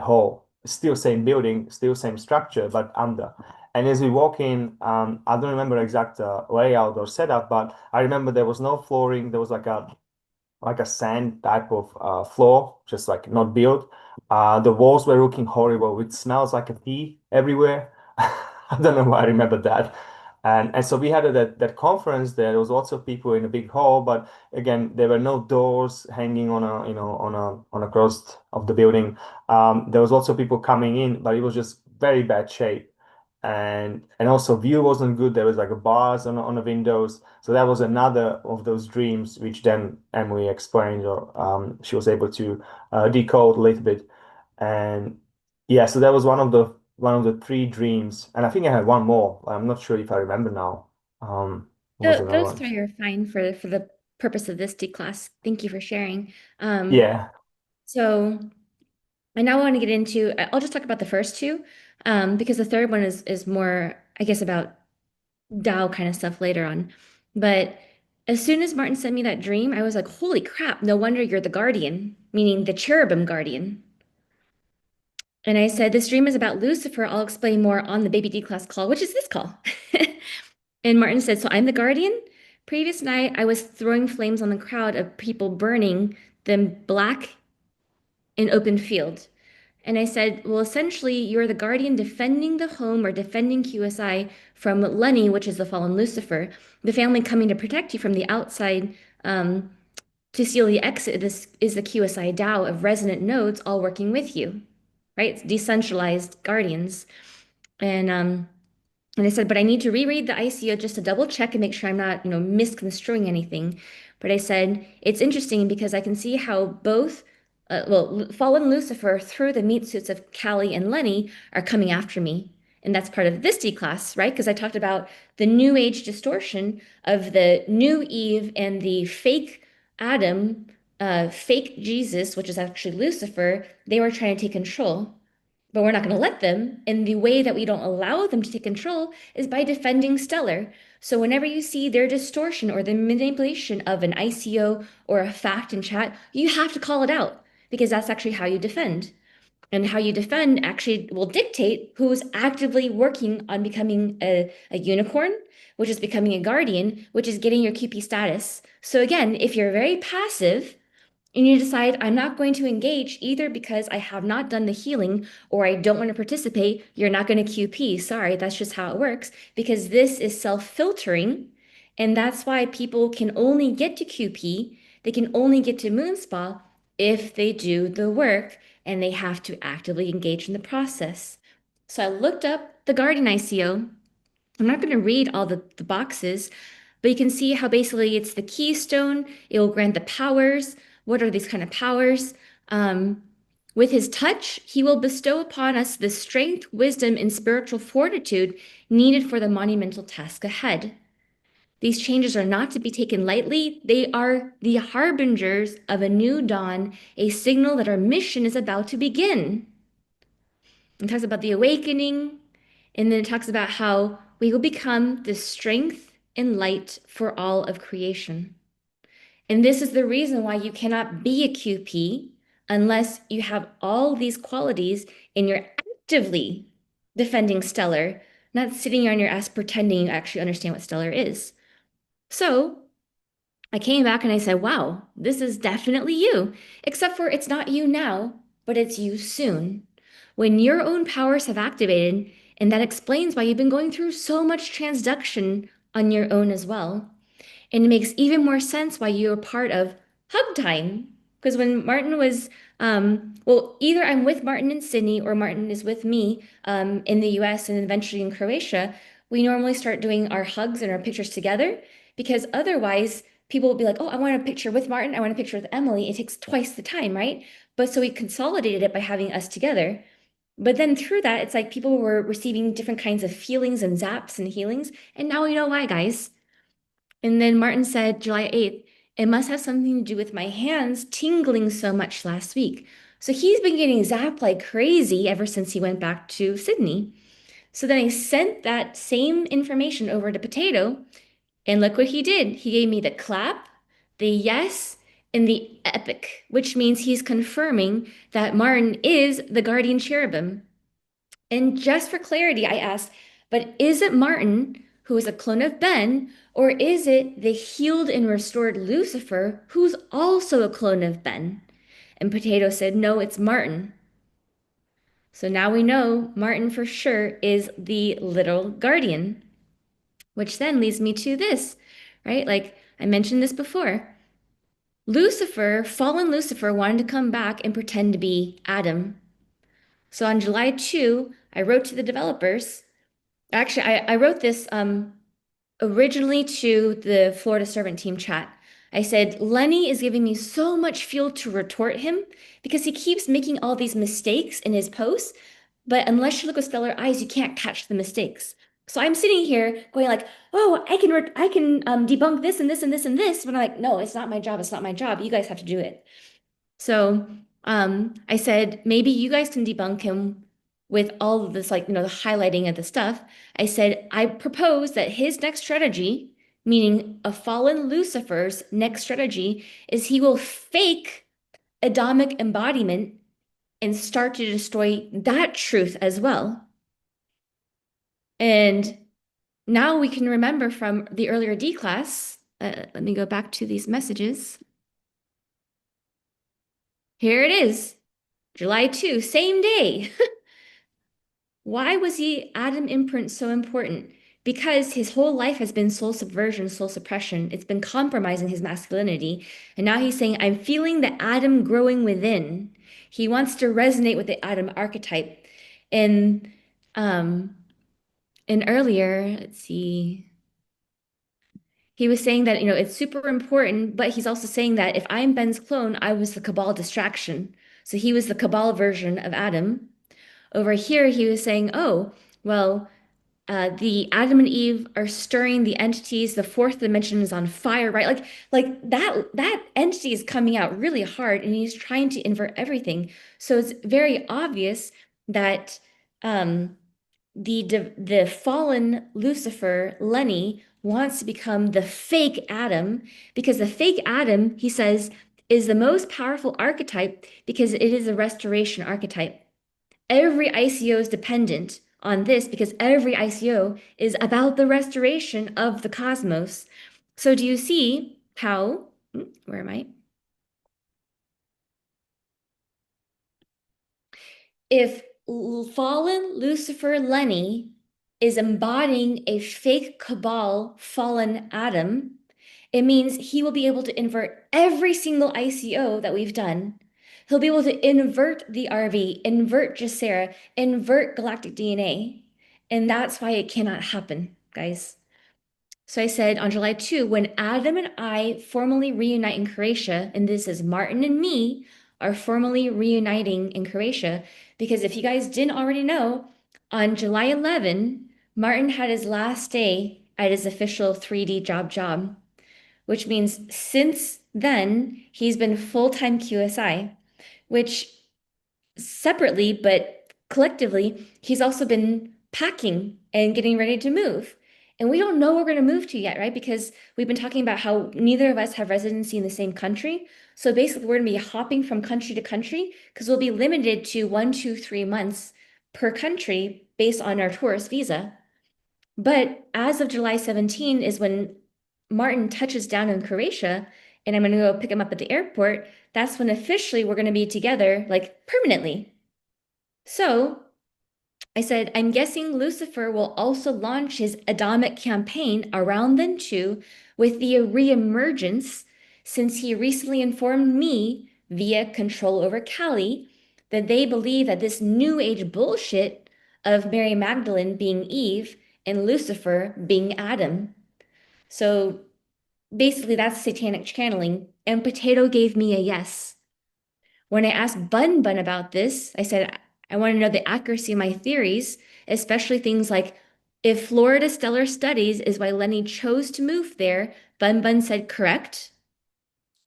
hall. Still same building, still same structure, but under. And as we walk in, I don't remember exact layout or setup, but I remember there was no flooring. There was like a sand type of floor, just like not built. The walls were looking horrible. It smells like a pee everywhere. I don't know why I remember that. And so we had that conference there. There was lots of people in a big hall, but again, there were no doors hanging on across of the building. There was lots of people coming in, but it was just very bad shape. and also view wasn't good. There was like a bars on the windows. So that was another of those dreams, which then Emily explained, or she was able to decode a little bit. And yeah, so that was one of the three dreams. And I think I had one more. I'm not sure if I remember now. What was another Those one? three are fine for the purpose of this D class. Thank you for sharing. Yeah. So I now want to get into, I'll just talk about the first two, because the third one is more, I guess, about Tao kind of stuff later on. But as soon as Martin sent me that dream, I was like, holy crap, no wonder you're the guardian, meaning the cherubim guardian. And I said, this dream is about Lucifer. I'll explain more on the Baby D class call, which is this call. And Martin said, so I'm the guardian. Previous night, I was throwing flames on the crowd of people burning them black in open field. And I said, well, essentially, you're the guardian defending the home or defending QSI from Lenny, which is the fallen Lucifer, the family coming to protect you from the outside to seal the exit. This is the QSI DAO of resonant nodes all working with you, right? It's decentralized guardians. And I said, but I need to reread the ICO just to double check and make sure I'm not, misconstruing anything. But I said, it's interesting because I can see how both, fallen Lucifer through the meat suits of Callie and Lenny are coming after me. And that's part of this D class, right? Because I talked about the new age distortion of the new Eve and the fake Adam, fake Jesus, which is actually Lucifer. They were trying to take control. But we're not going to let them. And the way that we don't allow them to take control is by defending Stellar. So whenever you see their distortion or the manipulation of an ICO or a fact in chat, you have to call it out because that's actually how you defend. And how you defend actually will dictate who's actively working on becoming a unicorn, which is becoming a guardian, which is getting your QP status. So again, if you're very passive, and you decide, I'm not going to engage either because I have not done the healing or I don't want to participate, you're not going to QP. Sorry, that's just how it works because this is self-filtering. And that's why people can only get to QP, they can only get to Moon Spa if they do the work and they have to actively engage in the process. So I looked up the Guardian ICO. I'm not going to read all the boxes, but you can see how basically it's the keystone. It will grant the powers. What are these kind of powers? Um, with his touch, he will bestow upon us the strength, wisdom, and spiritual fortitude needed for the monumental task ahead. These changes are not to be taken lightly. They are the harbingers of a new dawn, a signal that our mission is about to begin. It talks about the awakening, and then it talks about how we will become the strength and light for all of creation. And this is the reason why you cannot be a QP unless you have all these qualities and you're actively defending Stellar, not sitting here on your ass pretending you actually understand what Stellar is. So I came back and I said, wow, this is definitely you, except for it's not you now, but it's you soon. When your own powers have activated, and that explains why you've been going through so much transduction on your own as well. And it makes even more sense why you're part of Hug Time. Because when Martin was, well, either I'm with Martin in Sydney or Martin is with me in the US and eventually in Croatia, we normally start doing our hugs and our pictures together because otherwise people will be like, oh, I want a picture with Martin, I want a picture with Emily. It takes twice the time, right? But so we consolidated it by having us together. But then through that, it's like people were receiving different kinds of feelings and zaps and healings. And now we know why, guys. And then Martin said, July 8th, it must have something to do with my hands tingling so much last week. So he's been getting zapped like crazy ever since he went back to Sydney. So then I sent that same information over to Potato, and look what he did. He gave me the clap, the yes, and the epic, which means he's confirming that Martin is the guardian cherubim. And just for clarity, I asked, but is it Martin, who is a clone of Ben, or is it the healed and restored Lucifer, who's also a clone of Ben? And Potato said, no, it's Martin. So now we know Martin for sure is the little guardian, which then leads me to this, right? Like I mentioned this before. Lucifer, fallen Lucifer, wanted to come back and pretend to be Adam. So on July 2, I wrote to the developers Actually, I wrote this originally to the Florida Servant Team chat. I said, Lenny is giving me so much fuel to retort him because he keeps making all these mistakes in his posts, but unless you look with stellar eyes, you can't catch the mistakes. So I'm sitting here going like, oh, I can debunk this and this and this and this, but I'm like, no, it's not my job. It's not my job. You guys have to do it. So I said, maybe you guys can debunk him with all of this, like, the highlighting of the stuff. I said, I propose that his next strategy, meaning a fallen Lucifer's next strategy, is he will fake Adamic embodiment and start to destroy that truth as well. And now we can remember from the earlier D class, let me go back to these messages. Here it is, July 2, same day. Why was the Adam imprint so important? Because his whole life has been soul subversion, soul suppression. It's been compromising his masculinity. And now he's saying, I'm feeling the Adam growing within. He wants to resonate with the Adam archetype. And um, and earlier, let's see, he was saying that, it's super important, but he's also saying that if I'm Ben's clone, I was the Cabal distraction. So he was the Cabal version of Adam. Over here, he was saying, oh, well, the Adam and Eve are stirring the entities. The fourth dimension is on fire, right? Like that entity is coming out really hard, and he's trying to invert everything. So it's very obvious that um, the fallen Lucifer, Lenny, wants to become the fake Adam because the fake Adam, he says, is the most powerful archetype because it is a restoration archetype. Every ICO is dependent on this because every ICO is about the restoration of the cosmos. So do you see how, where am I? If fallen Lucifer Lenny is embodying a fake cabal fallen Adam, it means he will be able to invert every single ICO that we've done. He'll be able to invert the RV, invert Jacera, invert galactic DNA. And that's why it cannot happen, guys. So I said on July 2, when Adam and I formally reunite in Croatia, and this is Martin and me are formally reuniting in Croatia, because if you guys didn't already know, on July 11, Martin had his last day at his official 3D job, which means since then, he's been full-time QSI, which separately, but collectively, he's also been packing and getting ready to move. And we don't know where we're going to move to yet, right? Because we've been talking about how neither of us have residency in the same country. So basically, we're going to be hopping from country to country because we'll be limited to 1, 2, 3 months per country based on our tourist visa. But as of July 17 is when Martin touches down in Croatia, and I'm going to go pick him up at the airport. That's when officially we're going to be together, like permanently. So I said, I'm guessing Lucifer will also launch his Adamic campaign around then too with the reemergence, since he recently informed me via Control Over Cali that they believe that this new age bullshit of Mary Magdalene being Eve and Lucifer being Adam. So basically, that's satanic channeling. And Potato gave me a yes. When I asked Bun Bun about this, I said, I want to know the accuracy of my theories, especially things like if Florida Stellar Studies is why Lenny chose to move there, Bun Bun said correct.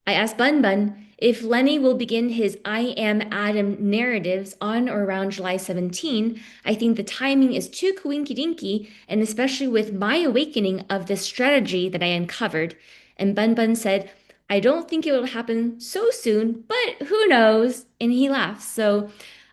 I asked Bun Bun if Lenny will begin his I Am Adam narratives on or around July 17. I think the timing is too coinky dinky, and especially with my awakening of this strategy that I uncovered. And Bun Bun said, I don't think it will happen so soon, but who knows? And he laughs. So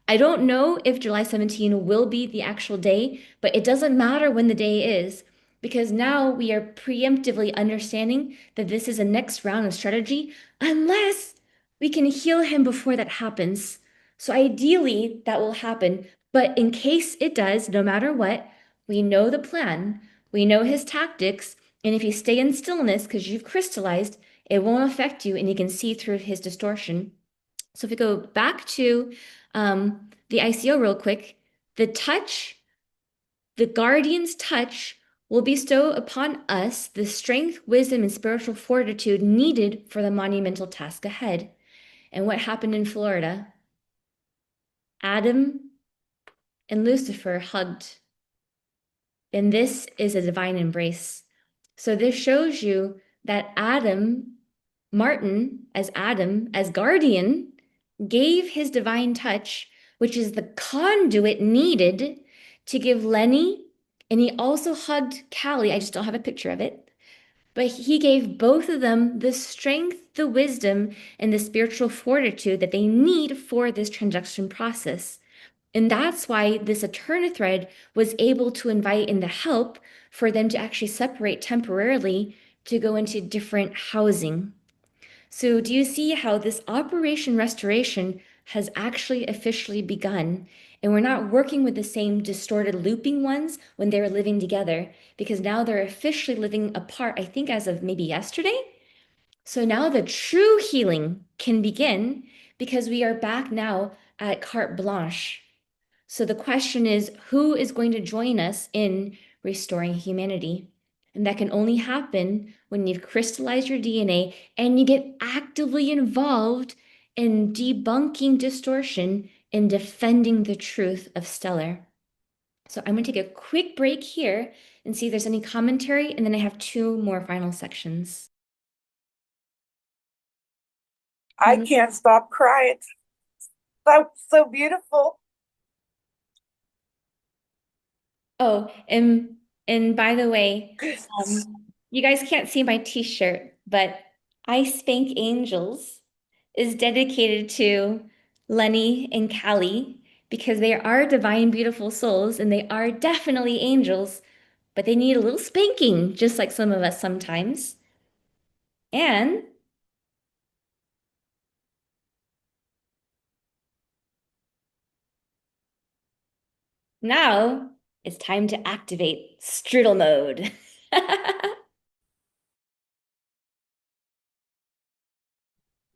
I don't know if July 17 will be the actual day, but it doesn't matter when the day is because now we are preemptively understanding that this is a next round of strategy unless we can heal him before that happens. So ideally, that will happen. But in case it does, no matter what, we know the plan, we know his tactics, and if you stay in stillness because you've crystallized, it won't affect you and you can see through his distortion. So if we go back to the ICO real quick, the touch The guardian's touch will bestow upon us the strength, wisdom, and spiritual fortitude needed for the monumental task ahead. And what happened in Florida? Adam and Lucifer hugged. And this is a divine embrace. So this shows you that Martin, as guardian, gave his divine touch, which is the conduit needed to give Lenny, and he also hugged Callie. I just don't have a picture of it. But he gave both of them the strength, the wisdom, and the spiritual fortitude that they need for this transaction process. And that's why this Eterna thread was able to invite in the help for them to actually separate temporarily to go into different housing. So do you see how this Operation Restoration has actually officially begun? And we're not working with the same distorted looping ones when they're living together, because now they're officially living apart, I think as of maybe yesterday. So now the true healing can begin because we are back now at carte blanche. So the question is, who is going to join us in restoring humanity? And that can only happen when you've crystallized your DNA and you get actively involved in debunking distortion and defending the truth of Stellar. So I'm going to take a quick break here and see if there's any commentary, and then I have two more final sections. I can't stop crying. That was so beautiful. Oh, and by the way, you guys can't see my t-shirt, but I Spank Angels is dedicated to Lenny and Callie because they are divine, beautiful souls, and they are definitely angels, but they need a little spanking, just like some of us sometimes. And now it's time to activate strudel mode.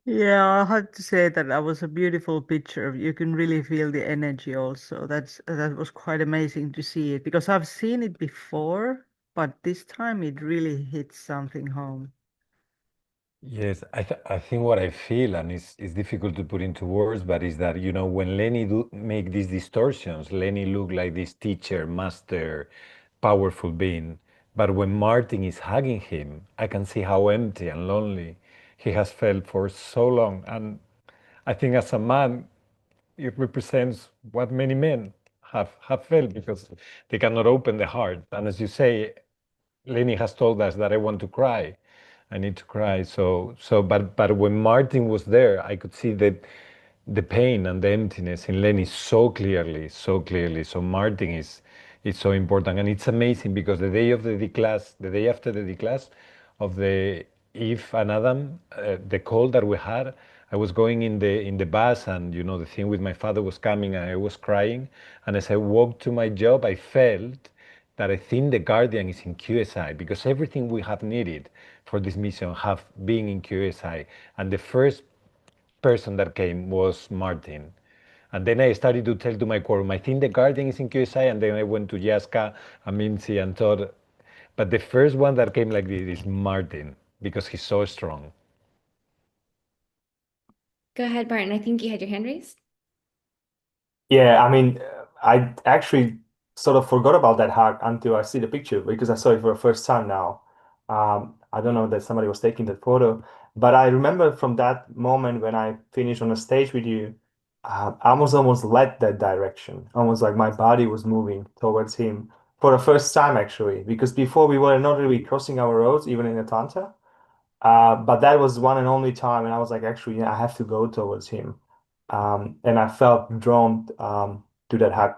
Yeah, I have to say that was a beautiful picture. You can really feel the energy also. That was quite amazing to see it because I've seen it before, but this time it really hit something home. Yes, I think what I feel, and it's difficult to put into words, but is that, you know, when Lenny make these distortions, Lenny look like this teacher, master, powerful being. But when Martin is hugging him, I can see how empty and lonely he has felt for so long. And I think as a man, it represents what many men have felt because they cannot open the heart. And as you say, Lenny has told us that I want to cry. I need to cry. But when Martin was there, I could see the pain and the emptiness in Lenny so clearly, so clearly. So Martin is so important, and it's amazing because the day of the D class, the day after the D class of the Eve and Adam, the call that we had, I was going in the bus, and you know the thing with my father was coming, and I was crying, and as I walked to my job, I felt that I think the Guardian is in QSI because everything we have needed for this mission have been in QSI. And the first person that came was Martin. And then I started to tell to my quorum, I think the Guardian is in QSI. And then I went to Yaska, Aminci, and Todd. But the first one that came like this is Martin because he's so strong. Go ahead, Martin. I think you had your hand raised. Yeah, I mean, I actually sort of forgot about that hack until I see the picture because I saw it for the first time now. I don't know that somebody was taking that photo, but I remember from that moment when I finished on the stage with you, I was almost led that direction, almost like my body was moving towards him for the first time actually, because before we were not really crossing our roads, even in Atlanta. But that was one and only time, and I was like, actually, yeah, I have to go towards him. And I felt drawn to that hug.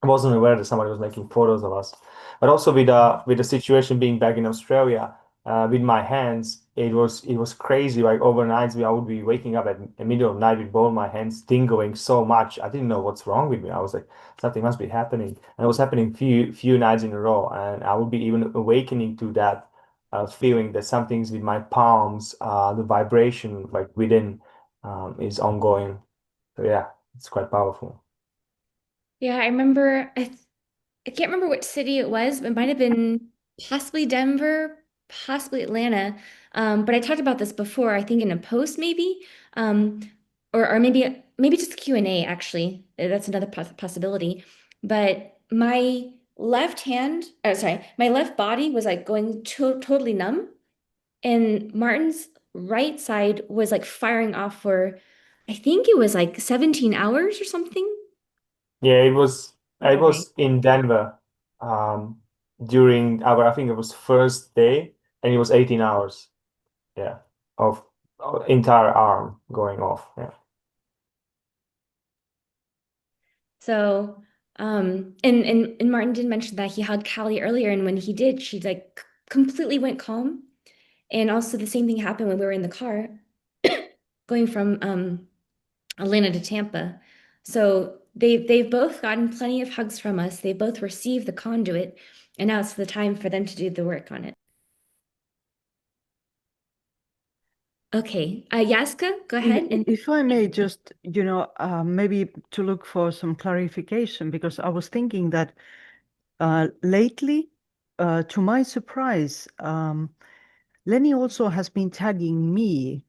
I wasn't aware that somebody was making photos of us. But also with the situation being back in Australia, with my hands, it was crazy. Like overnight, I would be waking up at the middle of the night with both my hands tingling so much. I didn't know what's wrong with me. I was like, something must be happening, and it was happening few nights in a row. And I would be even awakening to that feeling that something's with my palms, the vibration like within is ongoing. So yeah, it's quite powerful. Yeah, I remember I can't remember which city it was. It might have been possibly Denver, possibly Atlanta. But I talked about this before, I think in a post maybe, um, or maybe just Q&A actually. That's another possibility. But my left hand, oh sorry, my left body was like going totally numb, and Martin's right side was like firing off for, I think it was like 17 hours or something. Yeah, it was I Okay. was in Denver during our I think it was first day, and it was 18 hours. Yeah, of entire arm going off. Yeah. So, and Martin did mention that he hugged Callie earlier, and when he did, she like completely went calm. And also the same thing happened when we were in the car going from Atlanta to Tampa. So they've both gotten plenty of hugs from us. They both received the conduit, and now it's the time for them to do the work on it. Okay, Yaska, go ahead. And If I may just, maybe to look for some clarification, because I was thinking that lately, to my surprise, Lenny also has been tagging me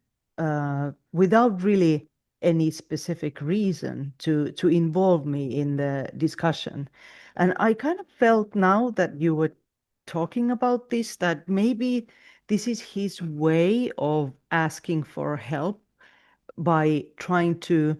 without really any specific reason to involve me in the discussion. And I kind of felt now that you were talking about this, that maybe this is his way of asking for help by trying to,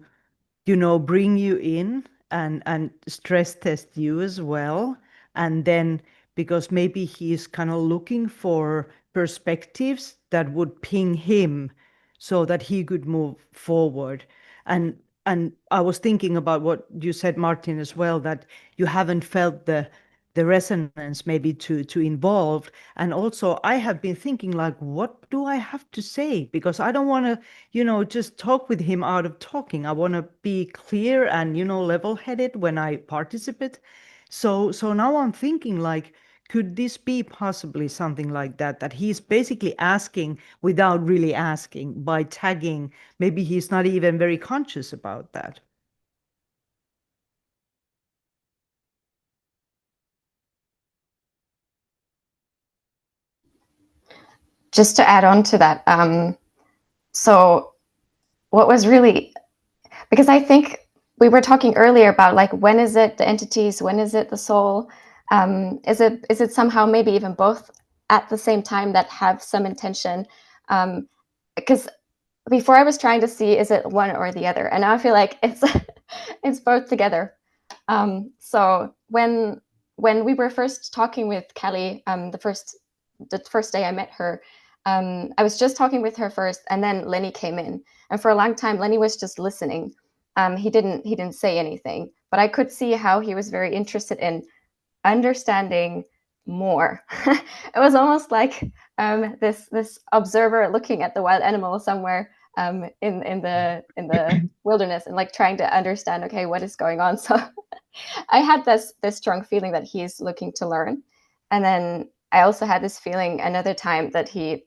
bring you in and stress test you as well. And then because maybe he's kind of looking for perspectives that would ping him so that he could move forward. And I was thinking about what you said, Martin, as well, that you haven't felt the resonance maybe to involve. And also I have been thinking, like, what do I have to say? Because I don't want to, just talk with him out of talking. I want to be clear and, level-headed when I participate. So now I'm thinking, like, could this be possibly something like that, that he's basically asking without really asking by tagging? Maybe he's not even very conscious about that. Just to add on to that, so what was really, because I think we were talking earlier about like, when is it the entities, when is it the soul? Is it somehow maybe even both at the same time that have some intention? Because before I was trying to see, is it one or the other? And now I feel like it's it's both together. So when we were first talking with Kelly, the first day I met her, I was just talking with her first, and then Lenny came in. And for a long time, Lenny was just listening. He didn't say anything, but I could see how he was very interested in understanding more. It was almost like this observer looking at the wild animal somewhere in the wilderness, and like trying to understand, okay, what is going on. So I had this strong feeling that he's looking to learn. And then I also had this feeling another time that he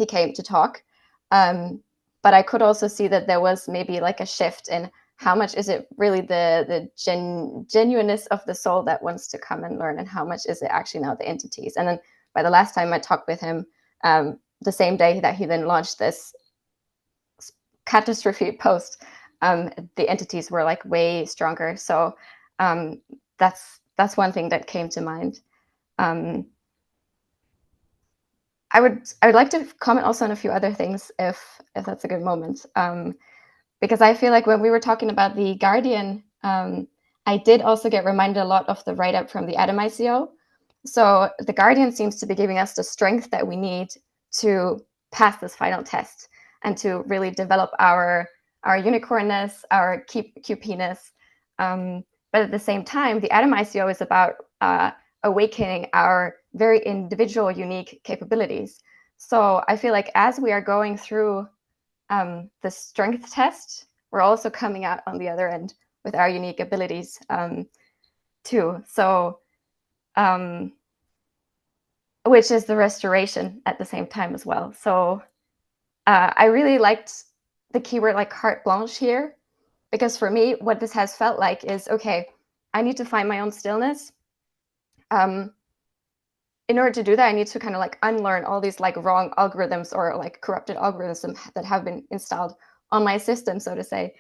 came to talk. But I could also see that there was maybe like a shift in how much is it really the genuineness of the soul that wants to come and learn, and how much is it actually now the entities. And then by the last time I talked with him, the same day that he then launched this catastrophe post, the entities were like way stronger. So that's one thing that came to mind. I would like to comment also on a few other things, if that's a good moment, because I feel like when we were talking about the Guardian, I did also get reminded a lot of the write up from the Atom ICO. So the Guardian seems to be giving us the strength that we need to pass this final test and to really develop our unicornness, our QP-ness. But at the same time, the Atom ICO is about awakening our very individual, unique capabilities. So I feel like as we are going through the strength test, we're also coming out on the other end with our unique abilities too. So, which is the restoration at the same time as well. So I really liked the keyword like carte blanche here, because for me, what this has felt like is, okay, I need to find my own stillness. Um, in order to do that, I need to kind of like unlearn all these like wrong algorithms or like corrupted algorithms that have been installed on my system, so to say.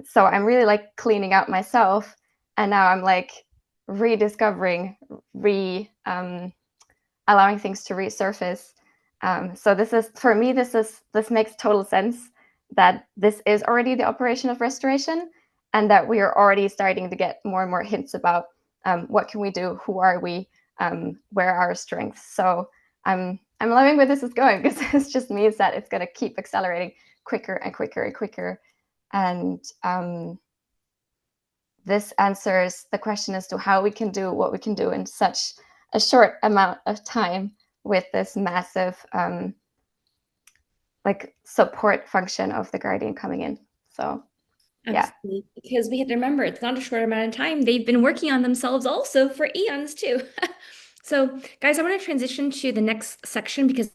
So I'm really like cleaning out myself, and now I'm like rediscovering, allowing things to resurface. So this is for me. This makes total sense that this is already the operation of restoration, and that we are already starting to get more and more hints about what can we do, who are we, where are our strengths. So I'm loving where this is going, because it just means that it's going to keep accelerating quicker and quicker and quicker, and this answers the question as to how we can do what we can do in such a short amount of time with this massive like support function of the Guardian coming in. So yeah. Absolutely. Because we have to remember, it's not a short amount of time. They've been working on themselves also for eons too. So, guys, I want to transition to the next section because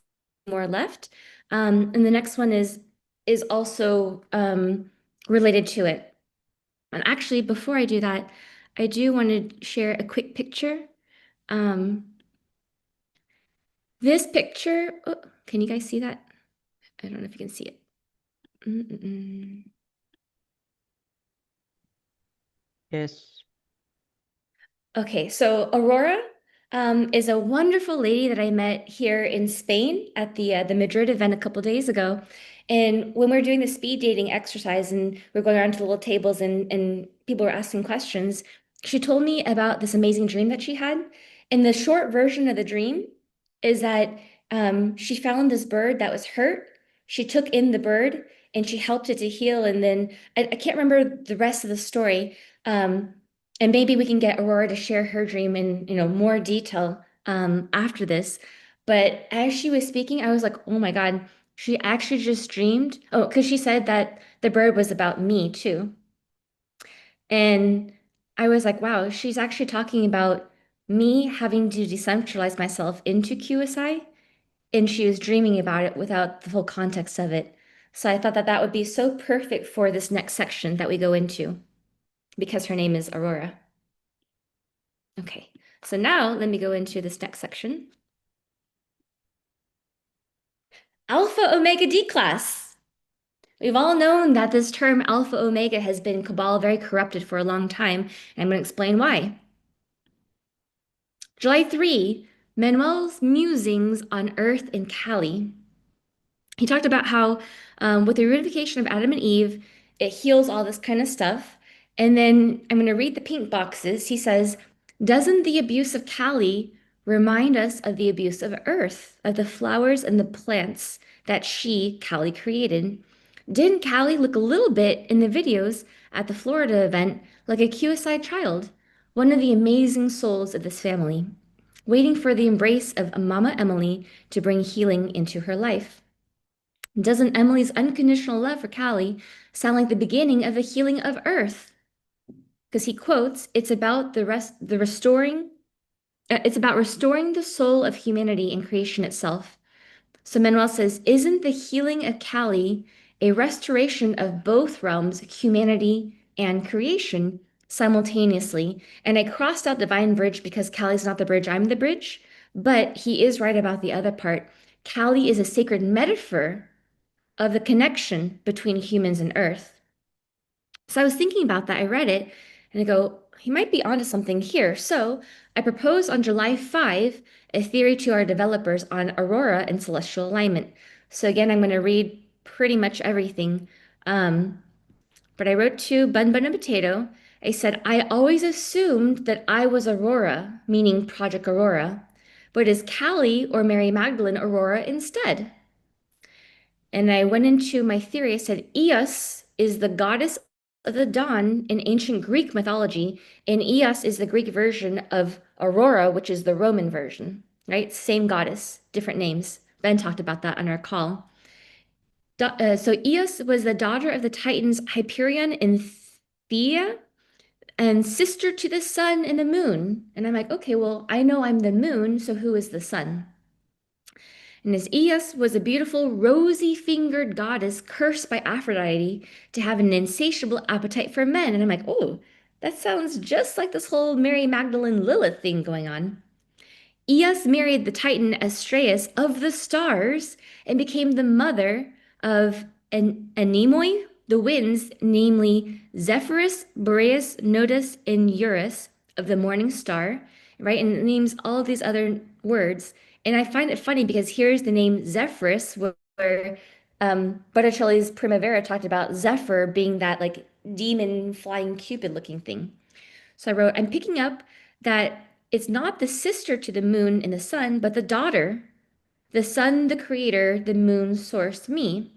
more left. And the next one is also related to it. And actually, before I do that, I do want to share a quick picture. This picture, oh, can you guys see that? I don't know if you can see it. Yes. Okay, so Aurora is a wonderful lady that I met here in Spain at the Madrid event a couple days ago. And when we were doing the speed dating exercise and we were going around to the little tables and people were asking questions, she told me about this amazing dream that she had. And the short version of the dream is that she found this bird that was hurt. She took in the bird and she helped it to heal. And then I can't remember the rest of the story. And maybe we can get Aurora to share her dream in, more detail after this. But as she was speaking, I was like, oh my God, she actually just dreamed. Oh, because she said that the bird was about me too. And I was like, wow, she's actually talking about me having to decentralize myself into QSI. And she was dreaming about it without the full context of it. So I thought that that would be so perfect for this next section that we go into because her name is Aurora. Okay, so now let me go into this next section. Alpha Omega D class. We've all known that this term Alpha Omega has been Cabal very corrupted for a long time, and I'm going to explain why. July 3, Manuel's musings on Earth and Cali. He talked about how with the reunification of Adam and Eve, it heals all this kind of stuff. And then I'm going to read the pink boxes. He says, doesn't the abuse of Cali remind us of the abuse of Earth, of the flowers and the plants that she, Cali, created? Didn't Cali look a little bit in the videos at the Florida event like a QSI child, one of the amazing souls of this family, waiting for the embrace of Mama Emily to bring healing into her life? Doesn't Emily's unconditional love for Callie sound like the beginning of the healing of Earth? Because he quotes, it's about it's about restoring the soul of humanity and creation itself. So Manuel says, isn't the healing of Callie a restoration of both realms, humanity and creation, simultaneously? And I crossed out Divine Bridge because Callie's not the bridge, I'm the bridge. But he is right about the other part. Callie is a sacred metaphor of the connection between humans and Earth. So I was thinking about that. I read it and I go, he might be onto something here. So I proposed on July 5 a theory to our developers on aurora and celestial alignment. So again, I'm going to read pretty much everything. But I wrote to Bun Bun and Potato. I said, I always assumed that I was Aurora, meaning Project Aurora, but is Callie or Mary Magdalene Aurora instead? And I went into my theory. I said, Eos is the goddess of the dawn in ancient Greek mythology, and Eos is the Greek version of Aurora, which is the Roman version, right? Same goddess, different names. Ben talked about that on our call. So Eos was the daughter of the Titans Hyperion and Thea, and sister to the sun and the moon. And I'm like, okay, well, I know I'm the moon, so who is the sun? And as Eos was a beautiful, rosy-fingered goddess cursed by Aphrodite to have an insatiable appetite for men. And I'm like, oh, That sounds just like this whole Mary Magdalene Lilith thing going on. Eos married the Titan Astraeus of the stars and became the mother of Anemoi, the winds, namely Zephyrus, Boreas, Nodus, and Eurus of the morning star, right? And it names all of these other words. And I find it funny because here's the name Zephyrus, where Botticelli's Primavera talked about Zephyr being that like demon flying Cupid looking thing. So I wrote, I'm picking up that it's not the sister to the moon and the sun, but the daughter, the sun, the creator, the moon, source, me.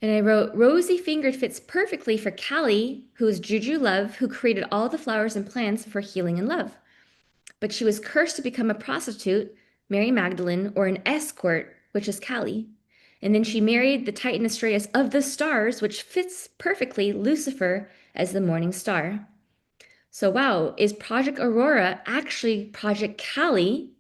And I wrote, Rosy Fingered fits perfectly for Callie, who is Juju Love, who created all the flowers and plants for healing and love. But she was cursed to become a prostitute, Mary Magdalene, or an escort, which is Callie. And then she married the Titan Astraeus of the stars, which fits perfectly Lucifer as the morning star. So, wow, is Project Aurora actually Project Callie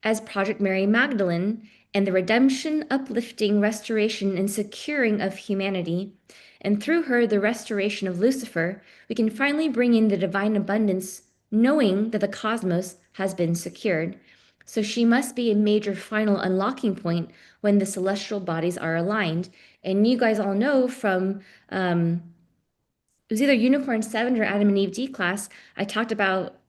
as Project Mary Magdalene and the redemption, uplifting, restoration, and securing of humanity? And through her, the restoration of Lucifer, we can finally bring in the divine abundance, knowing that the cosmos has been secured. So she must be a major final unlocking point when the celestial bodies are aligned. And you guys all know from it was either Unicorn 7 or Adam and Eve D class. I talked about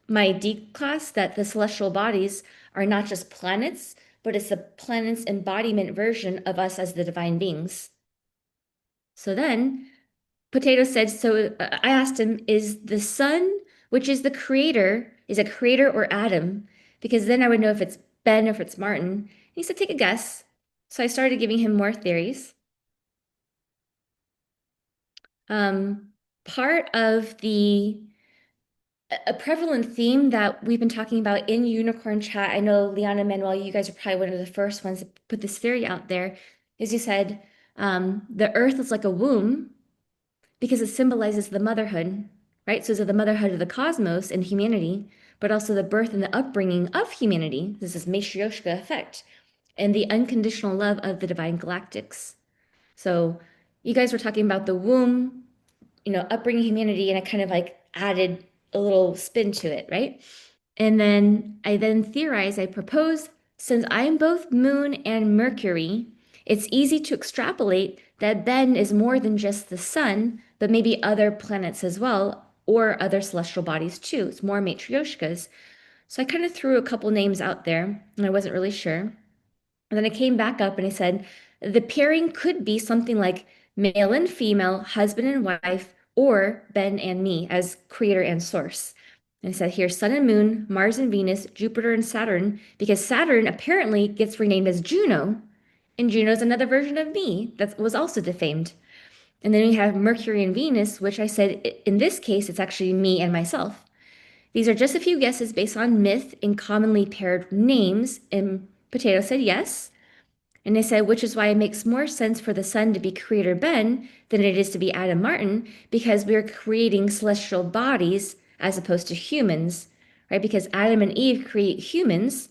my D class that the celestial bodies are not just planets, but it's the planet's embodiment version of us as the divine beings. So then Potato said, I asked him, is the sun, which is the creator, is a creator or Adam? Because then I would know if it's Ben or if it's Martin. And he said, take a guess. So I started giving him more theories. Part of a prevalent theme that we've been talking about in Unicorn Chat, I know Liana and Manuel, you guys are probably one of the first ones to put this theory out there, is you said the earth is like a womb because it symbolizes the motherhood, right? So it's the motherhood of the cosmos and humanity, but also the birth and the upbringing of humanity. This is Matryoshka effect and the unconditional love of the divine galactics. So you guys were talking about the womb, upbringing humanity, and I kind of like added a little spin to it, right? And then I theorized, I proposed, since I'm both Moon and Mercury, it's easy to extrapolate that Ben is more than just the sun, but maybe other planets as well, or other celestial bodies too. It's more matryoshkas. So I kind of threw a couple names out there, and I wasn't really sure. And then I came back up and I said, the pairing could be something like male and female, husband and wife, or Ben and me as creator and source. And I said, here's Sun and Moon, Mars and Venus, Jupiter and Saturn, because Saturn apparently gets renamed as Juno, and Juno's another version of me that was also defamed. And then we have Mercury and Venus, which I said, in this case, it's actually me and myself. These are just a few guesses based on myth and commonly paired names. And Potato said yes. And I said, which is why it makes more sense for the sun to be creator Ben than it is to be Adam Martin, because we are creating celestial bodies as opposed to humans, right? Because Adam and Eve create humans,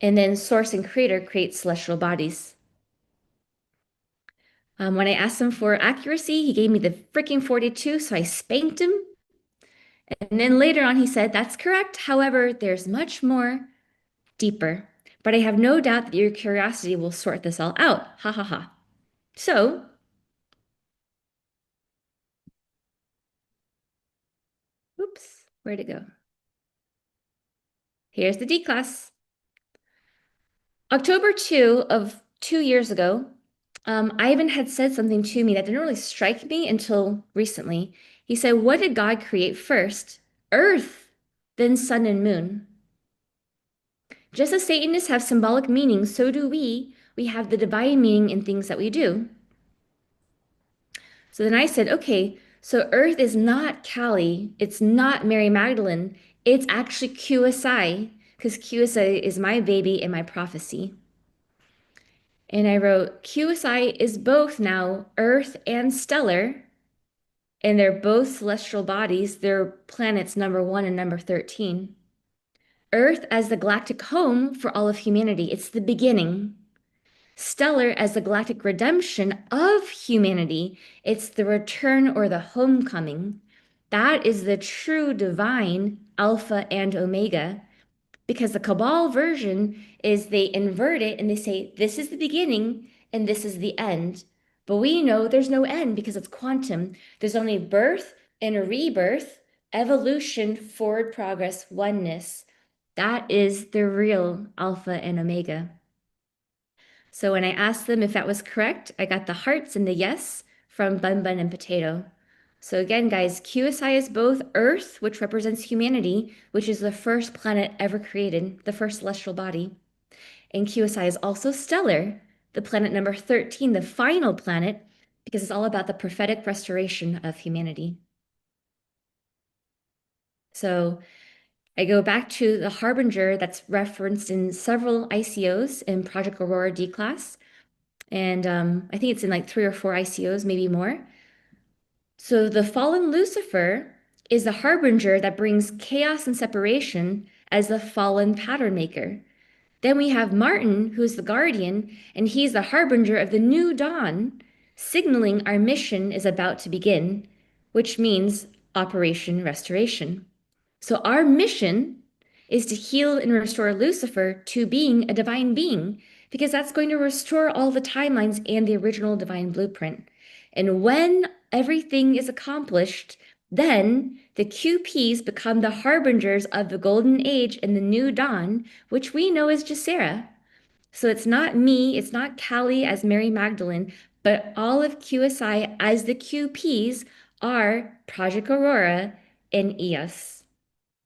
and then source and creator create celestial bodies. When I asked him for accuracy, he gave me the freaking 42, so I spanked him. And then later on, he said, that's correct. However, there's much more deeper. But I have no doubt that your curiosity will sort this all out. Ha ha ha. So, oops, where'd it go? Here's the D class. October 2 of 2 years ago, Ivan had said something to me that didn't really strike me until recently. He said, what did God create first? Earth, then sun and moon. Just as Satanists have symbolic meaning, so do we. We have the divine meaning in things that we do. So then I said, okay, so Earth is not Callie, it's not Mary Magdalene, it's actually QSI, because QSI is my baby and my prophecy. And I wrote, QSI is both now Earth and stellar, and they're both celestial bodies. They're planets number 1 and number 13. Earth as the galactic home for all of humanity. It's the beginning. Stellar as the galactic redemption of humanity. It's the return or the homecoming. That is the true divine Alpha and Omega. Because the Cabal version is they invert it and they say, this is the beginning and this is the end. But we know there's no end because it's quantum. There's only birth and a rebirth, evolution, forward progress, oneness. That is the real Alpha and Omega. So when I asked them if that was correct, I got the hearts and the yes from Bun Bun and Potato. So again, guys, QSI is both Earth, which represents humanity, which is the first planet ever created, the first celestial body. And QSI is also stellar, the planet number 13, the final planet, because it's all about the prophetic restoration of humanity. So I go back to the harbinger that's referenced in several ICOs in Project Aurora D class. And I think it's in like 3 or 4 ICOs, maybe more. So the fallen Lucifer is the harbinger that brings chaos and separation as the fallen pattern maker. Then we have Martin, who's the guardian, and he's the harbinger of the new dawn, signaling our mission is about to begin, which means Operation Restoration. So our mission is to heal and restore Lucifer to being a divine being, because that's going to restore all the timelines and the original divine blueprint. And when everything is accomplished, then the QPs become the harbingers of the golden age and the new dawn, which we know as Jacera. So it's not me, it's not Callie as Mary Magdalene, but all of QSI as the QPs are Project Aurora and EOS.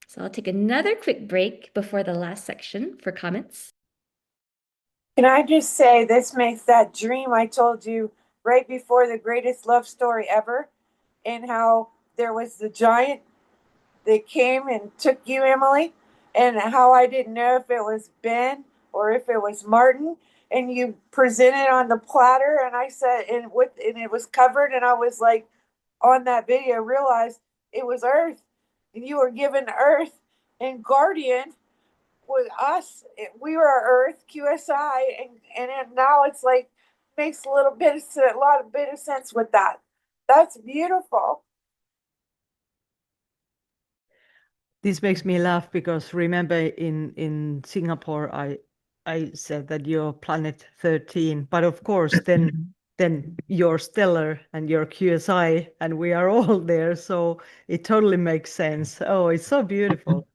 So I'll take another quick break before the last section for comments. Can I just say this makes that dream I told you right before the greatest love story ever, and how there was the giant that came and took you, Emily, and how I didn't know if it was Ben or if it was Martin, and you presented on the platter, and I said, and it was covered, and I was like, on that video, realized it was Earth, and you were given Earth and Guardian with us. We were Earth QSI, and now it's like makes a lot of bit of sense with that. That's beautiful. This makes me laugh because remember in Singapore I said that you're planet 13, but of course then you're stellar and you're QSI and we are all there, so it totally makes sense. Oh, it's so beautiful.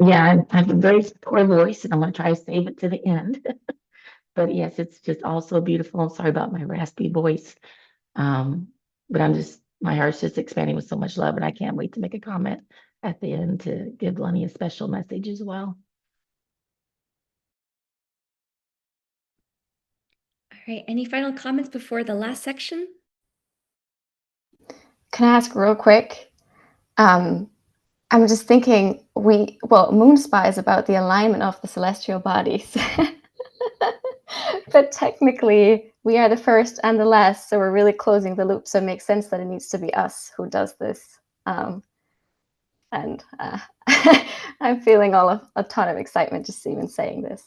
Yeah, I have a very poor voice and I'm going to try to save it to the end. But yes, it's just also beautiful. I'm sorry about my raspy voice. But my heart's just expanding with so much love, and I can't wait to make a comment at the end to give Lenny a special message as well. All right, any final comments before the last section? Can I ask real quick? I'm just thinking Moon Spa is about the alignment of the celestial bodies. But technically, we are the first and the last, so we're really closing the loop. So it makes sense that it needs to be us who does this. And I'm feeling a ton of excitement just even saying this.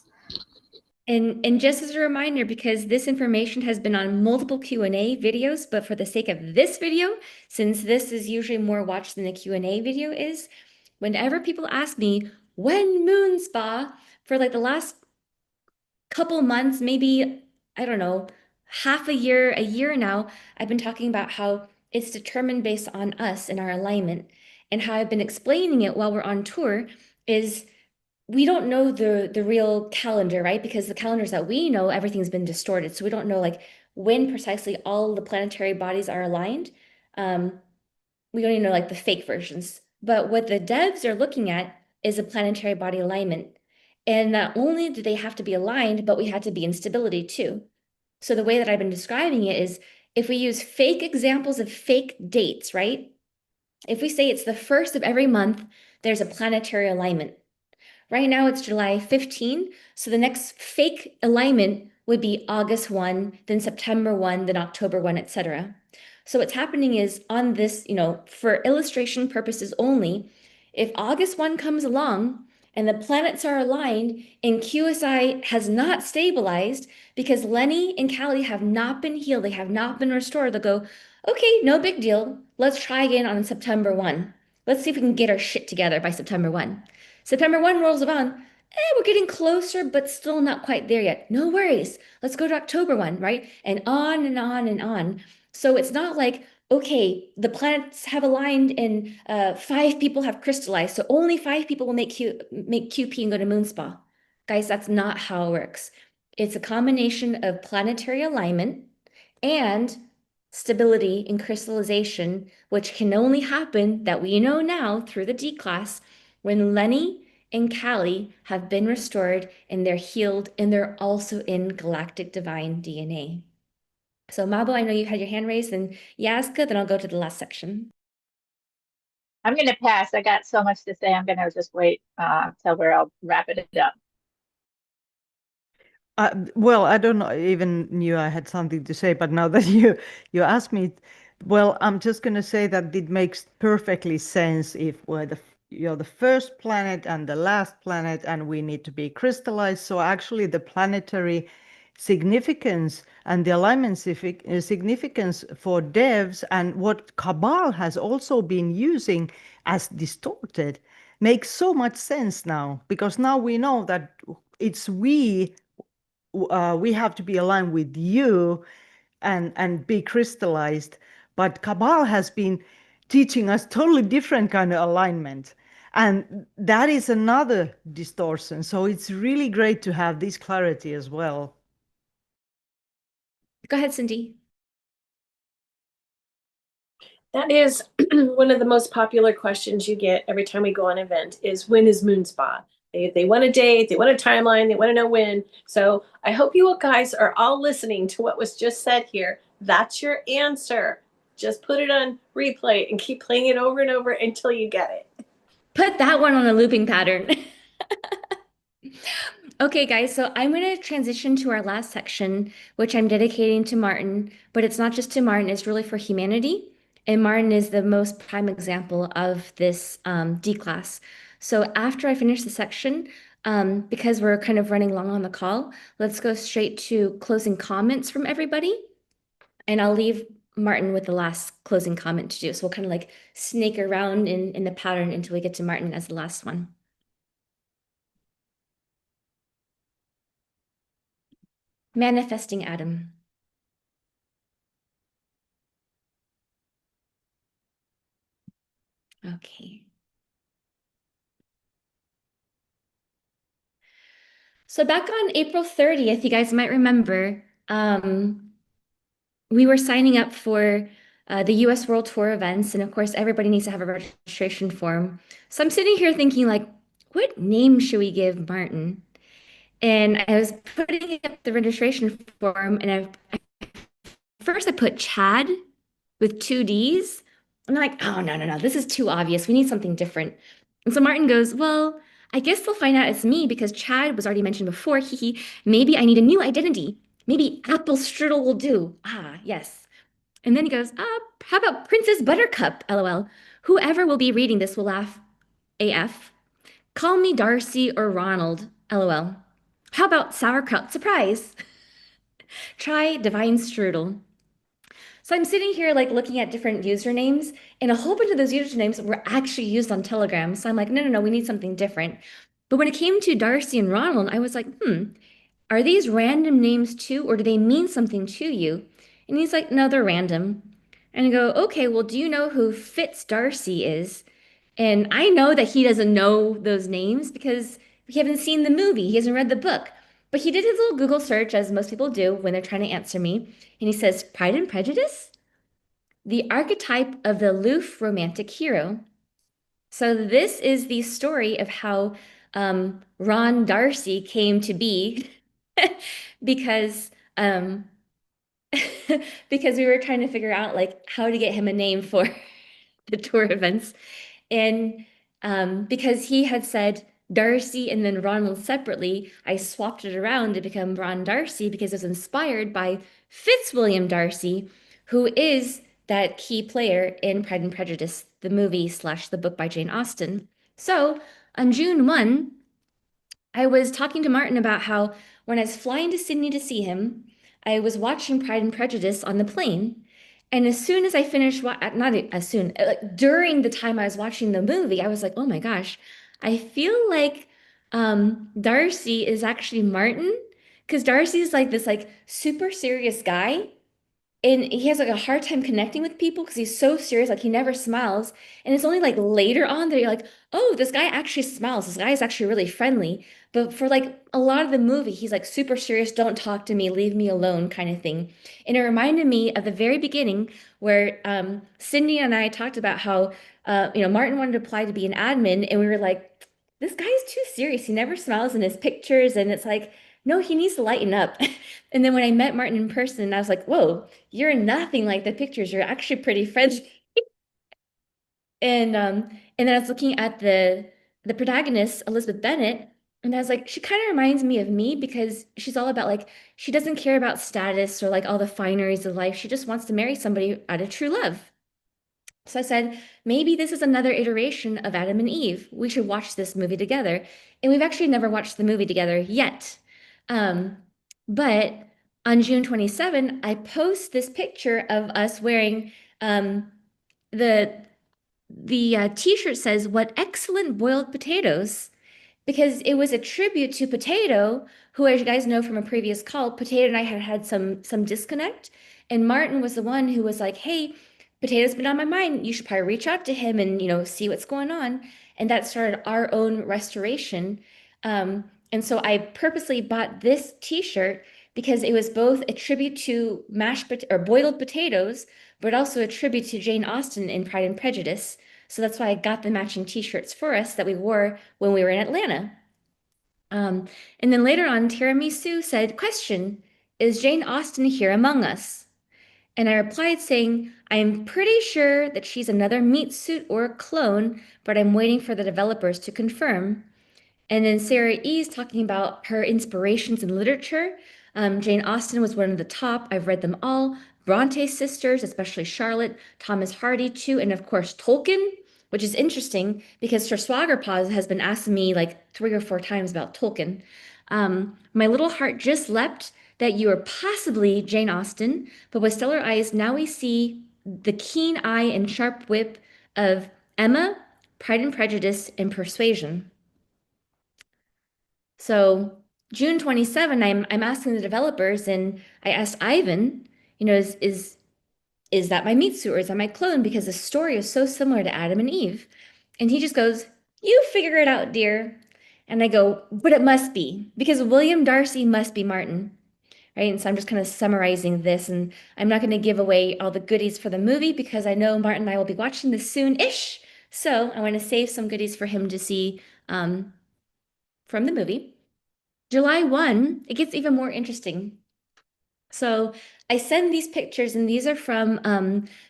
And just as a reminder, because this information has been on multiple Q&A videos, but for the sake of this video, since this is usually more watched than the Q&A video is, whenever people ask me, when Moon Spa, for like the last couple months, maybe, I don't know, half a year now, I've been talking about how it's determined based on us and our alignment. And how I've been explaining it while we're on tour is we don't know the real calendar, right? Because the calendars that we know, everything's been distorted. So we don't know like when precisely all the planetary bodies are aligned. We don't even know like the fake versions. But what the devs are looking at is a planetary body alignment. And not only do they have to be aligned, but we have to be in stability too. So the way that I've been describing it is if we use fake examples of fake dates, right? If we say it's the first of every month, there's a planetary alignment. Right now it's July 15, so the next fake alignment would be August 1, then September 1, then October 1, etc. So what's happening is on this, for illustration purposes only, if August 1 comes along and the planets are aligned and QSI has not stabilized because Lenny and Callie have not been healed. They have not been restored. They'll go, okay, no big deal. Let's try again on September 1. Let's see if we can get our shit together by September 1. September 1 rolls around. We're getting closer, but still not quite there yet. No worries. Let's go to October 1, right? And on and on and on. So it's not like, okay, the planets have aligned and 5 people have crystallized, so only 5 people will make QP and go to Moon Spa. Guys, that's not how it works. It's a combination of planetary alignment and stability and crystallization, which can only happen, that we know now through the D class, when Lenny and Callie have been restored and they're healed and they're also in galactic divine DNA. So Mabo, I know you had your hand raised, and Yazka, then I'll go to the last section. I'm going to pass. I got so much to say. I'm going to just wait till where I'll wrap it up. Well, I don't know, even knew I had something to say, but now that you asked me, well, I'm just going to say that it makes perfectly sense if we're the first planet and the last planet, and we need to be crystallized. So actually, the planetary significance and the alignment significance for devs and what Cabal has also been using as distorted makes so much sense now, because now we know that it's we have to be aligned with you and be crystallized. But Cabal has been teaching us totally different kind of alignment. And that is another distortion. So it's really great to have this clarity as well. Go ahead, Cindy. That is one of the most popular questions you get every time we go on an event is, when is Moon Spa? They want a date, they want a timeline, they want to know when. So I hope you guys are all listening to what was just said here. That's your answer. Just put it on replay and keep playing it over and over until you get it. Put that one on a looping pattern. Okay, guys, so I'm going to transition to our last section, which I'm dedicating to Martin, but it's not just to Martin, it's really for humanity. And Martin is the most prime example of this D class. So after I finish the section, because we're kind of running long on the call, let's go straight to closing comments from everybody. And I'll leave Martin with the last closing comment to do. So we'll kind of like snake around in the pattern until we get to Martin as the last one. Manifesting Adam. Okay. So back on April 30th, you guys might remember, we were signing up for the US World Tour events. And of course, everybody needs to have a registration form. So I'm sitting here thinking, like, what name should we give Martin? And I was putting up the registration form, and first I put Chad with 2 Ds. I'm like, oh, no, this is too obvious. We need something different. And so Martin goes, well, I guess they'll find out it's me because Chad was already mentioned before. Maybe I need a new identity. Maybe Apple Strudel will do. Ah, yes. And then he goes, how about Princess Buttercup? LOL. Whoever will be reading this will laugh AF. Call me Darcy or Ronald. LOL. How about Sauerkraut? Surprise. Try Divine Strudel. So I'm sitting here like looking at different usernames, and a whole bunch of those usernames were actually used on Telegram. So I'm like, no, we need something different. But when it came to Darcy and Ronald, I was like, are these random names too, or do they mean something to you? And he's like, no, they're random. And I go, okay, well, do you know who Fitz Darcy is? And I know that he doesn't know those names because we haven't seen the movie. He hasn't read the book. But he did his little Google search, as most people do when they're trying to answer me. And he says, Pride and Prejudice? The archetype of the aloof romantic hero. So this is the story of how Ron Darcy came to be because because we were trying to figure out like how to get him a name for the tour events. And because he had said Darcy and then Ronald separately, I swapped it around to become Ron Darcy because it was inspired by Fitzwilliam Darcy, who is that key player in Pride and Prejudice, the movie / the book by Jane Austen. So on June 1, I was talking to Martin about how when I was flying to Sydney to see him, I was watching Pride and Prejudice on the plane. And as soon as I finished, not as soon, like during the time I was watching the movie, I was like, oh my gosh, I feel like Darcy is actually Martin, because Darcy is like this like super serious guy, and he has like a hard time connecting with people because he's so serious, like he never smiles. And it's only like later on that you're like, oh, this guy actually smiles. This guy is actually really friendly. But for like a lot of the movie, he's like super serious, don't talk to me, leave me alone kind of thing. And it reminded me of the very beginning where Cindy and I talked about how Martin wanted to apply to be an admin, and we were like, this guy is too serious. He never smiles in his pictures, and it's like, no, he needs to lighten up. And then when I met Martin in person, I was like, whoa, you're nothing like the pictures. You're actually pretty friendly. And then I was looking at the protagonist, Elizabeth Bennet, and I was like, she kind of reminds me of me because she's all about like she doesn't care about status or like all the fineries of life. She just wants to marry somebody out of true love. So I said, maybe this is another iteration of Adam and Eve. We should watch this movie together. And we've actually never watched the movie together yet. Um, but on June 27, I post this picture of us wearing the the t-shirt says, "What excellent boiled potatoes." Because it was a tribute to Potato, who, as you guys know from a previous call, Potato and I had had some disconnect, and Martin was the one who was like, "Hey, Potato's been on my mind. You should probably reach out to him and see what's going on." And that started our own restoration. And so I purposely bought this T-shirt because it was both a tribute to or boiled potatoes, but also a tribute to Jane Austen in Pride and Prejudice. So that's why I got the matching T-shirts for us that we wore when we were in Atlanta. Um, and then later on, Tiramisu said, question, is Jane Austen here among us? And I replied saying, I'm pretty sure that she's another meat suit or a clone, but I'm waiting for the developers to confirm. And then Sarah E. is talking about her inspirations in literature. Jane Austen was one of the top. I've read them all. Bronte sisters, especially Charlotte, Thomas Hardy too, and of course Tolkien, which is interesting because Sir Swaggerpaws has been asking me like 3 or 4 times about Tolkien. My little heart just leapt that you are possibly Jane Austen, but with stellar eyes, now we see the keen eye and sharp wit of Emma, Pride and Prejudice, and Persuasion. So June 27, I'm asking the developers, and I asked Ivan, is that my meat suit or is that my clone? Because the story is so similar to Adam and Eve. And he just goes, you figure it out, dear. And I go, but it must be, because William Darcy must be Martin. Right. And so I'm just kind of summarizing this, and I'm not going to give away all the goodies for the movie because I know Martin and I will be watching this soon-ish. So I want to save some goodies for him to see from the movie. July 1, it gets even more interesting. So I send these pictures, and these are from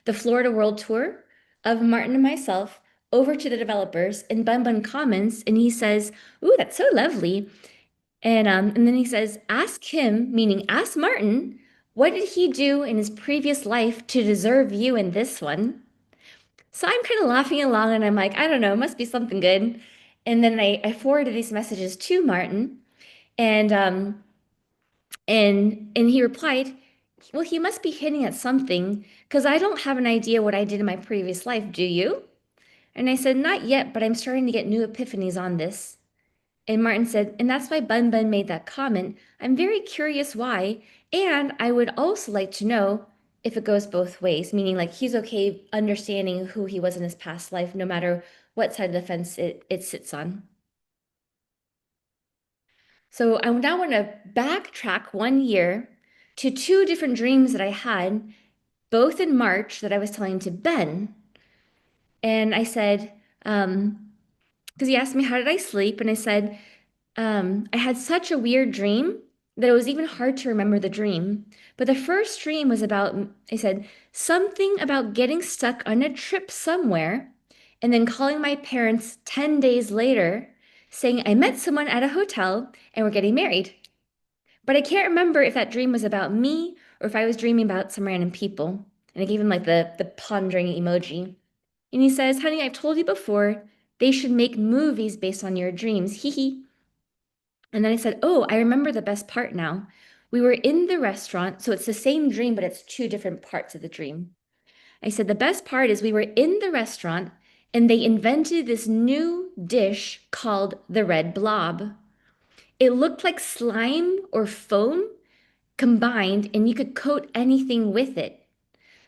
the Florida World Tour of Martin and myself over to the developers. And Bun Bun comments, and he says, "Ooh, that's so lovely." And then he says, "Ask him," meaning ask Martin, "what did he do in his previous life to deserve you in this one?" So I'm kind of laughing along, and I'm like, I don't know, must be something good. And then I forwarded these messages to Martin, and he replied, well, he must be hitting at something because I don't have an idea what I did in my previous life, do you? And I said, not yet, but I'm starting to get new epiphanies on this. And Martin said, and that's why Bun Bun made that comment. I'm very curious why, and I would also like to know if it goes both ways, meaning like he's okay understanding who he was in his past life, no matter what side of the fence it sits on. So I now want to backtrack 1 year to 2 different dreams that I had, both in March, that I was telling to Ben. And I said, because he asked me, how did I sleep? And I said, I had such a weird dream that it was even hard to remember the dream. But the first dream was about, I said, something about getting stuck on a trip somewhere and then calling my parents 10 days later saying I met someone at a hotel and we're getting married. But I can't remember if that dream was about me or if I was dreaming about some random people. And I gave him like the pondering emoji. And he says, honey, I've told you before, they should make movies based on your dreams. Hee hee. And then I said, oh, I remember the best part now. We were in the restaurant, so it's the same dream, but it's two different parts of the dream. I said, the best part is we were in the restaurant and they invented this new dish called the red blob. It looked like slime or foam combined, and you could coat anything with it.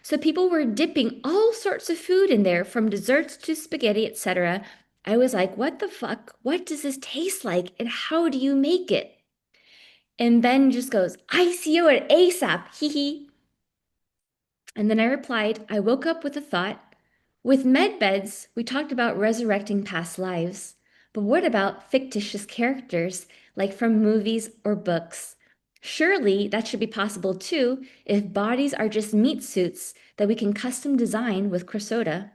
So people were dipping all sorts of food in there, from desserts to spaghetti, etc. I was like, what the fuck? What does this taste like? And how do you make it? And Ben just goes, ICO it ASAP, hee hee. And then I replied, I woke up with a thought. With med beds, we talked about resurrecting past lives. But what about fictitious characters, like from movies or books? Surely that should be possible too if bodies are just meat suits that we can custom design with Cressota.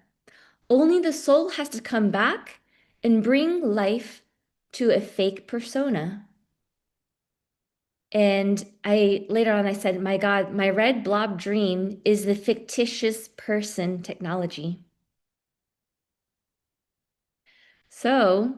Only the soul has to come back and bring life to a fake persona. And I later on I said, my God, my red blob dream is the fictitious person technology. So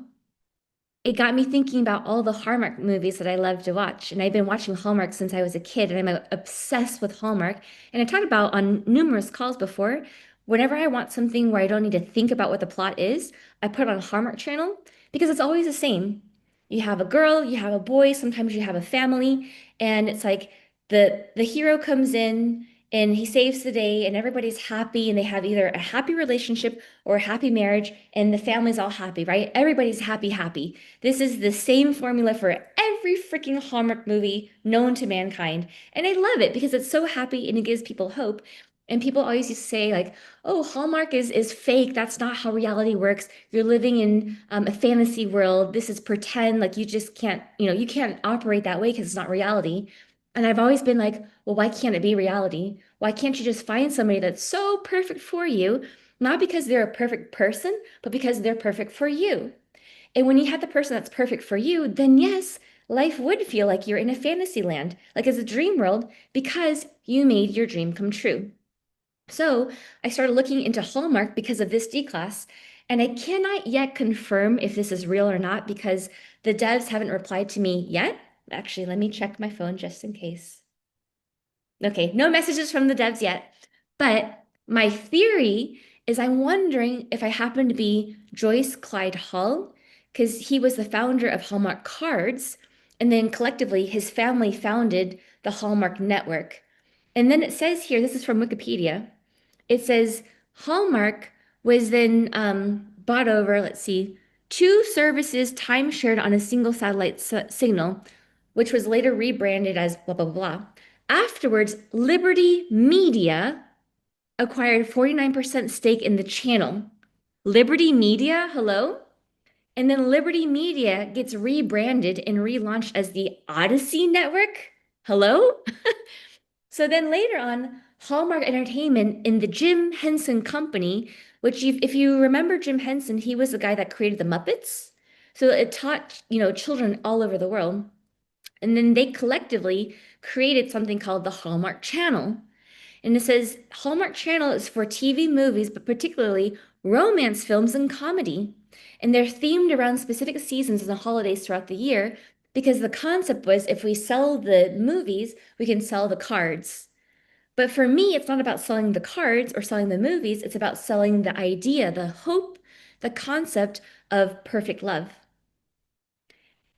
it got me thinking about all the Hallmark movies that I love to watch. And I've been watching Hallmark since I was a kid, and I'm obsessed with Hallmark. And I talked about on numerous calls before, whenever I want something where I don't need to think about what the plot is, I put it on Hallmark Channel because it's always the same. You have a girl, you have a boy, sometimes you have a family, and it's like the hero comes in and he saves the day and everybody's happy and they have either a happy relationship or a happy marriage and the family's all happy, right? Everybody's happy, happy. This is the same formula for every freaking Hallmark movie known to mankind. And I love it because it's so happy and it gives people hope. And people always used to say, like, oh, Hallmark is fake. That's not how reality works. You're living in a fantasy world. This is pretend. Like, you just can't, you can't operate that way because it's not reality. And I've always been like, well, why can't it be reality? Why can't you just find somebody that's so perfect for you? Not because they're a perfect person, but because they're perfect for you. And when you have the person that's perfect for you, then yes, life would feel like you're in a fantasy land, like it's a dream world, because you made your dream come true. So I started looking into Hallmark because of this D class, and I cannot yet confirm if this is real or not because the devs haven't replied to me yet. Actually, let me check my phone just in case. Okay, no messages from the devs yet. But my theory is I'm wondering if I happen to be Joyce Clyde Hull, because he was the founder of Hallmark Cards, and then collectively his family founded the Hallmark Network. And then it says here, this is from Wikipedia, it says Hallmark was then bought over, let's see, two services time shared on a single satellite signal, which was later rebranded as blah, blah, blah. Afterwards, Liberty Media acquired 49% stake in the channel. Liberty Media, hello? And then Liberty Media gets rebranded and relaunched as the Odyssey Network. Hello? So then later on, Hallmark Entertainment in the Jim Henson Company, which if you remember Jim Henson, he was the guy that created the Muppets. So it taught, children all over the world. And then they collectively created something called the Hallmark Channel. And it says Hallmark Channel is for TV movies, but particularly romance films and comedy. And they're themed around specific seasons and the holidays throughout the year because the concept was if we sell the movies, we can sell the cards. But for me, it's not about selling the cards or selling the movies, it's about selling the idea, the hope, the concept of perfect love.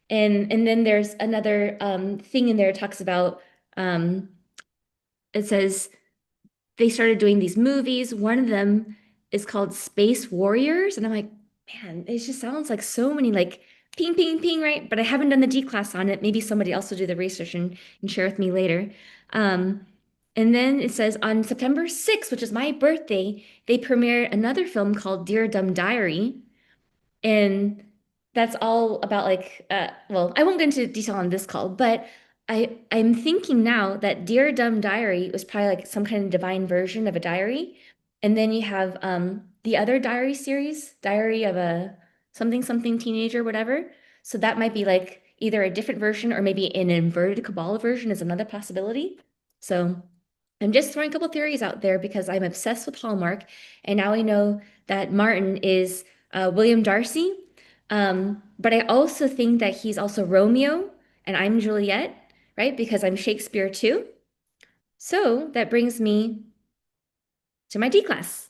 And then there's another thing in there it talks about um, it says they started doing these movies. One of them is called Space Warriors. And I'm like, man, it just sounds like so many like ping, ping, ping, right? But I haven't done the D class on it. Maybe somebody else will do the research and share with me later. And then it says on September 6th, which is my birthday, they premiered another film called Dear Dumb Diary. And that's all about like well, I won't go into detail on this call, but I'm thinking now that Dear Dumb Diary was probably like some kind of divine version of a diary. And then you have the other diary series, Diary of a something something teenager, whatever. So that might be like either a different version or maybe an inverted Kabbalah version is another possibility. So I'm just throwing a couple theories out there because I'm obsessed with Hallmark. And now I know that Martin is William Darcy. But I also think that he's also Romeo and I'm Juliet, right? Because I'm Shakespeare too. So that brings me to my D class.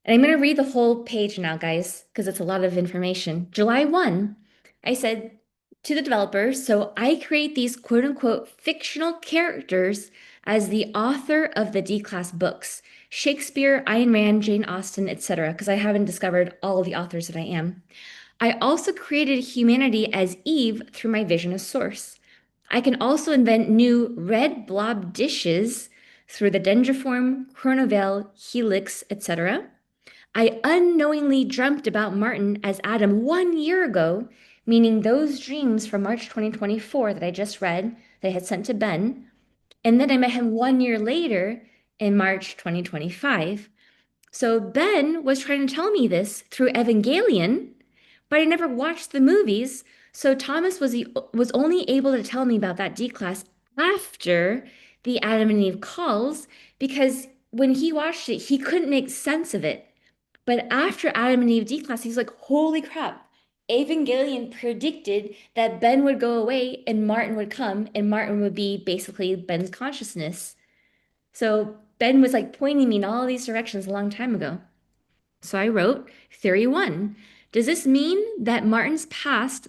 And I'm going to read the whole page now, guys, because it's a lot of information. July 1, I said to the developers, so I create these quote unquote fictional characters as the author of the D class books, Shakespeare, Ayn Rand, Jane Austen, etc., because I haven't discovered all the authors that I am. I also created humanity as Eve through my vision as source. I can also invent new red blob dishes through the dendriform, chronovel, helix, etc. I unknowingly dreamt about Martin as Adam 1 year ago, meaning those dreams from March 2024 that I just read that I had sent to Ben. And then I met him 1 year later in March 2025. So Ben was trying to tell me this through Evangelion, but I never watched the movies. So Thomas was only able to tell me about that D class after the Adam and Eve calls because when he watched it, he couldn't make sense of it. But after Adam and Eve D class, he's like, holy crap. Evangelion predicted that Ben would go away and Martin would come, and Martin would be basically Ben's consciousness. So Ben was like pointing me in all these directions a long time ago. So I wrote Theory 1. Does this mean that Martin's past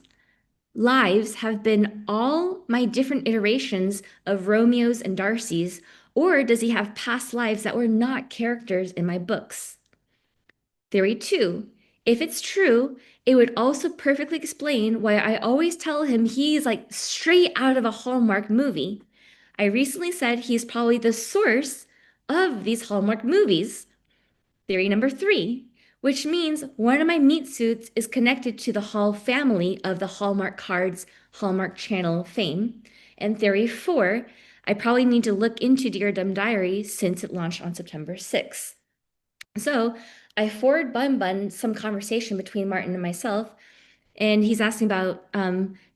lives have been all my different iterations of Romeo's and Darcy's, or does he have past lives that were not characters in my books? Theory 2. If it's true, it would also perfectly explain why I always tell him he's like straight out of a Hallmark movie. I recently said he's probably the source of these Hallmark movies. Theory number 3, which means one of my meat suits is connected to the Hall family of the Hallmark cards, Hallmark Channel fame. And theory 4, I probably need to look into Dear Dumb Diary since it launched on September 6th. So I forward Bun some conversation between Martin and myself, and he's asking about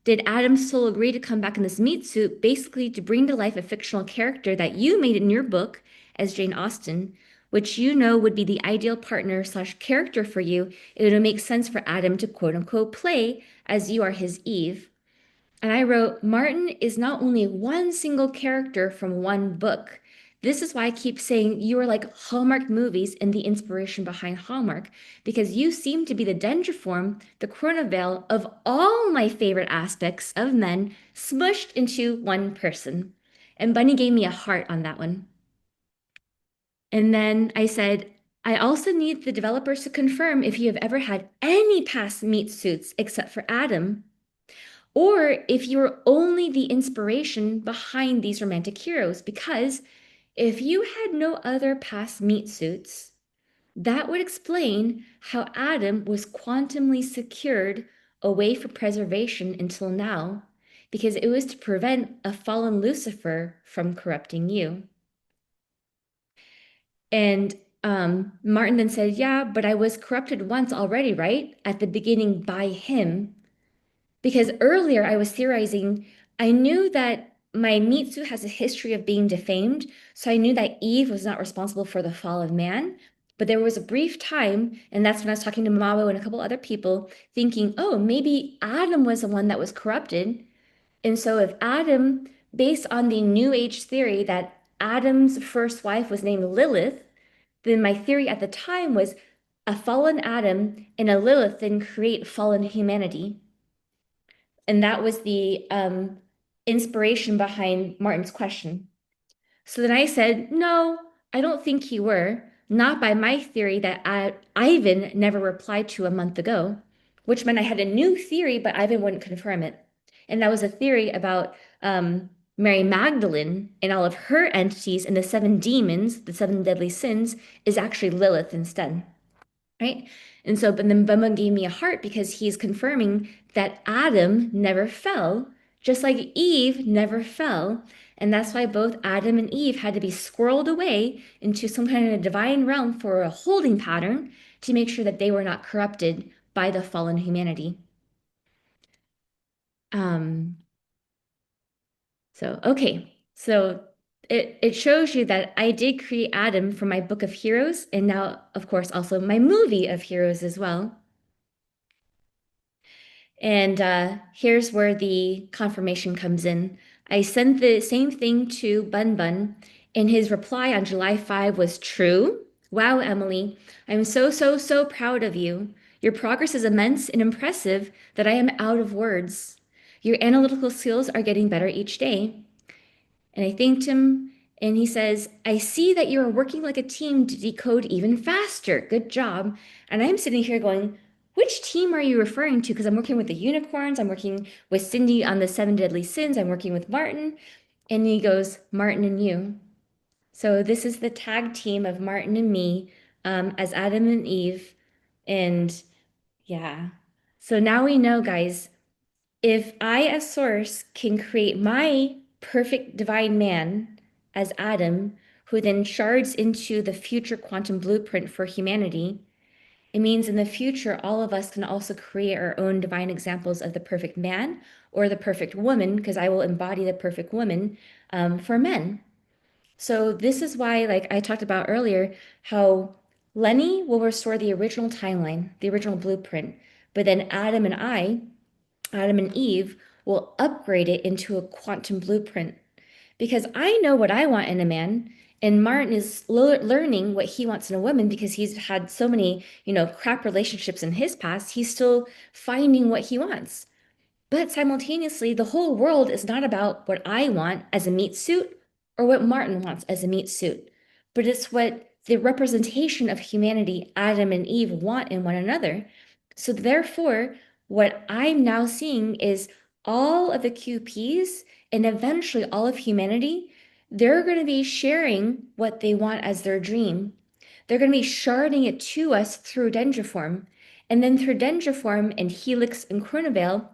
did Adam's soul agree to come back in this meat suit, basically to bring to life a fictional character that you made in your book as Jane Austen, which you know would be the ideal partner slash character for you. It would make sense for Adam to quote unquote play as you are his Eve. And I wrote, Martin is not only one single character from one book. This is why I keep saying you are like Hallmark movies and the inspiration behind Hallmark, because you seem to be the dendriform, the chronovel of all my favorite aspects of men smushed into one person. And Bunny gave me a heart on that one. And then I said, I also need the developers to confirm if you have ever had any past meat suits except for Adam, or if you're only the inspiration behind these romantic heroes, because if you had no other past meat suits, that would explain how Adam was quantumly secured away for preservation until now, because it was to prevent a fallen Lucifer from corrupting you. And Martin then said, yeah, but I was corrupted once already, right? At the beginning by him. Because earlier I was theorizing, I knew that my meat suit has a history of being defamed, so I knew that Eve was not responsible for the fall of man. But there was a brief time, and that's when I was talking to Mabo and a couple other people, thinking, oh, maybe Adam was the one that was corrupted. And so if Adam, based on the New Age theory that Adam's first wife was named Lilith, then my theory at the time was a fallen Adam and a Lilith then create fallen humanity. And that was the inspiration behind Martin's question. So then I said, no, I don't think he were, not by my theory that Ivan never replied to a month ago, which meant I had a new theory, but Ivan wouldn't confirm it. And that was a theory about Mary Magdalene and all of her entities and the seven demons, the seven deadly sins, is actually Lilith instead, right? And so, but then Bumba gave me a heart because he's confirming that Adam never fell, just like Eve never fell. And that's why both Adam and Eve had to be squirreled away into some kind of divine realm for a holding pattern to make sure that they were not corrupted by the fallen humanity. Okay. So it shows you that I did create Adam for my book of heroes, and now, of course, also my movie of heroes as well. And here's where the confirmation comes in. I sent the same thing to Bun Bun, and his reply on July 5 was true. Wow, Emily, I'm so, so, so proud of you. Your progress is immense and impressive that I am out of words. Your analytical skills are getting better each day. And I thanked him, and he says, I see that you are working like a team to decode even faster. Good job. And I'm sitting here going, which team are you referring to? Because I'm working with the unicorns, I'm working with Cindy on the seven deadly sins, I'm working with Martin. And he goes, Martin and you. So this is the tag team of Martin and me as Adam and Eve. And yeah. So now we know, guys, if I, as source, can create my perfect divine man as Adam, who then shards into the future quantum blueprint for humanity, it means in the future, all of us can also create our own divine examples of the perfect man or the perfect woman, because I will embody the perfect woman for men. So this is why, like I talked about earlier, how Lenny will restore the original timeline, the original blueprint, but then Adam and Eve will upgrade it into a quantum blueprint. Because I know what I want in a man, and Martin is learning what he wants in a woman because he's had so many, crap relationships in his past. He's still finding what he wants. But simultaneously, the whole world is not about what I want as a meat suit or what Martin wants as a meat suit, but it's what the representation of humanity, Adam and Eve, want in one another. So, therefore, what I'm now seeing is all of the QPs and eventually all of humanity, they're going to be sharing what they want as their dream. They're going to be sharding it to us through Dendriform. And then through Dendriform and Helix and Chronobale,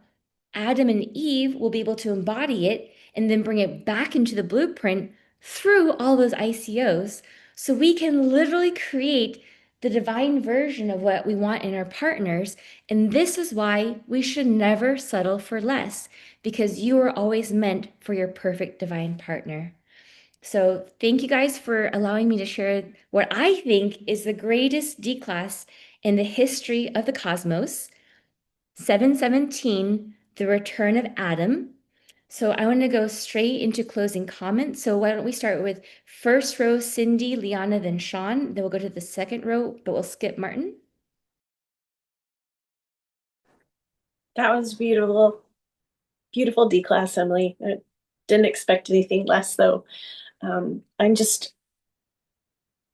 Adam and Eve will be able to embody it and then bring it back into the blueprint through all those ICOs. So we can literally create the divine version of what we want in our partners. And this is why we should never settle for less, because you are always meant for your perfect divine partner. So thank you guys for allowing me to share what I think is the greatest D class in the history of the cosmos. 717, the return of Adam. So I want to go straight into closing comments. So why don't we start with first row, Cindy, Liana, then Sean. Then we'll go to the second row, but we'll skip Martin. That was beautiful. Beautiful D class, Emily. I didn't expect anything less, though. I'm just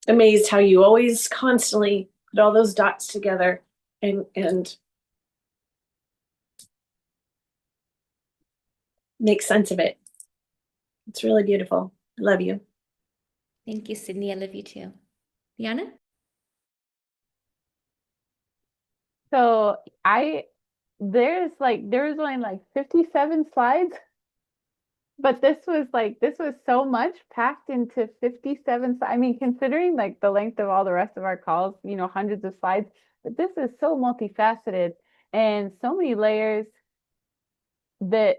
amazed how you always constantly put all those dots together and make sense of it. It's really beautiful. I love you. Thank you, Sydney. I love you too. Liana? So there's only like 57 slides, but this was so much packed into 57. I mean, considering like the length of all the rest of our calls, hundreds of slides, but this is so multifaceted and so many layers that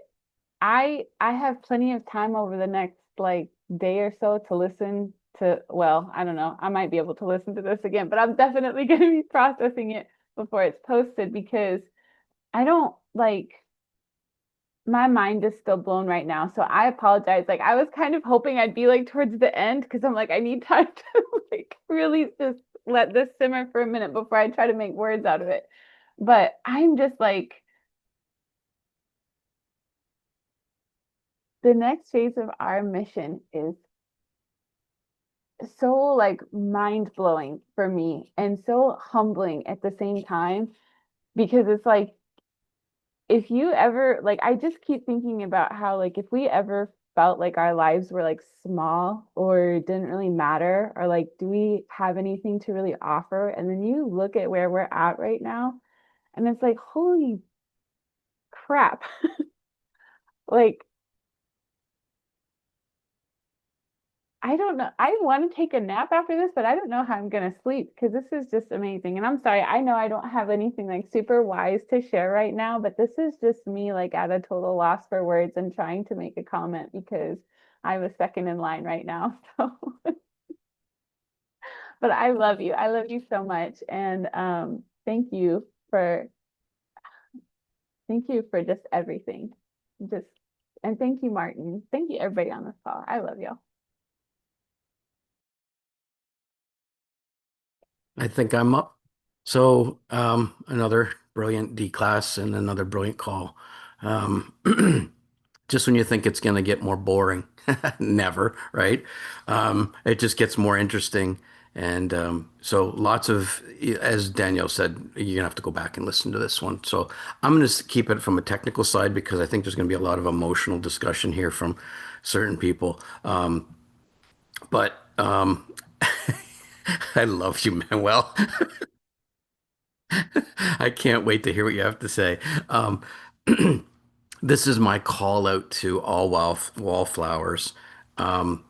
I have plenty of time over the next like day or so to listen to, well, I don't know. I might be able to listen to this again, but I'm definitely going to be processing it before it's posted because I don't like my mind is still blown right now. So I apologize. Like I was kind of hoping I'd be like towards the end because I'm like, I need time to like really just let this simmer for a minute before I try to make words out of it. But I'm just like the next phase of our mission is so like mind blowing for me and so humbling at the same time because it's like if you ever like I just keep thinking about how like if we ever felt like our lives were like small or didn't really matter or like do we have anything to really offer, and then you look at where we're at right now and it's like holy crap. Like I don't know. I want to take a nap after this, but I don't know how I'm going to sleep because this is just amazing. And I'm sorry, I know I don't have anything like super wise to share right now, but this is just me like at a total loss for words and trying to make a comment because I was second in line right now. So, but I love you. I love you so much. And thank you for Thank you for just everything. And thank you, Martin. Thank you, everybody on this call. I love y'all. I think I'm up. So another brilliant D class and another brilliant call. Um, just when you think it's going to get more boring, never, right? It just gets more interesting. And so lots of, as Danielle said, you're going to have to go back and listen to this one. So I'm going to keep it from a technical side because I think there's going to be a lot of emotional discussion here from certain people. But I love you, Manuel. I can't wait to hear what you have to say. Um, this is my call out to all wallflowers. Um,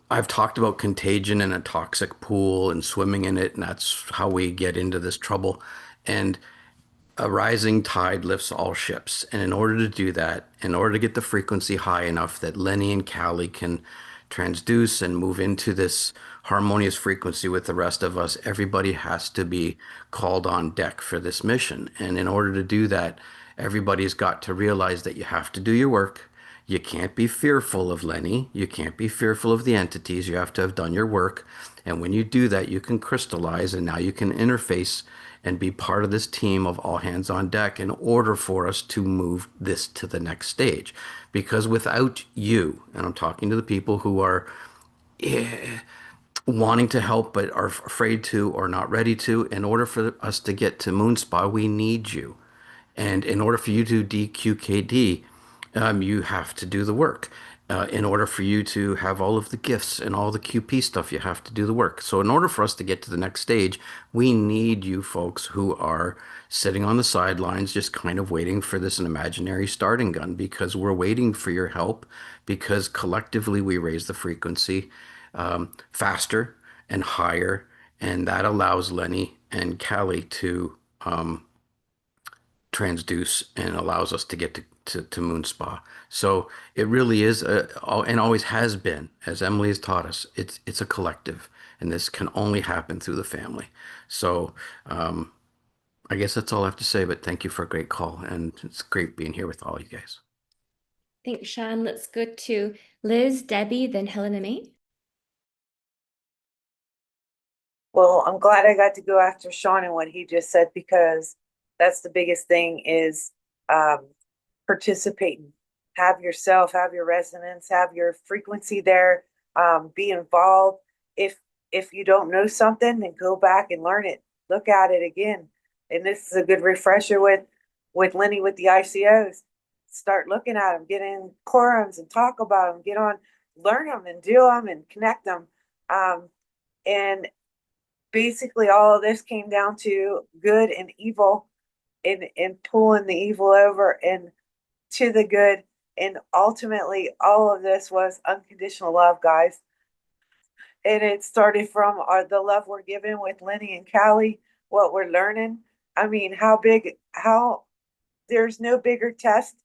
I've talked about contagion in a toxic pool and swimming in it, and that's how we get into this trouble. And a rising tide lifts all ships. And in order to do that, in order to get the frequency high enough that Lenny and Callie can transduce and move into this harmonious frequency with the rest of us, everybody has to be called on deck for this mission. And in order to do that, everybody's got to realize that you have to do your work. You can't be fearful of Lenny. You can't be fearful of the entities. You have to have done your work. And when you do that, you can crystallize and now you can interface and be part of this team of all hands on deck in order for us to move this to the next stage. Because without you, and I'm talking to the people who are wanting to help but are afraid to or not ready to, in order for us to get to Moon Spa, we need you. And in order for you to DQKD, you have to do the work. In order for you to have all of the gifts and all the QP stuff, you have to do the work. So in order for us to get to the next stage, we need you folks who are sitting on the sidelines, just kind of waiting for this an imaginary starting gun because we're waiting for your help because collectively we raise the frequency faster and higher. And that allows Lenny and Callie to transduce and allows us to get to Moon Spa. So it really is and always has been, as Emily has taught us, it's a collective, and this can only happen through the family. So I guess that's all I have to say, but thank you for a great call, and it's great being here with all you guys. Thanks, Sean. Let's go to Liz, Debbie, then Helena May. Well, I'm glad I got to go after Sean and what he just said because that's the biggest thing is participating. Have yourself, have your resonance, have your frequency there. Be involved. If you don't know something, then go back and learn it. Look at it again. And this is a good refresher with Lenny with the ICOs. Start looking at them, get in quorums and talk about them. Get on, learn them and do them and connect them. And basically all of this came down to good and evil and pulling the evil over and to the good. And ultimately all of this was unconditional love, guys. And it started from the love we're given with Lenny and Callie, what we're learning. I mean, how there's no bigger test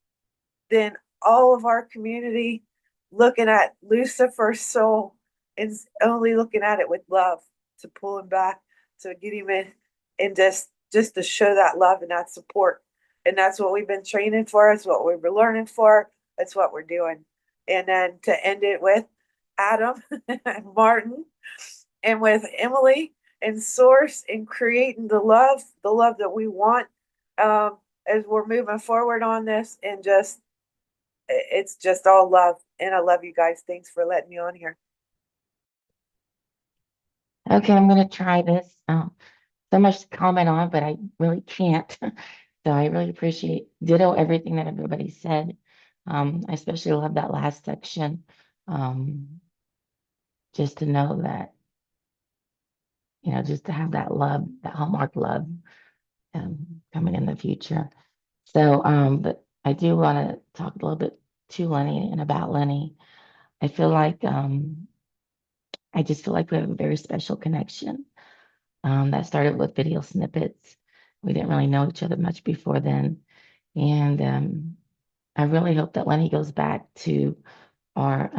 than all of our community looking at Lucifer's soul and only looking at it with love to pull him back, to get him in, and just to show that love and that support. And that's what we've been training for. It's what we've been learning for. That's what we're doing. And then to end it with Adam and Martin and with Emily and Source and creating the love that we want as we're moving forward on this, and just it's just all love. And I love you guys. Thanks for letting me on here. Okay, I'm going to try this. So much to comment on, but I really can't. So I really appreciate ditto everything that everybody said. I especially love that last section. Just to know that, just to have that love, that Hallmark love coming in the future. So, but I do want to talk a little bit to Lenny and about Lenny. I feel like, I just feel like we have a very special connection that started with video snippets. We didn't really know each other much before then. And I really hope that Lenny goes back to our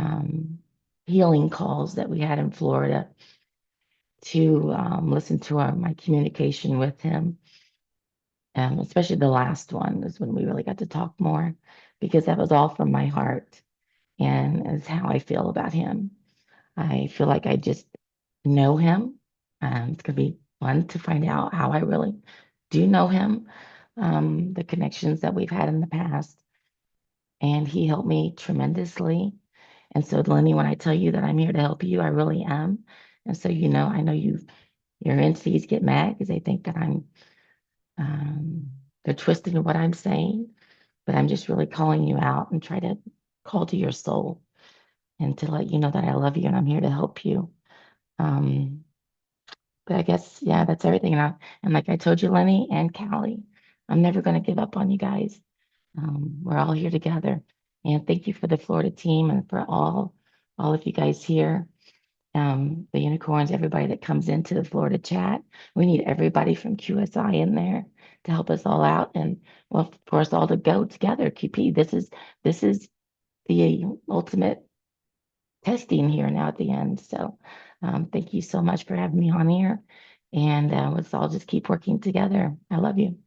healing calls that we had in Florida to listen to my communication with him. especially the last one is when we really got to talk more because that was all from my heart and is how I feel about him. I feel like I just know him. It's gonna be fun to find out how I really do know him, the connections that we've had in the past. And he helped me tremendously. And so, Lenny, when I tell you that I'm here to help you, I really am. And so, I know your entities get mad because they think that they're twisting what I'm saying, but I'm just really calling you out and try to call to your soul and to let you know that I love you and I'm here to help you. Um, but I guess, yeah, that's everything. And like I told you, Lenny and Callie, I'm never going to give up on you guys. We're all here together. And thank you for the Florida team and for all of you guys here. The unicorns, everybody that comes into the Florida chat. We need everybody from QSI in there to help us all out. And well, for us all to go together. QP, this is the ultimate testing here now at the end. So thank you so much for having me on here. And let's all just keep working together. I love you.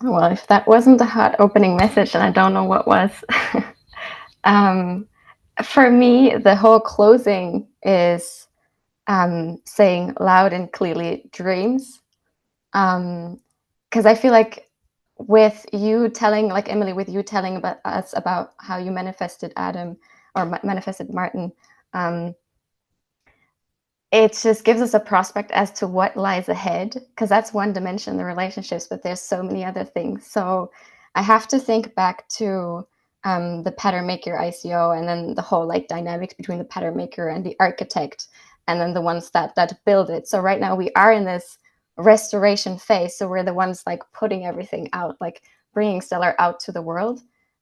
Well, if that wasn't a hot opening message, then I don't know what was. For me, the whole closing is saying loud and clearly dreams. Because I feel like with you telling, like Emily, with you telling about us about how you manifested Adam or manifested Martin, it just gives us a prospect as to what lies ahead, because that's one dimension, the relationships, but there's so many other things. So I have to think back to the pattern maker ICO, and then the whole like dynamics between the pattern maker and the architect, and then the ones that build it. So right now we are in this restoration phase. So we're the ones like putting everything out, like bringing Stellar out to the world.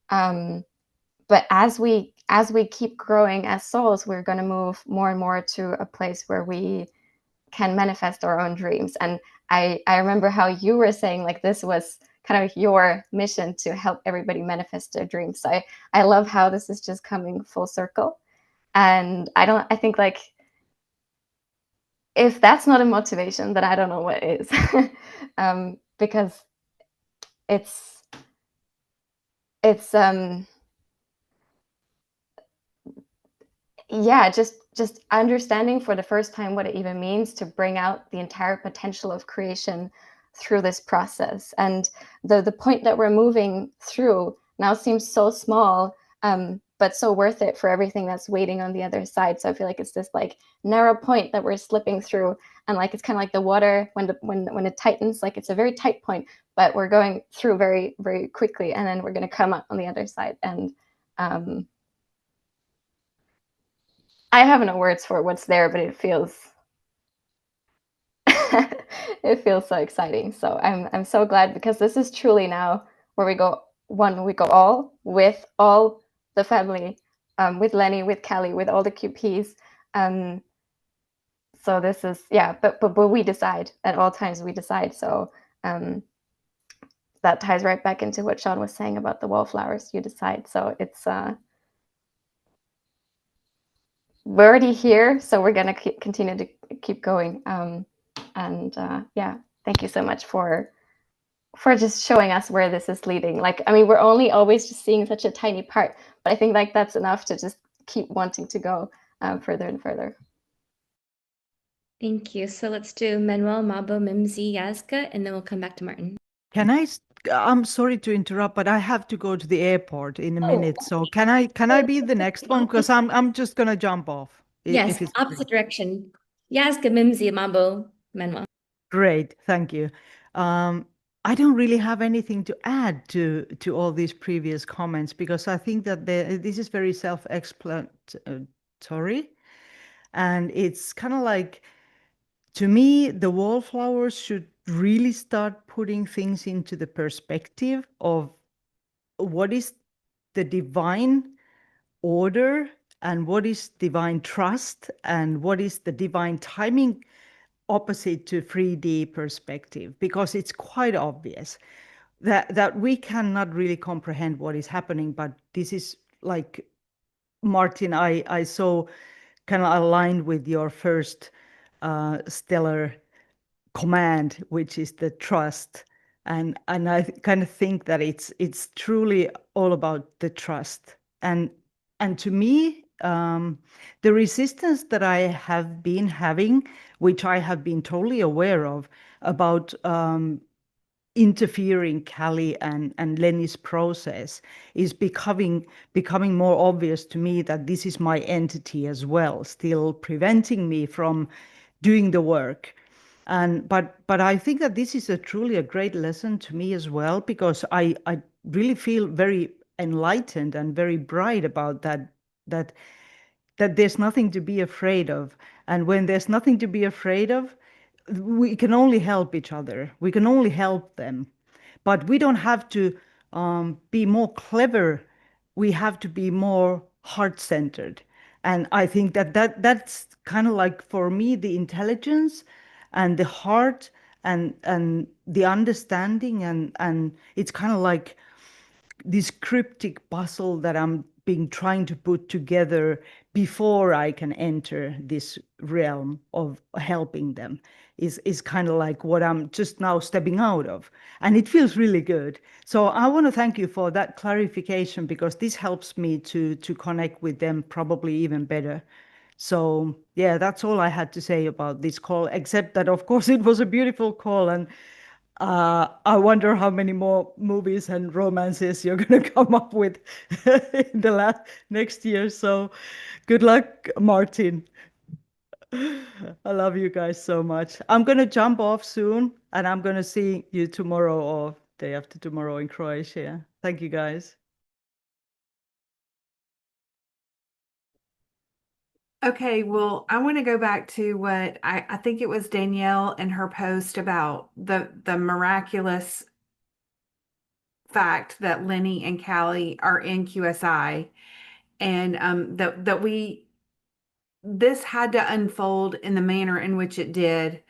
But as we keep growing as souls, we're going to move more and more to a place where we can manifest our own dreams. And I remember how you were saying like this was kind of your mission to help everybody manifest their dreams. So I love how this is just coming full circle. And I think like if that's not a motivation, then I don't know what is. Because it's yeah, just understanding for the first time what it even means to bring out the entire potential of creation through this process. And the point that we're moving through now seems so small, but so worth it for everything that's waiting on the other side. So I feel like it's this like narrow point that we're slipping through, and like it's kind of like the water when it tightens, like it's a very tight point, but we're going through very, very quickly, and then we're going to come up on the other side. And I have no words for what's there, but it feels it feels so exciting. So I'm so glad, because this is truly now where we go all with all the family, with Lenny, with Kelly, with all the QPs. So this is, yeah, but we decide at all times, we decide. So that ties right back into what Sean was saying about the wallflowers. You decide. So it's we're already here, so we're gonna continue to keep going. Yeah, thank you so much for just showing us where this is leading. Like, I mean, we're only always just seeing such a tiny part, but I think like that's enough to just keep wanting to go further and further. Thank you. So let's do Manuel, Mabo, Mimsy, Yazka, and then we'll come back to Martin. I'm sorry to interrupt, but I have to go to the airport in a minute. So can I be the next one? Because I'm just gonna jump off Yes, if it's opposite direction. Yazka, Mimsy, Mabo, Manuel. great. Thank you. I don't really have anything to add to all these previous comments because I think that this is very self-explanatory, and it's kind of like, to me, the wallflowers should really start putting things into the perspective of what is the divine order and what is divine trust and what is the divine timing, opposite to 3D perspective, because it's quite obvious that we cannot really comprehend what is happening. But this is like, Martin, I saw kind of aligned with your first stellar command, which is the trust. And I kind of think that it's truly all about the trust. And to me, the resistance that I have been having, which I have been totally aware of, about interfering Callie and Lenny's process is becoming more obvious to me that this is my entity as well, still preventing me from doing the work. And but I think that this is truly a great lesson to me as well, because I really feel very enlightened and very bright about that that there's nothing to be afraid of. And when there's nothing to be afraid of, we can only help each other. We can only help them. But we don't have to be more clever. We have to be more heart-centered. And I think that's kind of like, for me, the intelligence and the heart and the understanding, and it's kind of like this cryptic puzzle that I'm being trying to put together before I can enter this realm of helping them is kind of like what I'm just now stepping out of. And it feels really good. So I want to thank you for that clarification, because this helps me to connect with them probably even better. So yeah, that's all I had to say about this call, except that of course it was a beautiful call, and I wonder how many more movies and romances you're going to come up with in the next year. So good luck, Martin. I love you guys so much. I'm going to jump off soon, and I'm going to see you tomorrow or day after tomorrow in Croatia. Thank you, guys. Okay, well, I want to go back to what I think it was Danielle in her post about the miraculous fact that Lenny and Callie are in QSI, and that we this had to unfold in the manner in which it did.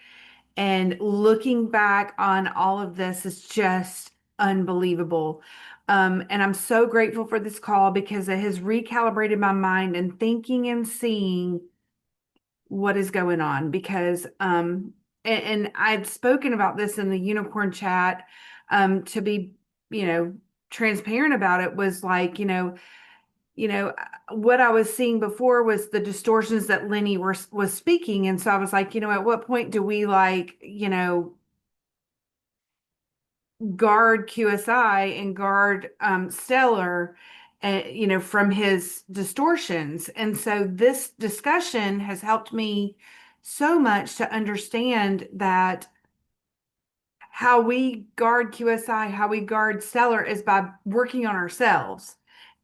And looking back on all of this is just unbelievable. And I'm so grateful for this call, because it has recalibrated my mind and thinking and seeing what is going on. Because and I'd spoken about this in the unicorn chat, to be, transparent about it, was like, what I was seeing before was the distortions that Lenny was speaking. And so I was like, at what point do we, like, guard QSI and guard Stellar, from his distortions? And so this discussion has helped me so much to understand that how we guard QSI, how we guard Stellar, is by working on ourselves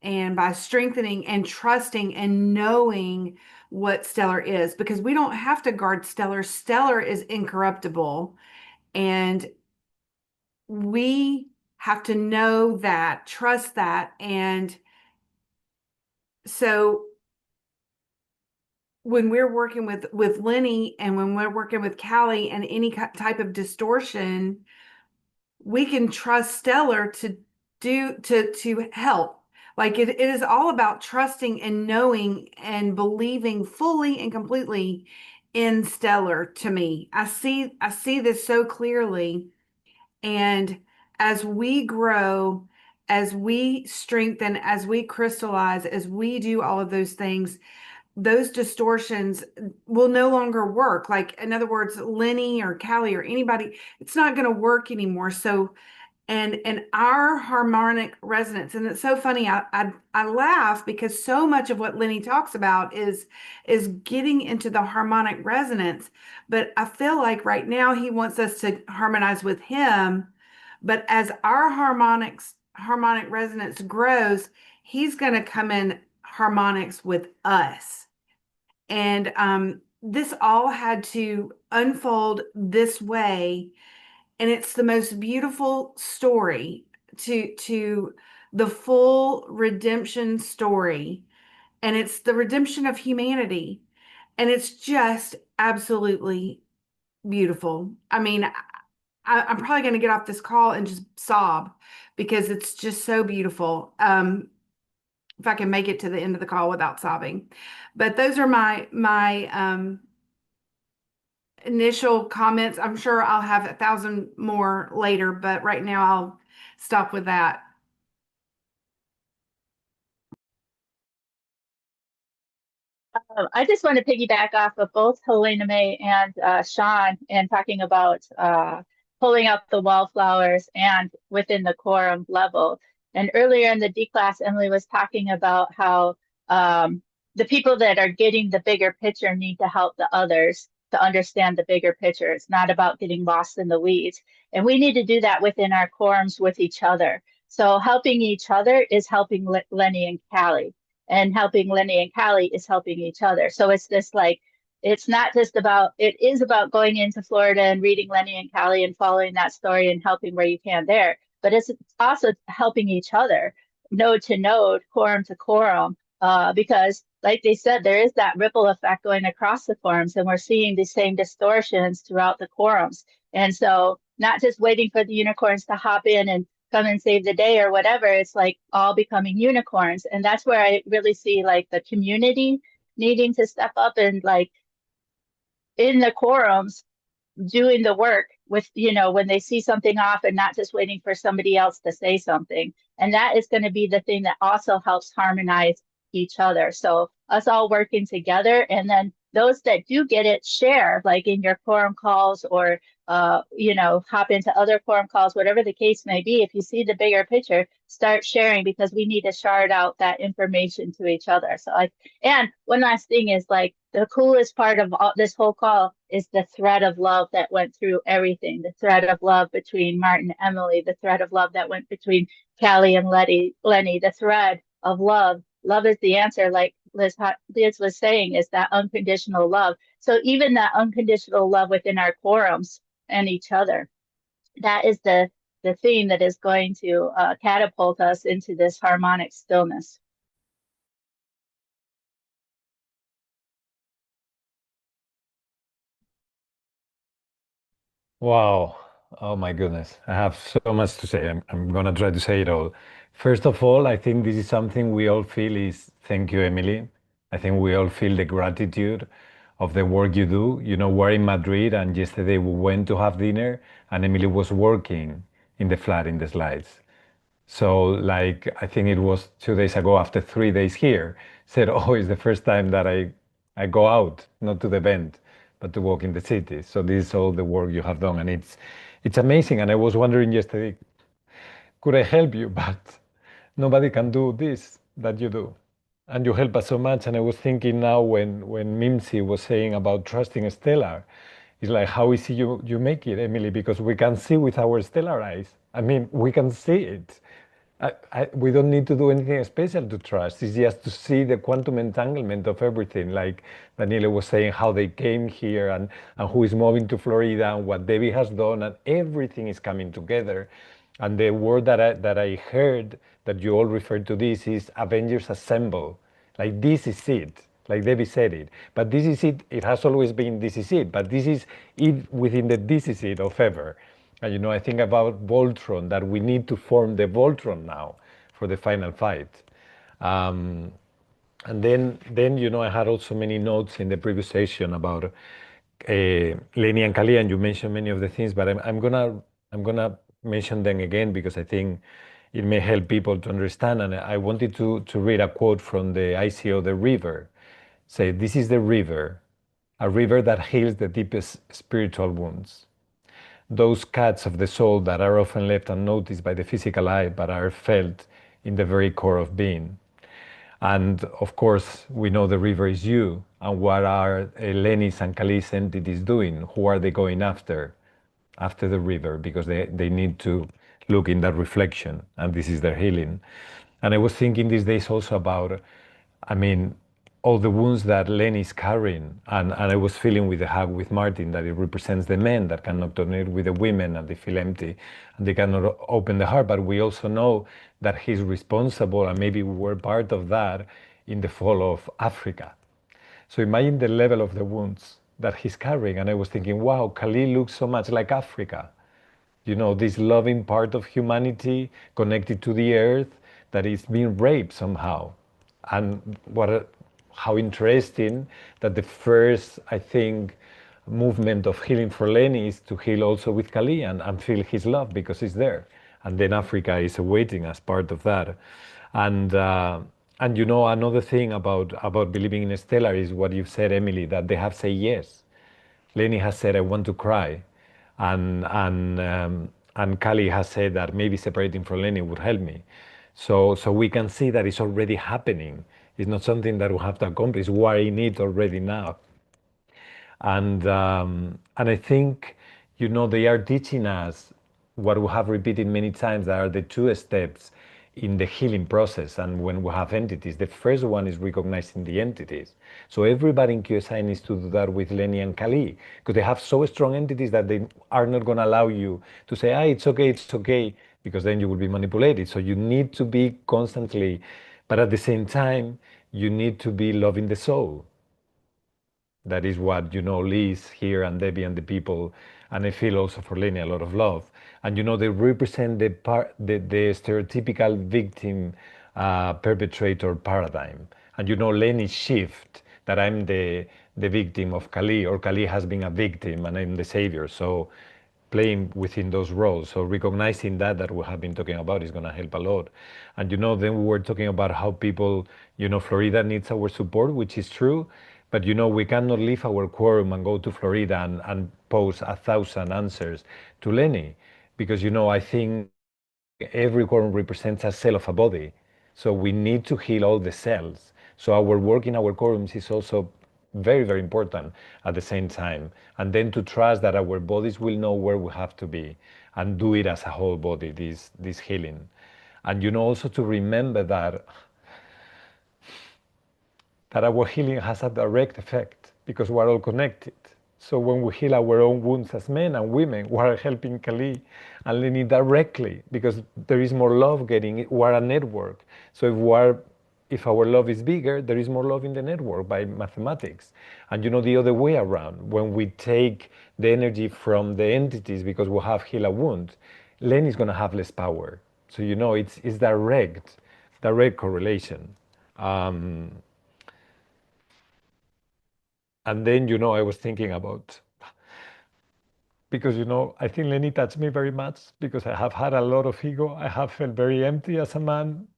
and by strengthening and trusting and knowing what Stellar is, because we don't have to guard Stellar. Stellar is incorruptible, and we have to know that, trust that. And so when we're working with Lenny, and when we're working with Callie and any type of distortion, we can trust Stellar to help. Like, it is all about trusting and knowing and believing fully and completely in Stellar. To me, I see this so clearly. And as we grow, as we strengthen, as we crystallize, as we do all of those things, those distortions will no longer work. Like, in other words, Lenny or Callie or anybody, it's not going to work anymore. So, and our harmonic resonance, and it's so funny, I laugh, because so much of what Lenny talks about is getting into the harmonic resonance. But I feel like right now he wants us to harmonize with him. But as our harmonic resonance grows, he's going to come in harmonics with us. And this all had to unfold this way. And it's the most beautiful story, to the full redemption story. And it's the redemption of humanity. And it's just absolutely beautiful. I mean, I'm probably going to get off this call and just sob, because it's just so beautiful. if I can make it to the end of the call without sobbing. But those are my initial comments. I'm sure I'll have 1,000 more later, but right now I'll stop with that. I just want to piggyback off of both Helena May and Sean and talking about pulling up the wallflowers and within the quorum level. And earlier in the D class, Emily was talking about how the people that are getting the bigger picture need to help the others to understand the bigger picture. It's not about getting lost in the weeds. And we need to do that within our quorums with each other. So helping each other is helping Lenny and Callie, and helping Lenny and Callie is helping each other. So it's this like, it's not just about, it is about going into Florida and reading Lenny and Callie and following that story and helping where you can there. But it's also helping each other, node to node, quorum to quorum, because like they said, there is that ripple effect going across the quorums, and we're seeing the same distortions throughout the quorums. And so not just waiting for the unicorns to hop in and come and save the day or whatever, it's like all becoming unicorns. And that's where I really see like the community needing to step up and like in the quorums doing the work with, you know, when they see something off and not just waiting for somebody else to say something. And that is going to be the thing that also helps harmonize each other. So us all working together, and then those that do get it, share like in your quorum calls or you know, hop into other quorum calls, whatever the case may be. If you see the bigger picture, start sharing, because we need to shard out that information to each other. So like, and one last thing is like the coolest part of all, this whole call is the thread of love that went through everything. The thread of love between Martin and Emily, the thread of love that went between Callie and Lenny, the thread of love. Love is the answer, like Liz was saying, is that unconditional love. So even that unconditional love within our quorums and each other, that is the theme that is going to catapult us into this harmonic stillness. Wow. Oh my goodness. I have so much to say. I'm gonna try to say it all. First of all, I think this is something we all feel is thank you, Emily. I think we all feel the gratitude of the work you do. You know, we're in Madrid and yesterday we went to have dinner and Emily was working in the flat in the slides. So like I think it was 2 days ago after 3 days here, said, oh, it's the first time that I go out, not to the event, but to walk in the city. So this is all the work you have done and it's amazing. And I was wondering yesterday, could I help you? But nobody can do this that you do. And you help us so much. And I was thinking now when Mimsy was saying about trusting Stellar, it's like how easy you make it, Emily, because we can see with our stellar eyes. I mean, we can see it. We don't need to do anything special to trust. It's just to see the quantum entanglement of everything. Like Daniela was saying, how they came here and who is moving to Florida and what Debbie has done, and everything is coming together. And the word that I heard that you all referred to this is Avengers Assemble. Like this is it. Like Debbie said it. But this is it. It has always been this is it. But this is it within the this is it of ever. And you know, I think about Voltron, that we need to form the Voltron now for the final fight. And then you know, I had also many notes in the previous session about Lenny and Kali, and you mentioned many of the things, but I'm gonna mention them again because I think it may help people to understand. And I wanted to read a quote from the ICO, the river. Say, this is the river, a river that heals the deepest spiritual wounds. Those cuts of the soul that are often left unnoticed by the physical eye, but are felt in the very core of being. And of course, we know the river is you. And what are Lenny's and Kali's entities doing? Who are they going after? After the river, because they need to look in that reflection, and this is their healing. And I was thinking these days also about, I mean, all the wounds that Lenny is carrying, and I was feeling with the hug with Martin that it represents the men that cannot donate with the women and they feel empty and they cannot open the heart. But we also know that he's responsible, and maybe we were part of that in the fall of Africa. So imagine the level of the wounds that he's carrying. And I was thinking, wow, Khalil looks so much like Africa. You know, this loving part of humanity connected to the earth that is being raped somehow. And how interesting that the first, I think, movement of healing for Lenny is to heal also with Kali and feel his love because he's there. And then Africa is awaiting as part of that. And you know, another thing about believing in Stellar is what you've said, Emily, that they have said yes. Lenny has said, I want to cry. And Kali has said that maybe separating from Lenny would help me. So we can see that it's already happening. It's not something that we have to accomplish. We're in it already now. And I think, you know, they are teaching us what we have repeated many times, that are the two steps in the healing process. And when we have entities, the first one is recognizing the entities. So everybody in QSI needs to do that with Lenny and Kali, because they have so strong entities that they are not going to allow you to say, ah, it's okay, because then you will be manipulated. So you need to be constantly, but at the same time, you need to be loving the soul. That is what, you know, Liz here and Debbie and the people, and I feel also for Lenny a lot of love. And you know, they represent the stereotypical victim perpetrator paradigm. And you know, Lenny's shift, that I'm the victim of Kali, or Kali has been a victim and I'm the savior. So playing within those roles. So recognizing that we have been talking about is going to help a lot. And you know, then we were talking about how people, you know, Florida needs our support, which is true. But you know, we cannot leave our quorum and go to Florida and pose 1,000 answers to Lenny, because you know, I think every quorum represents a cell of a body. So we need to heal all the cells. So our work in our quorums is also very, very important at the same time. And then to trust that our bodies will know where we have to be and do it as a whole body, this healing. And you know, also to remember that our healing has a direct effect because we're all connected. So when we heal our own wounds as men and women, we're helping Kali and Lenny directly, because there is more love getting, we're a network. So if our love is bigger, there is more love in the network by mathematics. And you know, the other way around, when we take the energy from the entities because we have healed a wound, Lenny is going to have less power. So you know, it's direct correlation. And then, you know, I was thinking about, because, you know, I think Lenny touched me very much because I have had a lot of ego. I have felt very empty as a man,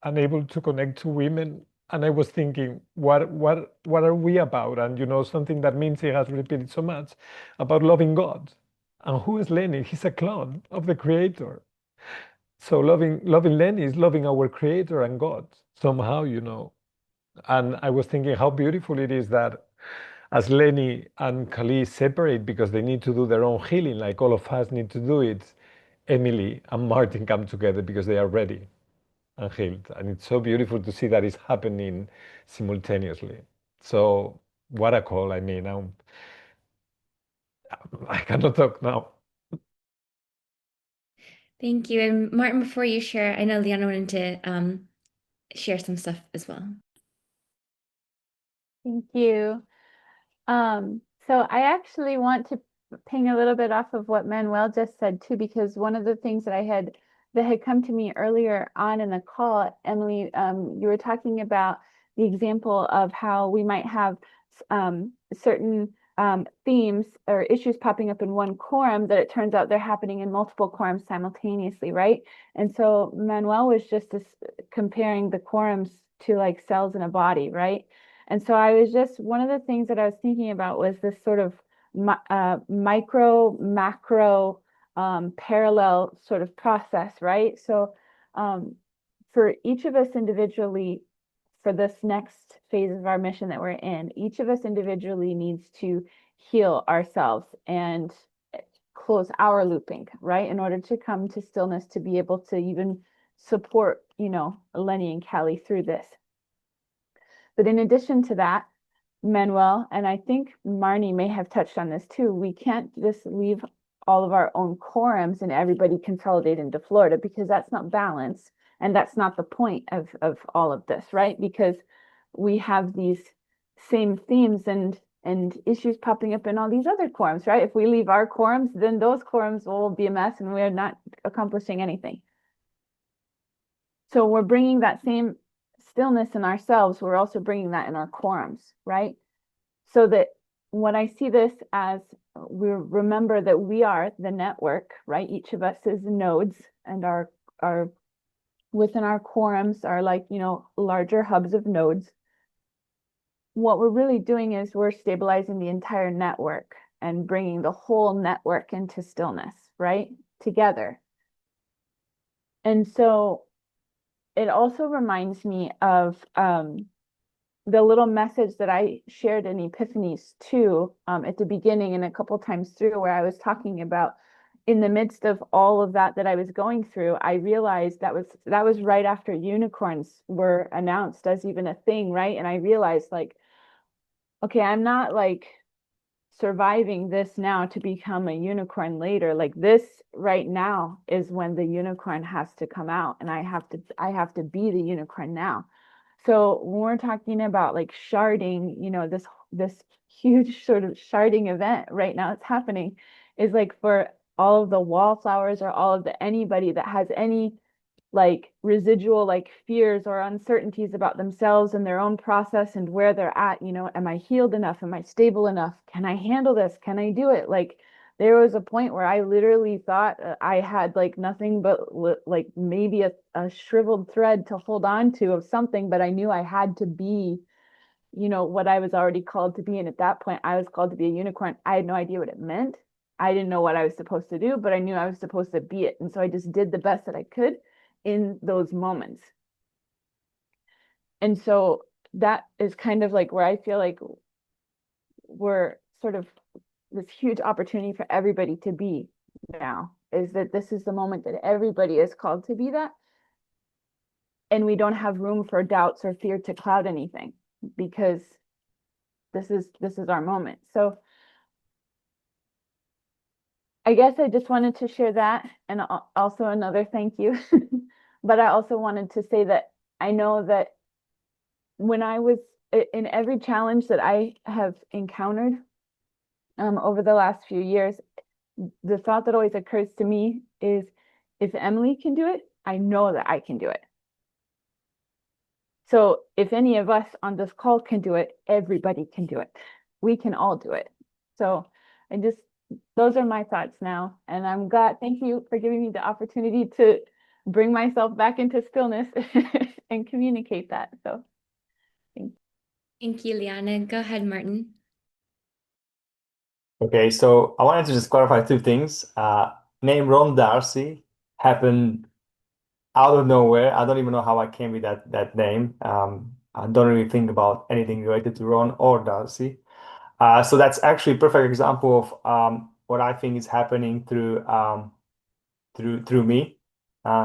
unable to connect to women. And I was thinking, what are we about? And, you know, something that Mincy has repeated so much about loving God. And who is Lenny? He's a clone of the Creator. So loving Lenny is loving our Creator and God somehow, you know. And I was thinking how beautiful it is that as Lenny and Kali separate because they need to do their own healing, like all of us need to do it, Emily and Martin come together because they are ready and healed. And it's so beautiful to see that it's happening simultaneously. So what a call. I mean, I cannot talk now. Thank you. And Martin, before you share, I know Liana wanted to share some stuff as well. Thank you. So I actually want to ping a little bit off of what Manuel just said too, because one of the things that had come to me earlier on in the call, Emily, you were talking about the example of how we might have certain themes or issues popping up in one quorum that it turns out they're happening in multiple quorums simultaneously, right? And so Manuel was just comparing the quorums to like cells in a body, right? And so I was just, one of the things that I was thinking about was this sort of micro, macro, parallel sort of process, right? So for each of us individually, for this next phase of our mission that we're in, each of us individually needs to heal ourselves and close our looping, right? In order to come to stillness, to be able to even support, you know, Lenny and Callie through this. But in addition to that, Manuel, and I think Marnie may have touched on this too, we can't just leave all of our own quorums and everybody consolidate into Florida, because that's not balanced. And that's not the point of all of this, right? Because we have these same themes and issues popping up in all these other quorums, right? If we leave our quorums, then those quorums will be a mess and we're not accomplishing anything. So we're bringing that same stillness in ourselves, we're also bringing that in our quorums, right? So that when I see this as we remember that we are the network, right? Each of us is nodes, and our within our quorums are like, larger hubs of nodes. What we're really doing is we're stabilizing the entire network and bringing the whole network into stillness, right? Together. And so it also reminds me of the little message that I shared in Epiphanies too, at the beginning and a couple times through, where I was talking about in the midst of all of that I was going through, I realized that was right after unicorns were announced as even a thing, right? And I realized, like, okay, I'm not like surviving this now to become a unicorn later. Like, this right now is when the unicorn has to come out, and I have to be the unicorn now. So when we're talking about like sharding, this huge sort of sharding event right now it's happening is like for all of the wallflowers or all of anybody that has any like residual like fears or uncertainties about themselves and their own process and where they're at, am I healed enough? Am I stable enough? Can I handle this? Can I do it? Like, there was a point where I literally thought I had like nothing but like maybe a shriveled thread to hold on to of something, but I knew I had to be, what I was already called to be. And at that point, I was called to be a unicorn. I had no idea what it meant. I didn't know what I was supposed to do, but I knew I was supposed to be it. And so I just did the best that I could in those moments. And so that is kind of like where I feel like we're sort of this huge opportunity for everybody to be now, is that this is the moment that everybody is called to be that. And we don't have room for doubts or fear to cloud anything, because this is our moment. So I guess I just wanted to share that, and also another thank you. But I also wanted to say that I know that when I was in every challenge that I have encountered over the last few years, the thought that always occurs to me is, if Emily can do it, I know that I can do it. So if any of us on this call can do it, everybody can do it. We can all do it. So those are my thoughts now. And I'm glad, thank you for giving me the opportunity to bring myself back into stillness and communicate that. So thank you. Thank you, Liana. Go ahead, Martin. Okay, so I wanted to just clarify two things. Name Ron Darcy happened out of nowhere. I don't even know how I came with that name. I don't really think about anything related to Ron or Darcy. So that's actually a perfect example of what I think is happening through me.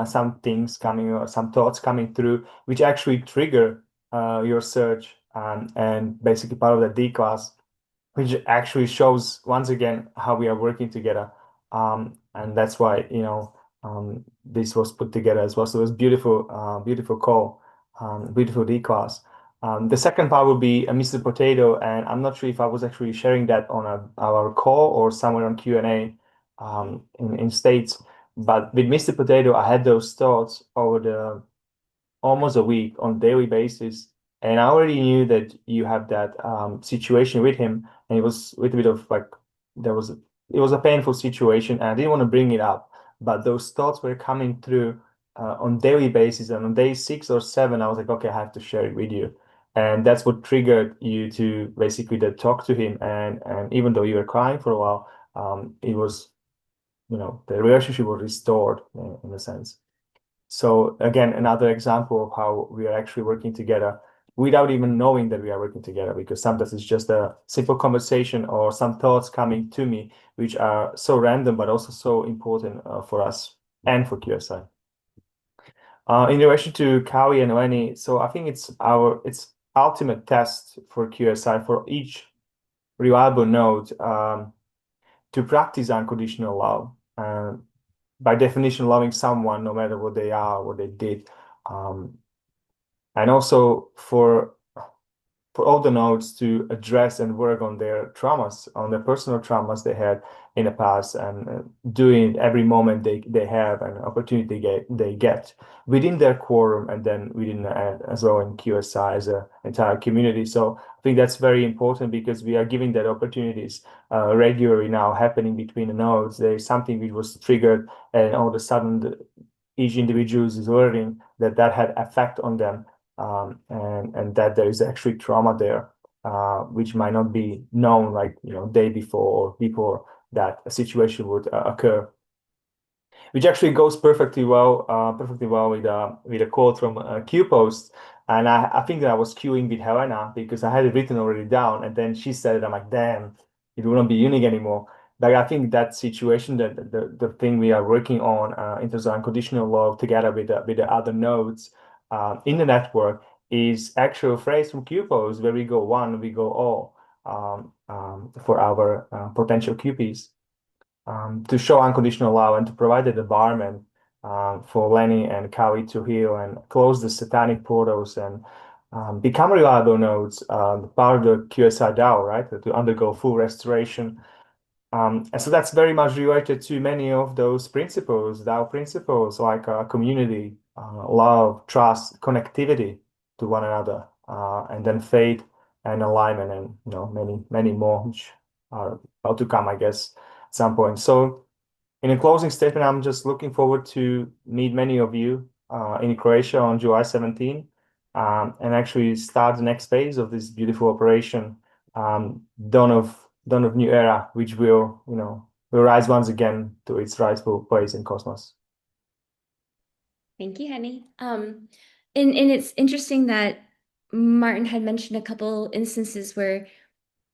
Some things coming or some thoughts coming through, which actually trigger your search, and basically part of the D class, which actually shows once again how we are working together. And that's why, this was put together as well. So it was beautiful call, beautiful D class. The second part would be a Mr. Potato, and I'm not sure if I was actually sharing that on our call or somewhere on Q&A in States. But with Mr. Potato, I had those thoughts over almost a week on a daily basis. And I already knew that you have that situation with him, and it was a little bit of like, it was a painful situation, and I didn't want to bring it up, but those thoughts were coming through on daily basis, and on day 6 or 7, I was like, okay, I have to share it with you. And that's what triggered you to basically talk to him. And even though you were crying for a while, it was, the relationship was restored in a sense. So again, another example of how we are actually working together without even knowing that we are working together, because sometimes it's just a simple conversation or some thoughts coming to me, which are so random, but also so important for us and for QSI. In relation to Kawi and Lenny, so I think it's ultimate test for QSI, for each reliable node, to practice unconditional love. By definition, loving someone no matter what they are, what they did. And also for for all the nodes to address and work on their traumas, on their personal traumas they had in the past, and doing every moment they have and opportunity they get within their quorum, and then within as well in QSI as an entire community. So I think that's very important because we are giving that opportunities regularly now happening between the nodes. There is something which was triggered, and all of a sudden each individual is learning that that had effect on them, and that there is actually trauma there, which might not be known like day before or before that a situation would occur, which actually goes perfectly well with a quote from Q Post. And I think that I was queuing with Helena because I had it written already down, and then she said it. I'm like, damn, it wouldn't be unique anymore. Like I think that situation, that the thing we are working on in terms of unconditional love, together with the other nodes in the network, is actual phrase from Q Post where we go one, we go all, for our potential QPs, to show unconditional love and to provide an environment for Lenny and Kali to heal and close the satanic portals and become reliable nodes, part of the QSI DAO, right? To undergo full restoration. And so that's very much related to many of those principles, DAO principles, like community, love, trust, connectivity to one another, and then faith and alignment, and many more, which are about to come, I guess, at some point. So in a closing statement, I'm just looking forward to meet many of you in Croatia on July 17, and actually start the next phase of this beautiful operation, dawn of new era, which will rise once again to its rightful place in cosmos. Thank you, Henny. And it's interesting that Martin had mentioned a couple instances where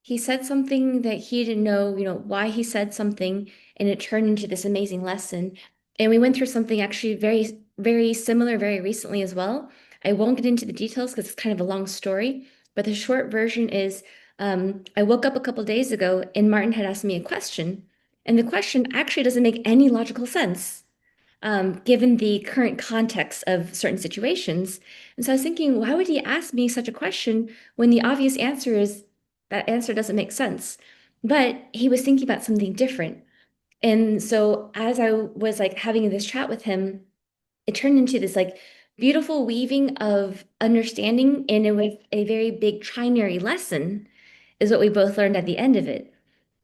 he said something that he didn't know, why he said something, and it turned into this amazing lesson. And we went through something actually very, very similar very recently as well. I won't get into the details because it's kind of a long story, but the short version is I woke up a couple days ago and Martin had asked me a question, and the question actually doesn't make any logical sense given the current context of certain situations. And so I was thinking, why would he ask me such a question when the obvious answer is that answer doesn't make sense? But he was thinking about something different. And so as I was like having this chat with him, it turned into this like beautiful weaving of understanding, and it was a very big trinary lesson, is what we both learned at the end of it,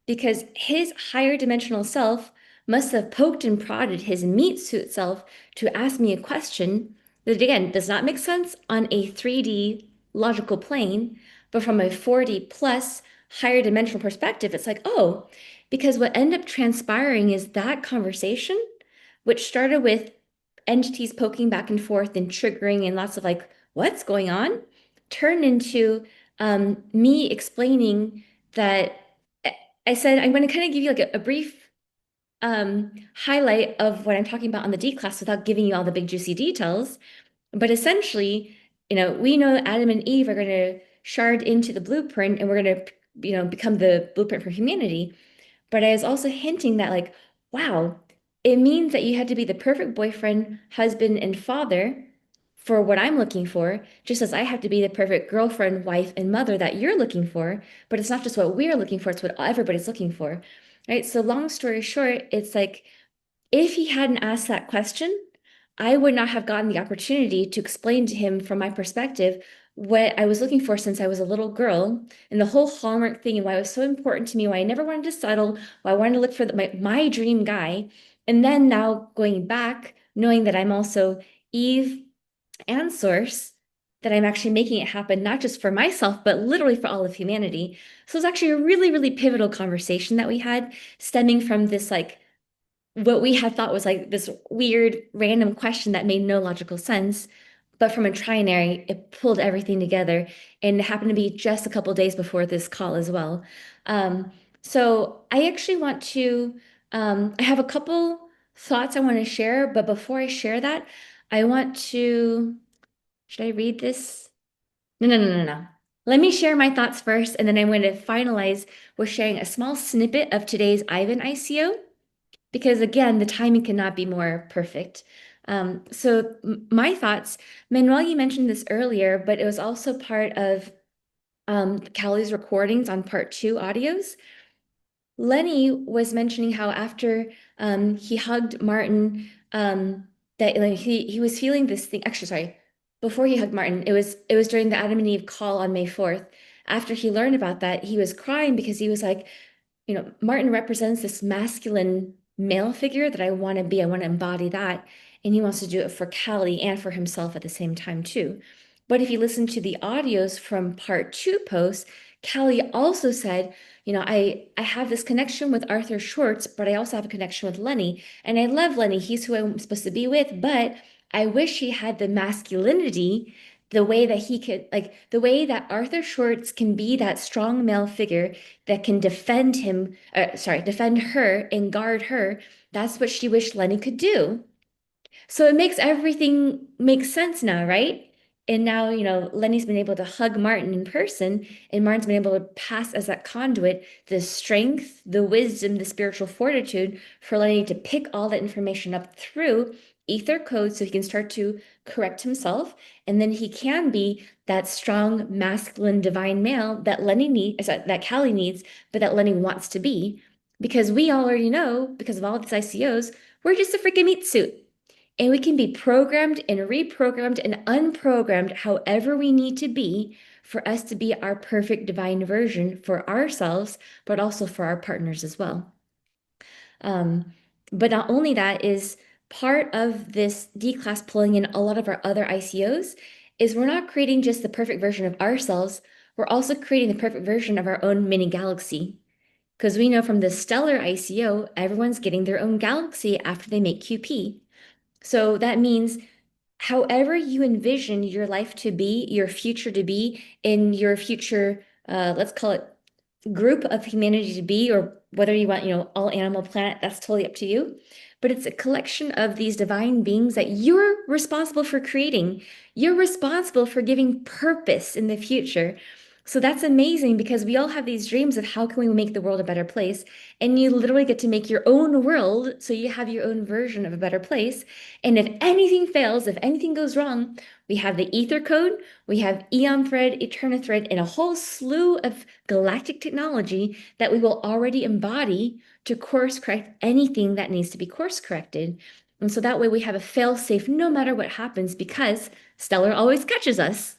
because his higher dimensional self must have poked and prodded his meat suit self to ask me a question that, again, does not make sense on a 3D logical plane, but from a 4D plus higher dimensional perspective, it's like, oh, because what ended up transpiring is that conversation, which started with entities poking back and forth and triggering and lots of like, what's going on, turned into me explaining that I said, I'm going to kind of give you like a brief highlight of what I'm talking about on the D class without giving you all the big juicy details. But essentially, we know Adam and Eve are going to shard into the blueprint and we're going to, become the blueprint for humanity. But I was also hinting that, like, wow, it means that you had to be the perfect boyfriend, husband, and father for what I'm looking for, just as I have to be the perfect girlfriend, wife, and mother that you're looking for. But it's not just what we're looking for, it's what everybody's looking for. Right. So, long story short, it's like if he hadn't asked that question, I would not have gotten the opportunity to explain to him from my perspective what I was looking for since I was a little girl, and the whole Hallmark thing, and why it was so important to me, why I never wanted to settle, why I wanted to look for my dream guy. And then now going back, knowing that I'm also Eve and Source, that I'm actually making it happen, not just for myself, but literally for all of humanity. So it's actually a really, really pivotal conversation that we had, stemming from this like what we had thought was like this weird random question that made no logical sense. But from a trinary, it pulled everything together. And it happened to be just a couple days before this call as well. So I actually want to, I have a couple thoughts I want to share. But before I share that, I want to, should I read this? No, no, no, no, no. Let me share my thoughts first, and then I'm going to finalize with sharing a small snippet of today's Ivan ICO, because again, the timing cannot be more perfect. So my thoughts, Manuel, you mentioned this earlier, but it was also part of Callie's recordings on part 2 audios, Lenny was mentioning how after he hugged Martin, that like, he was feeling this thing. Actually, sorry, before he hugged Martin, it was during the Adam and Eve call on May 4th. After he learned about that, he was crying because he was like, Martin represents this masculine male figure that I want to be. I want to embody that. And he wants to do it for Callie and for himself at the same time, too. But if you listen to the audios from part 2 posts, Callie also said, I have this connection with Arthur Schwartz, but I also have a connection with Lenny. And I love Lenny. He's who I'm supposed to be with, but I wish he had the masculinity, the way that he could, like the way that Arthur Schwartz can be that strong male figure that can defend her and guard her. That's what she wished Lenny could do. So it makes everything make sense now, right? And now, Lenny's been able to hug Martin in person, and Martin's been able to pass as that conduit the strength, the wisdom, the spiritual fortitude for Lenny to pick all that information up through ether code so he can start to correct himself. And then he can be that strong, masculine, divine male that that Callie needs, but that Lenny wants to be. Because we all already know, because of all these ICOs, we're just a freaking meat suit. And we can be programmed and reprogrammed and unprogrammed however we need to be for us to be our perfect divine version for ourselves, but also for our partners as well. But not only that is part of this D class pulling in a lot of our other ICOs is we're not creating just the perfect version of ourselves, we're also creating the perfect version of our own mini galaxy. Because we know from the stellar ICO, everyone's getting their own galaxy after they make QP. So that means however you envision your life to be, your future to be, in your future, let's call it group of humanity to be, or whether you want, all animal planet, that's totally up to you. But it's a collection of these divine beings that you're responsible for creating. You're responsible for giving purpose in the future. So that's amazing because we all have these dreams of how can we make the world a better place. And you literally get to make your own world. So you have your own version of a better place. And if anything fails, if anything goes wrong, we have the ether code, we have Eon Thread, Eterna Thread, and a whole slew of galactic technology that we will already embody to course correct anything that needs to be course corrected. And so that way we have a fail safe no matter what happens because Stellar always catches us.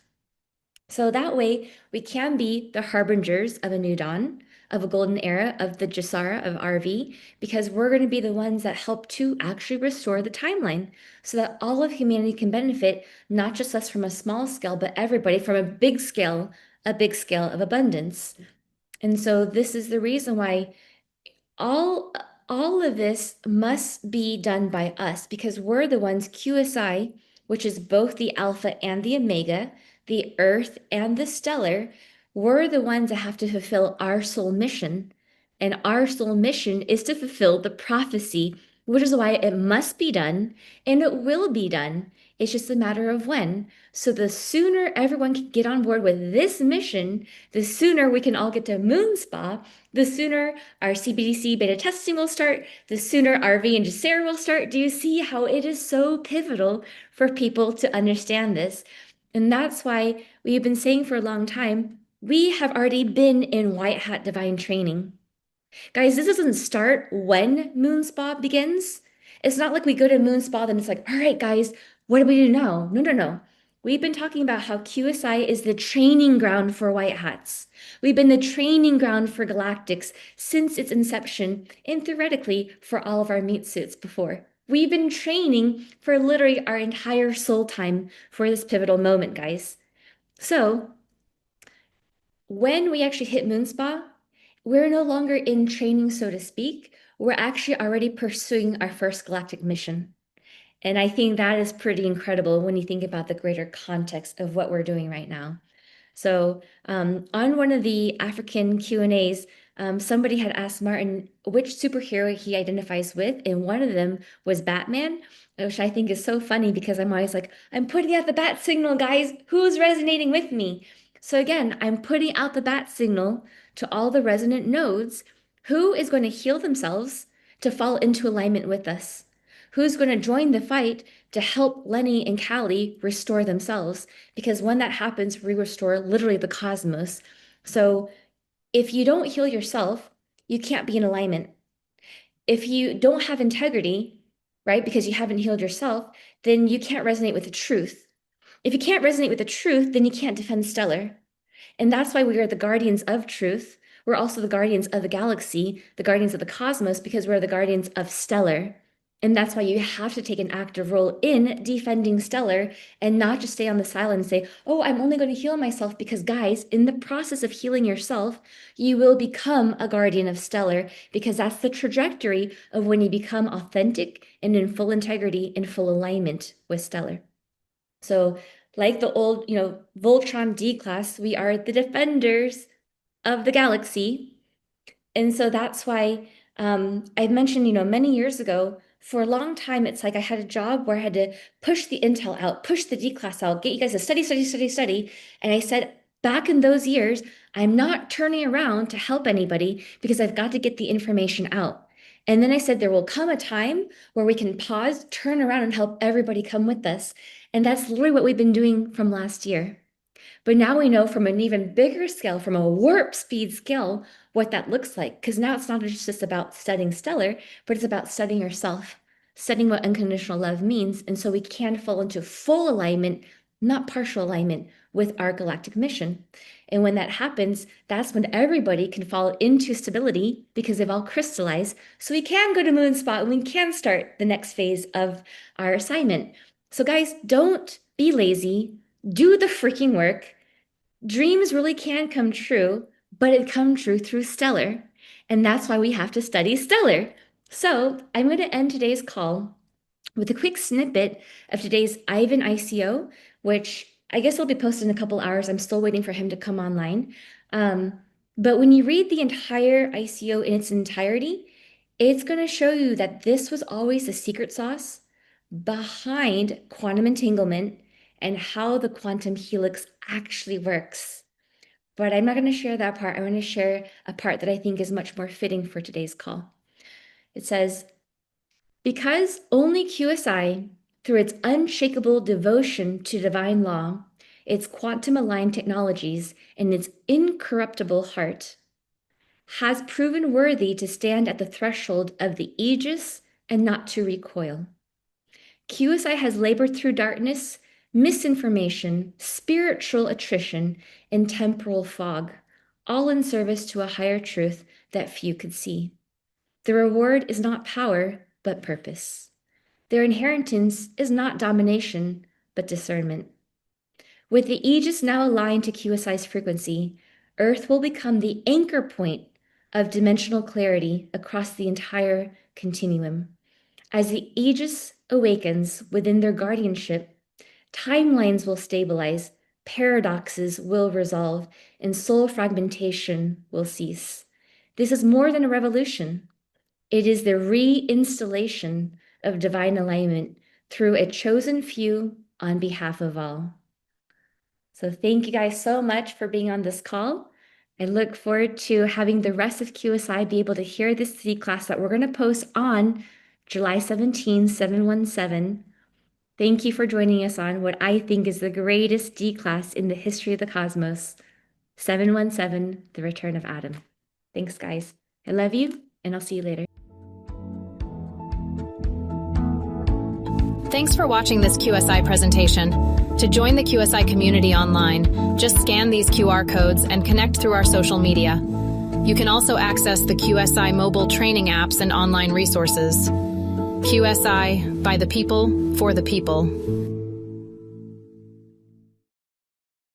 So that way we can be the harbingers of a new dawn, of a golden era, of the Jasara of RV, because we're going to be the ones that help to actually restore the timeline so that all of humanity can benefit, not just us from a small scale, but everybody from a big scale of abundance. And so this is the reason why all all of this must be done by us because we're the ones QSI, which is both the alpha and the omega, the earth and the stellar. We're the ones that have to fulfill our soul mission. And our soul mission is to fulfill the prophecy, which is why it must be done and it will be done. It's just a matter of when. So the sooner everyone can get on board with this mission, the sooner we can all get to Moon Spa, the sooner our CBDC beta testing will start, the sooner RV and Jasera will start. Do you see how it is so pivotal for people to understand this? And that's why we've been saying for a long time, we have already been in White Hat Divine Training. Guys, this doesn't start when Moon Spa begins. It's not like we go to Moon Spa, then it's like, all right, guys, what do we do now? No, no, no. We've been talking about how QSI is the training ground for white hats. We've been the training ground for galactics since its inception, and theoretically for all of our meat suits before. We've been training for literally our entire soul time for this pivotal moment, guys. So, when we actually hit Moon Spa, we're no longer in training, so to speak. We're actually already pursuing our first galactic mission. And I think that is pretty incredible when you think about the greater context of what we're doing right now. So on one of the African Q&As, somebody had asked Martin which superhero he identifies with, and one of them was Batman, which I think is so funny because I'm always like, I'm putting out the bat signal, guys. Who's resonating with me? So again, I'm putting out the bat signal to all the resonant nodes who is going to heal themselves to fall into alignment with us. Who's going to join the fight to help Lenny and Callie restore themselves? Because when that happens, we restore literally the cosmos. So if you don't heal yourself, you can't be in alignment. If you don't have integrity, right, because you haven't healed yourself, then you can't resonate with the truth. If you can't resonate with the truth, then you can't defend Stellar. And that's why we are the guardians of truth. We're also the guardians of the galaxy, the guardians of the cosmos, because we're the guardians of Stellar. And that's why you have to take an active role in defending Stellar and not just stay on the sideline and say, oh, I'm only going to heal myself. Because, guys, in the process of healing yourself, you will become a guardian of Stellar, because that's the trajectory of when you become authentic and in full integrity, in full alignment with Stellar. So, like the old, Voltron D class, we are the defenders of the galaxy. And so that's why I mentioned, many years ago, for a long time, it's like I had a job where I had to push the intel out, push the D class out, get you guys to study, study, study, study. And I said, back in those years, I'm not turning around to help anybody because I've got to get the information out. And then I said, there will come a time where we can pause, turn around, and help everybody come with us. And that's literally what we've been doing from last year. But now we know from an even bigger scale, from a warp speed scale, what that looks like. Because now it's not just about studying Stellar, but it's about studying yourself, studying what unconditional love means. And so we can fall into full alignment, not partial alignment, with our galactic mission. And when that happens, that's when everybody can fall into stability because they've all crystallized. So we can go to moon spot and we can start the next phase of our assignment. So guys, don't be lazy. Do the freaking work. Dreams really can come true, but it come true through Stellar. And that's why we have to study Stellar. So I'm going to end today's call with a quick snippet of today's Ivan ICO, which I guess will be posted in a couple hours. I'm still waiting for him to come online. But when you read the entire ICO in its entirety, it's going to show you that this was always the secret sauce behind quantum entanglement and how the quantum helix actually works. But I'm not going to share that part. I'm going to share a part that I think is much more fitting for today's call. It says, because only QSI, through its unshakable devotion to divine law, its quantum-aligned technologies, and its incorruptible heart, has proven worthy to stand at the threshold of the aegis and not to recoil. QSI has labored through darkness, misinformation, spiritual attrition, and temporal fog, all in service to a higher truth that few could see. The reward is not power, but purpose. Their inheritance is not domination, but discernment. With the aegis now aligned to QSI's frequency, Earth will become the anchor point of dimensional clarity across the entire continuum. As the aegis awakens within their guardianship, timelines will stabilize, paradoxes will resolve, and soul fragmentation will cease. This is more than a revolution. It is the reinstallation of divine alignment through a chosen few on behalf of all. So thank you guys so much for being on this call. I look forward to having the rest of QSI be able to hear this C class that we're going to post on July 17, 717. Thank you for joining us on what I think is the greatest D class in the history of the cosmos, 717, The Return of Adam. Thanks, guys. I love you, and I'll see you later. Thanks for watching this QSI presentation. To join the QSI community online, just scan these QR codes and connect through our social media. You can also access the QSI mobile training apps and online resources. QSI, by the people, for the people.